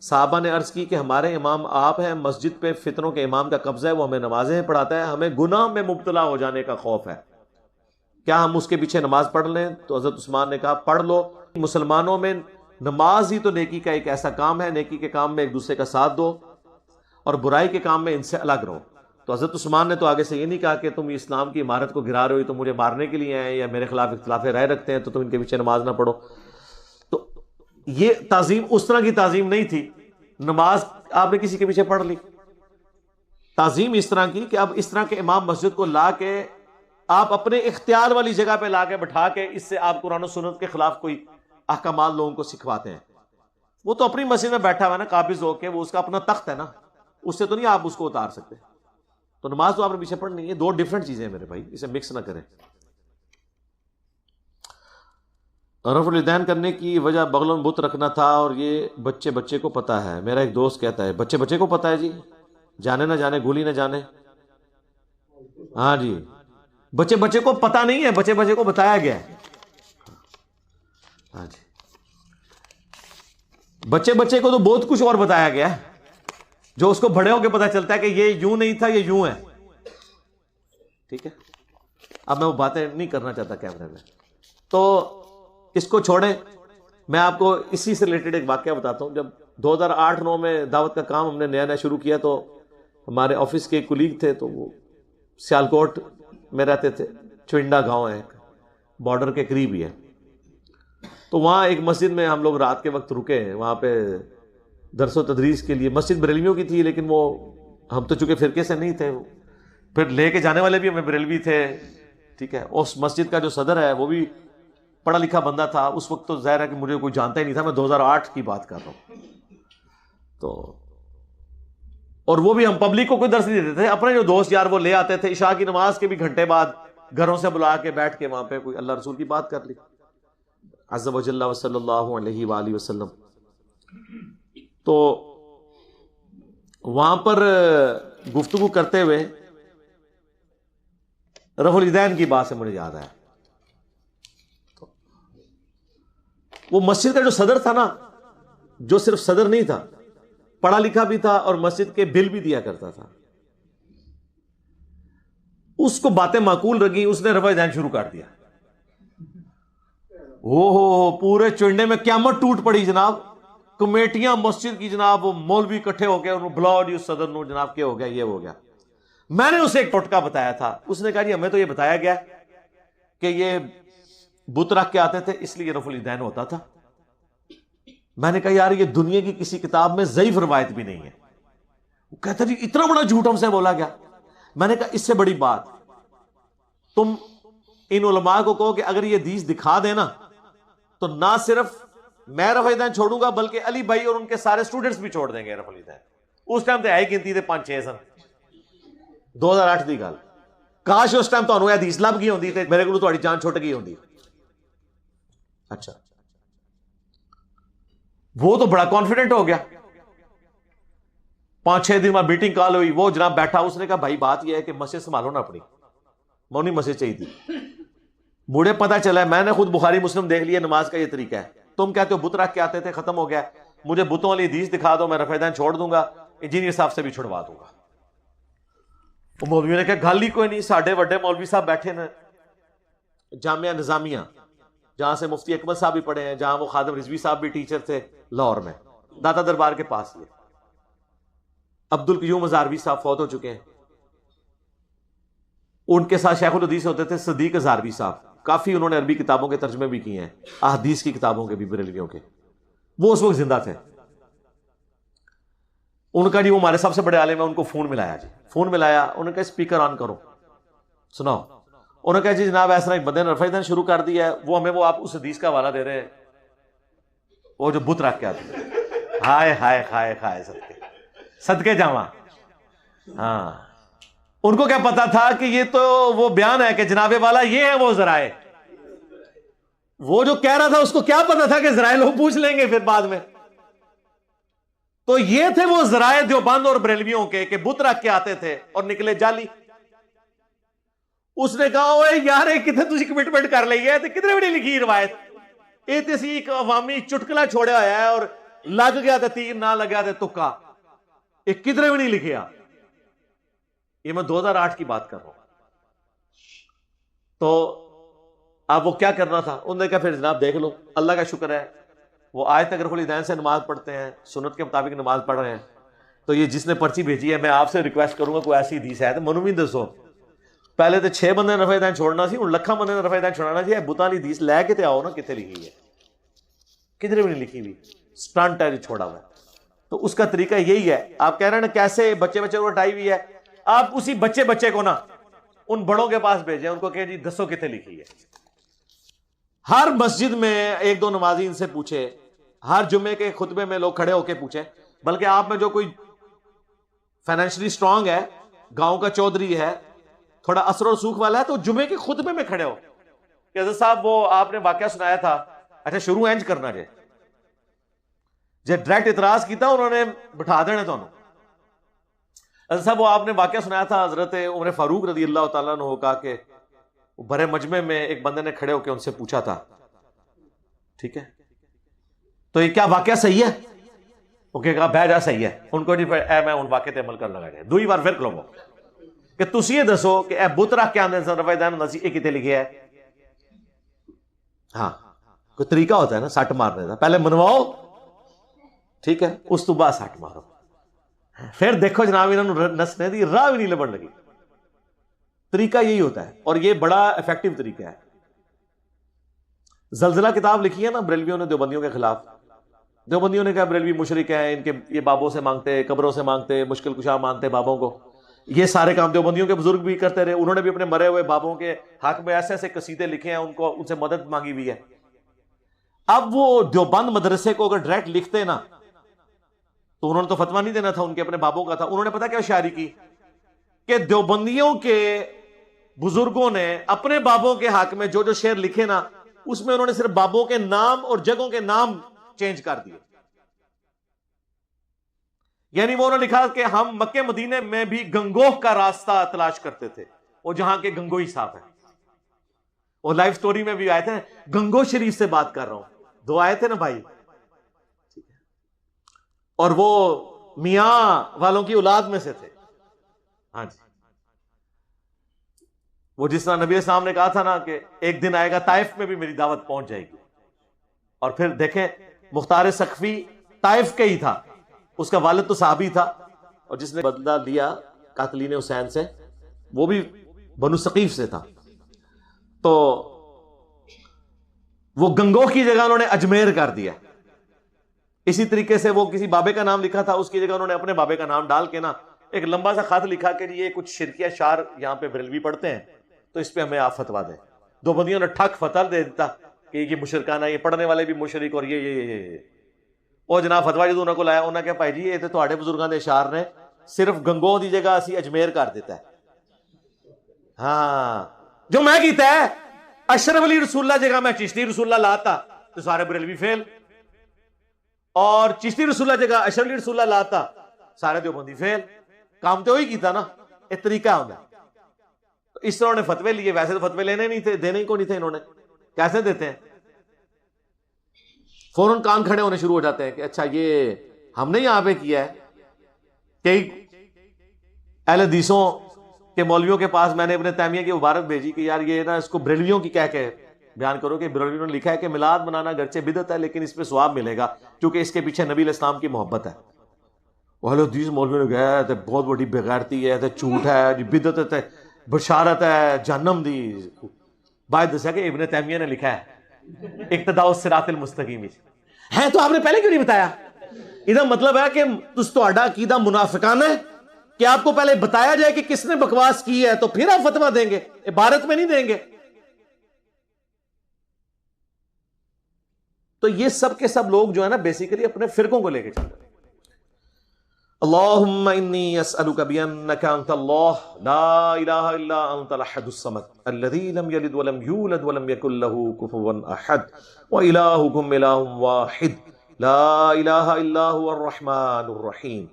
صحابہ نے عرض کی کہ ہمارے امام آپ ہیں, مسجد پہ فتنوں کے امام کا قبضہ ہے, وہ ہمیں نمازیں پڑھاتا ہے, ہمیں گناہ میں مبتلا ہو جانے کا خوف ہے, کیا ہم اس کے پیچھے نماز پڑھ لیں؟ تو حضرت عثمان نے کہا پڑھ لو. مسلمانوں میں نماز ہی تو نیکی کا ایک ایسا کام ہے, نیکی کے کام میں ایک دوسرے کا ساتھ دو اور برائی کے کام میں ان سے الگ رہو. تو حضرت عثمان نے تو آگے سے یہ نہیں کہا کہ تم اسلام کی عمارت کو گرا رہے ہو, تو مجھے مارنے کے لیے ہیں یا میرے خلاف اختلاف رائے رکھتے ہیں تو تم ان کے پیچھے نماز نہ پڑھو. تو یہ تعظیم اس طرح کی تعظیم نہیں تھی, نماز آپ نے کسی کے پیچھے پڑھ لی. تعظیم اس طرح کی کہ اب اس طرح کے امام مسجد کو لا کے آپ اپنے اختیار والی جگہ پہ لا کے بٹھا کے اس سے آپ قرآن و سنت کے خلاف کوئی احکامات لوگوں کو سکھواتے ہیں. وہ تو اپنی مسجد میں بیٹھا ہوا ہے نا, قابض ہو کے, وہ اس کا اپنا تخت ہے نا, اس سے تو نہیں آپ اس کو اتار سکتے. تو نماز تو آپ نے پیچھے پڑھنی ہے, دو ڈیفرنٹ چیزیں ہیں میرے بھائی, اسے مکس نہ کریں. رفع الیدین کرنے کی وجہ بغل بت رکھنا تھا اور یہ بچے کو پتا ہے. میرا ایک دوست کہتا ہے بچے کو پتا ہے جی, جانے نہ جانے گولی نہ جانے. ہاں جی, بچے کو پتا نہیں ہے, بچے کو بتایا گیا ہے. ہاں جی, بچے کو تو بہت کچھ اور بتایا گیا ہے جو اس کو بڑے ہو کے پتا چلتا ہے کہ یہ یوں نہیں تھا, یہ یوں ہے. ٹھیک ہے, اب میں وہ باتیں نہیں کرنا چاہتا کیمرے میں, تو اس کو چھوڑیں. میں آپ کو اسی سے ریلیٹڈ ایک واقعہ بتاتا ہوں. جب 2008-9 میں دعوت کا کام ہم نے نیا شروع کیا تو ہمارے آفس کے کلیگ تھے, تو وہ سیالکوٹ میں رہتے تھے, چوئنڈا گاؤں ہے, بارڈر کے قریب ہی ہے. تو وہاں ایک مسجد میں ہم لوگ رات کے وقت رکے ہیں, وہاں پہ درس و تدریس کے لیے. مسجد بریلویوں کی تھی, لیکن وہ ہم تو چونکہ فرقے سے نہیں تھے, پھر لے کے جانے والے بھی ہمیں بریلوی تھے. ٹھیک ہے, اس مسجد کا جو صدر ہے وہ بھی پڑھا لکھا بندہ تھا. اس وقت تو ظاہر ہے کہ مجھے کوئی جانتا ہی نہیں تھا, میں 2008 کی بات کر رہا ہوں. تو اور وہ بھی ہم پبلک کو کوئی درس نہیں دیتے تھے, اپنے جو دوست یار وہ لے آتے تھے. عشاء کی نماز کے بھی گھنٹے بعد گھروں سے بلا کے بیٹھ کے وہاں پہ کوئی اللہ رسول کی بات کر لی, عز و جل صلی اللہ علیہ وآلہ وسلم. تو وہاں پر گفتگو کرتے ہوئے رفع الیدین کی بات سے مجھے یاد آیا. وہ مسجد کا جو صدر تھا نا, جو صرف صدر نہیں تھا, پڑھا لکھا بھی تھا اور مسجد کے بل بھی دیا کرتا تھا, اس کو باتیں معقول لگی, اس نے رفع الیدین شروع کر دیا. پورے چنڈے میں قیامت ٹوٹ پڑی جناب. کمیٹیاں مسجد کی جناب, وہ مولوی اکٹھے ہو گئے, انہوں بلاؤ جی صدر نو جناب, کیا ہو گیا, یہ ہو گیا. میں نے اسے ایک ٹوٹکا بتایا تھا, اس نے کہا جی ہمیں تو یہ بتایا گیا کہ یہ بت رکھ کے آتے تھے اس لیے رفع الیدین ہوتا تھا. میں نے کہا یار یہ دنیا کی کسی کتاب میں ضعیف روایت بھی نہیں ہے. وہ کہتا جی اتنا بڑا جھوٹ ہم سے بولا گیا. میں نے کہا اس سے بڑی بات تم ان علماء کو کہو کہ اگر یہ حدیث دکھا دینا تو نہ صرف میں رفع الیدین چھوڑوں گا بلکہ علی بھائی اور ان کے سارے سٹوڈنٹس بھی چھوڑ دیں گے رفع الیدین. اس ٹائم تے آئی گنتی تھے 5-6 سن, 2008 دی گل. کاش اس ٹائم تانوں حدیث لب گئی ہوندی تے میرے کو تہاڈی جان چھٹ گئی ہوندی. اچھا وہ تو بڑا کانفیڈنٹ ہو گیا. 5-6 دن بعد میٹنگ کال ہوئی, وہ جناب بیٹھا, اس نے کہا بھائی بات یہ ہے کہ مسجد سنبھالو نا اپنی. مونی مسجد چاہیے تھی. مجھے پتا چلا ہے, میں نے خود بخاری مسلم دیکھ لیا, نماز کا یہ طریقہ ہے. تم کہتے ہو بت رکھ کے آتے تھے, ختم ہو گیا, مجھے بتوں والی حدیث دکھا دو, میں رفع الیدین چھوڑ دوں گا, انجینئر صاحب سے بھی چھڑوا دوں گا. وہ مولوی نے کہا گل ہی کوئی نہیں, ساڈے وڈے مولوی صاحب بیٹھے نا جامعہ نظامیہ, جہاں سے مفتی اکمل صاحب بھی پڑھے ہیں, جہاں وہ خادم رضوی صاحب بھی ٹیچر تھے لاہور میں, داتا دربار کے پاس. یہ عبد القیوم ہزاروی صاحب فوت ہو چکے ہیں, ان کے ساتھ شیخ الحدیث ہوتے تھے صدیق ہزاروی صاحب, کافی انہوں نے عربی کتابوں کے ترجمے بھی کیے ہیں, احادیث کی کتابوں کے بھی, بریلویوں کے. وہ اس وقت زندہ تھے. ان کا جی وہ ہمارے سب سے بڑے عالم ہیں, ان کو فون ملایا جی, فون ملایا, انہوں نے کہا اسپیکر آن کرو سناؤ. انہوں نے کہا جی جناب ایسا ایک بندے نے رفع الیدین شروع کر دیا ہے, وہ ہمیں وہ آپ اس حدیث کا حوالہ دے رہے ہیں, وہ جو بت رکھ کے آتے ہیں. ہائے ہائے ہائے ہائے صدقے جاواں. ہاں ان کو کیا پتا تھا کہ یہ تو وہ بیان ہے کہ جناب والا یہ ہے وہ ذرائع. وہ جو کہہ رہا تھا اس کو کیا پتا تھا کہ ذرائع لوگ پوچھ لیں گے پھر بعد میں. تو یہ تھے وہ ذرائع دیوبند اور بریلویوں کے کہ بت رکھ کے آتے تھے اور نکلے جعلی. اس نے کہا اوے یار کتنے تسی کمٹمنٹ کر لی ہے, کتنے بڑی لکھی روایت, یہ تے سی ایک عوامی چٹکلا چھوڑا ہوا ہے, اور لگ گیا تے تیر, نہ لگا تے تکا, یہ کدھر بھی نہیں لکھیا. یہ میں 2008 کی بات کر رہا ہوں. تو اب وہ کیا کرنا تھا, انہوں نے کہا پھر جناب دیکھ لو, اللہ کا شکر ہے وہ آج تک رفع الیدین سے نماز پڑھتے ہیں, سنت کے مطابق نماز پڑھ رہے ہیں. تو یہ جس نے پرچی بھیجی ہے, میں آپ سے ریکویسٹ کروں گا کوئی ایسی حدیث ہے تو منو بھی دسو. پہلے تو 6 بندے رفع الیدین چھوڑنا سی, ہوں لکھاں بندے رفع الیدین چھوڑنا سی. بتاں والی حدیث لے کے تے آؤ نا, کتنے لکھی ہے, کدھر بھی نہیں لکھی ہوئی, سٹنٹ ہے جو چھوڑا ہوا ہے. تو اس کا طریقہ یہی ہے. آپ کہہ رہے ہیں نا کیسے بچے کو ہٹائی ہوئی ہے, آپ اسی بچے کو نا ان بڑوں کے پاس بھیجیں, ان کو کہ جی دسو کتنے لکھی ہے. ہر مسجد میں 1-2 نمازی ان سے پوچھے, ہر جمعے کے خطبے میں لوگ کھڑے ہو کے پوچھیں. بلکہ آپ میں جو کوئی فائنینشلی سٹرونگ ہے, گاؤں کا چودھری ہے, تھوڑا اثر و سوکھ والا ہے, تو جمعے کے خطبے میں کھڑے ہو کہ حضرت صاحب وہ آپ نے واقعہ سنایا تھا, اچھا شروع اینج کرنا جے ڈائریکٹ اعتراض کیتا انہوں نے بٹھا دینا تانوں. حضرت صاحب وہ آپ نے واقعہ سنایا تھا حضرت عمر فاروق رضی اللہ تعالیٰ عنہ کا, کہ بڑے مجمع میں ایک بندے نے کھڑے ہو کے ان سے پوچھا تھا, ٹھیک ہے تو یہ کیا واقعہ صحیح ہے؟ وہ کہا بہ جا صحیح ہے. ان کو جی میں ان واقعے تے عمل کرنا لگا. دوئی بار پھر کلو کہ تسی یہ دسو کہ اے بت رکھ کے آندے رفع الیدین ہوندا سی, یہ کتے لکھیا ہے؟ ہاں کوئی طریقہ ہوتا ہے نا سٹ مارنے کا, پہلے منواؤ ٹھیک ہے, اس تو بعد سٹ مارو. پھر دیکھو جناب انہوں نے نسنے دی راہ بھی نہیں لبن لگی. طریقہ یہی ہوتا ہے, اور یہ بڑا افیکٹو طریقہ ہے. زلزلہ کتاب لکھی ہے نا بریلویوں نے دیوبندیوں کے خلاف. دیوبندیوں نے کہا بریلوی مشرک ہیں, ان کے یہ بابوں سے مانگتے, قبروں سے مانگتے, مشکل کشا مانتے بابوں کو. یہ سارے کام دیوبندیوں کے بزرگ بھی کرتے رہے. انہوں نے بھی اپنے مرے ہوئے بابوں کے حق میں ایسے ایسے قصیدے لکھے ہیں, ان سے مدد مانگی ہوئی ہے. اب وہ دیوبند مدرسے کو اگر ڈائریکٹ لکھتے نا تو انہوں نے تو فتویٰ نہیں دینا تھا, ان کے اپنے بابوں کا تھا. انہوں نے پتا کیا شاعری کی کہ دیوبندیوں کے بزرگوں نے اپنے بابوں کے حق میں جو جو شعر لکھے نا, اس میں انہوں نے صرف بابوں کے نام اور جگہوں کے نام چینج کر دیے. یعنی وہ انہوں نے لکھا کہ ہم مکے مدینے میں بھی گنگوہ کا راستہ تلاش کرتے تھے, وہ جہاں کے گنگوئی صاحب ہیں. وہ لائف سٹوری میں بھی آئے تھے, گنگو شریف سے بات کر رہا ہوں, 2 آئے تھے نا بھائی, اور وہ میاں والوں کی اولاد میں سے تھے. ہاں جی, وہ جس طرح نبی اسلام نے کہا تھا نا کہ ایک دن آئے گا طائف میں بھی میری دعوت پہنچ جائے گی, اور پھر دیکھیں مختار ثقفی طائف کے ہی تھا، اس کا والد تو صحابی تھا، اور جس نے بدلہ لیا قاتلین حسین سے وہ بھی بنو ثقیف سے تھا. تو وہ گنگو کی جگہ انہوں نے اجمیر کر دیا. اسی طریقے سے وہ کسی بابے کا نام لکھا تھا، اس کی جگہ انہوں نے اپنے بابے کا نام ڈال کے نا ایک لمبا سا خط لکھا کہ یہ کچھ شرکیہ شعر یہاں پہ بریلوی پڑھتے ہیں تو اس پہ ہمیں آپ فتوا دیں. دو بندیوں نے ٹھک فتوا دے دیتا کہ یہ مشرکانہ، یہ پڑھنے والے بھی مشرک، اور یہ اور جناب فتوا جدو انہوں کو لایا، انہوں نے کہا بھائی جی یہ تو تہاڈے بزرگاں دے اشعار نے، صرف گنگو دی جگہ اسی اجمیر کر دیتا ہے. ہاں جو میں کیتا ہے اشرف علی رسول اللہ جگہ میں چشتی رسول اللہ لاتا تو سارے بریلوی فیل، اور چشتی رسول اللہ جگہ اشرف علی رسول اللہ لاتا سارے دیوبندی فیل. کام تو وہی کیتا نا، ایک طریقہ ہوتا ہے. اس طرح انہوں نے فتوے لیے، ویسے تو فتوے لینے نہیں تھے، دینے ہی کو نہیں تھے، انہوں نے کیسے دیتے ہیں؟ فوراً کان کھڑے ہونے شروع ہو جاتے ہیں کہ اچھا یہ ہم نے یہاں پہ کیا ہے. کئی اہل حدیثوں کہ مولویوں کے پاس میں نے ابن تیمیہ کی عبارت بھیجی کہ یار یہ نا اس کو بریلویوں کی کہہ کے بیان کرو کہ بریلویوں نے لکھا ہے کہ میلاد منانا گرچہ بدعت ہے لیکن اس پہ ثواب ملے گا کیونکہ اس کے پیچھے نبی علیہ السلام کی محبت ہے. وہ حدیث مولویوں نے کہا ہے بہت بڑی بغیرتی ہے، جھوٹ ہے، بدعت ہے، بشارت ہے جہنم دی. باید دسیا کہ ابن تیمیہ نے لکھا ہے اقتداء الصراط المستقیم ہے، تو آپ نے پہلے کیوں نہیں بتایا؟ ادھر مطلب ہے کہ تہاڈا عقیدہ منافقانہ ہے کہ آپ کو پہلے بتایا جائے کہ کس نے بکواس کی ہے تو پھر آپ فتویٰ دیں گے، عبارت میں نہیں دیں گے. تو یہ سب کے سب لوگ جو ہے نا بیسیکلی اپنے فرقوں کو لے کے چلتے ہیں. اللہم انی اسألک بانک انت اللہ لا الہ الا انت الاحد الصمد الذی لم یلد ولم یولد ولم یکن له کفوا احد والہکم الہ واحد لا الہ الا هو الرحمن الرحیم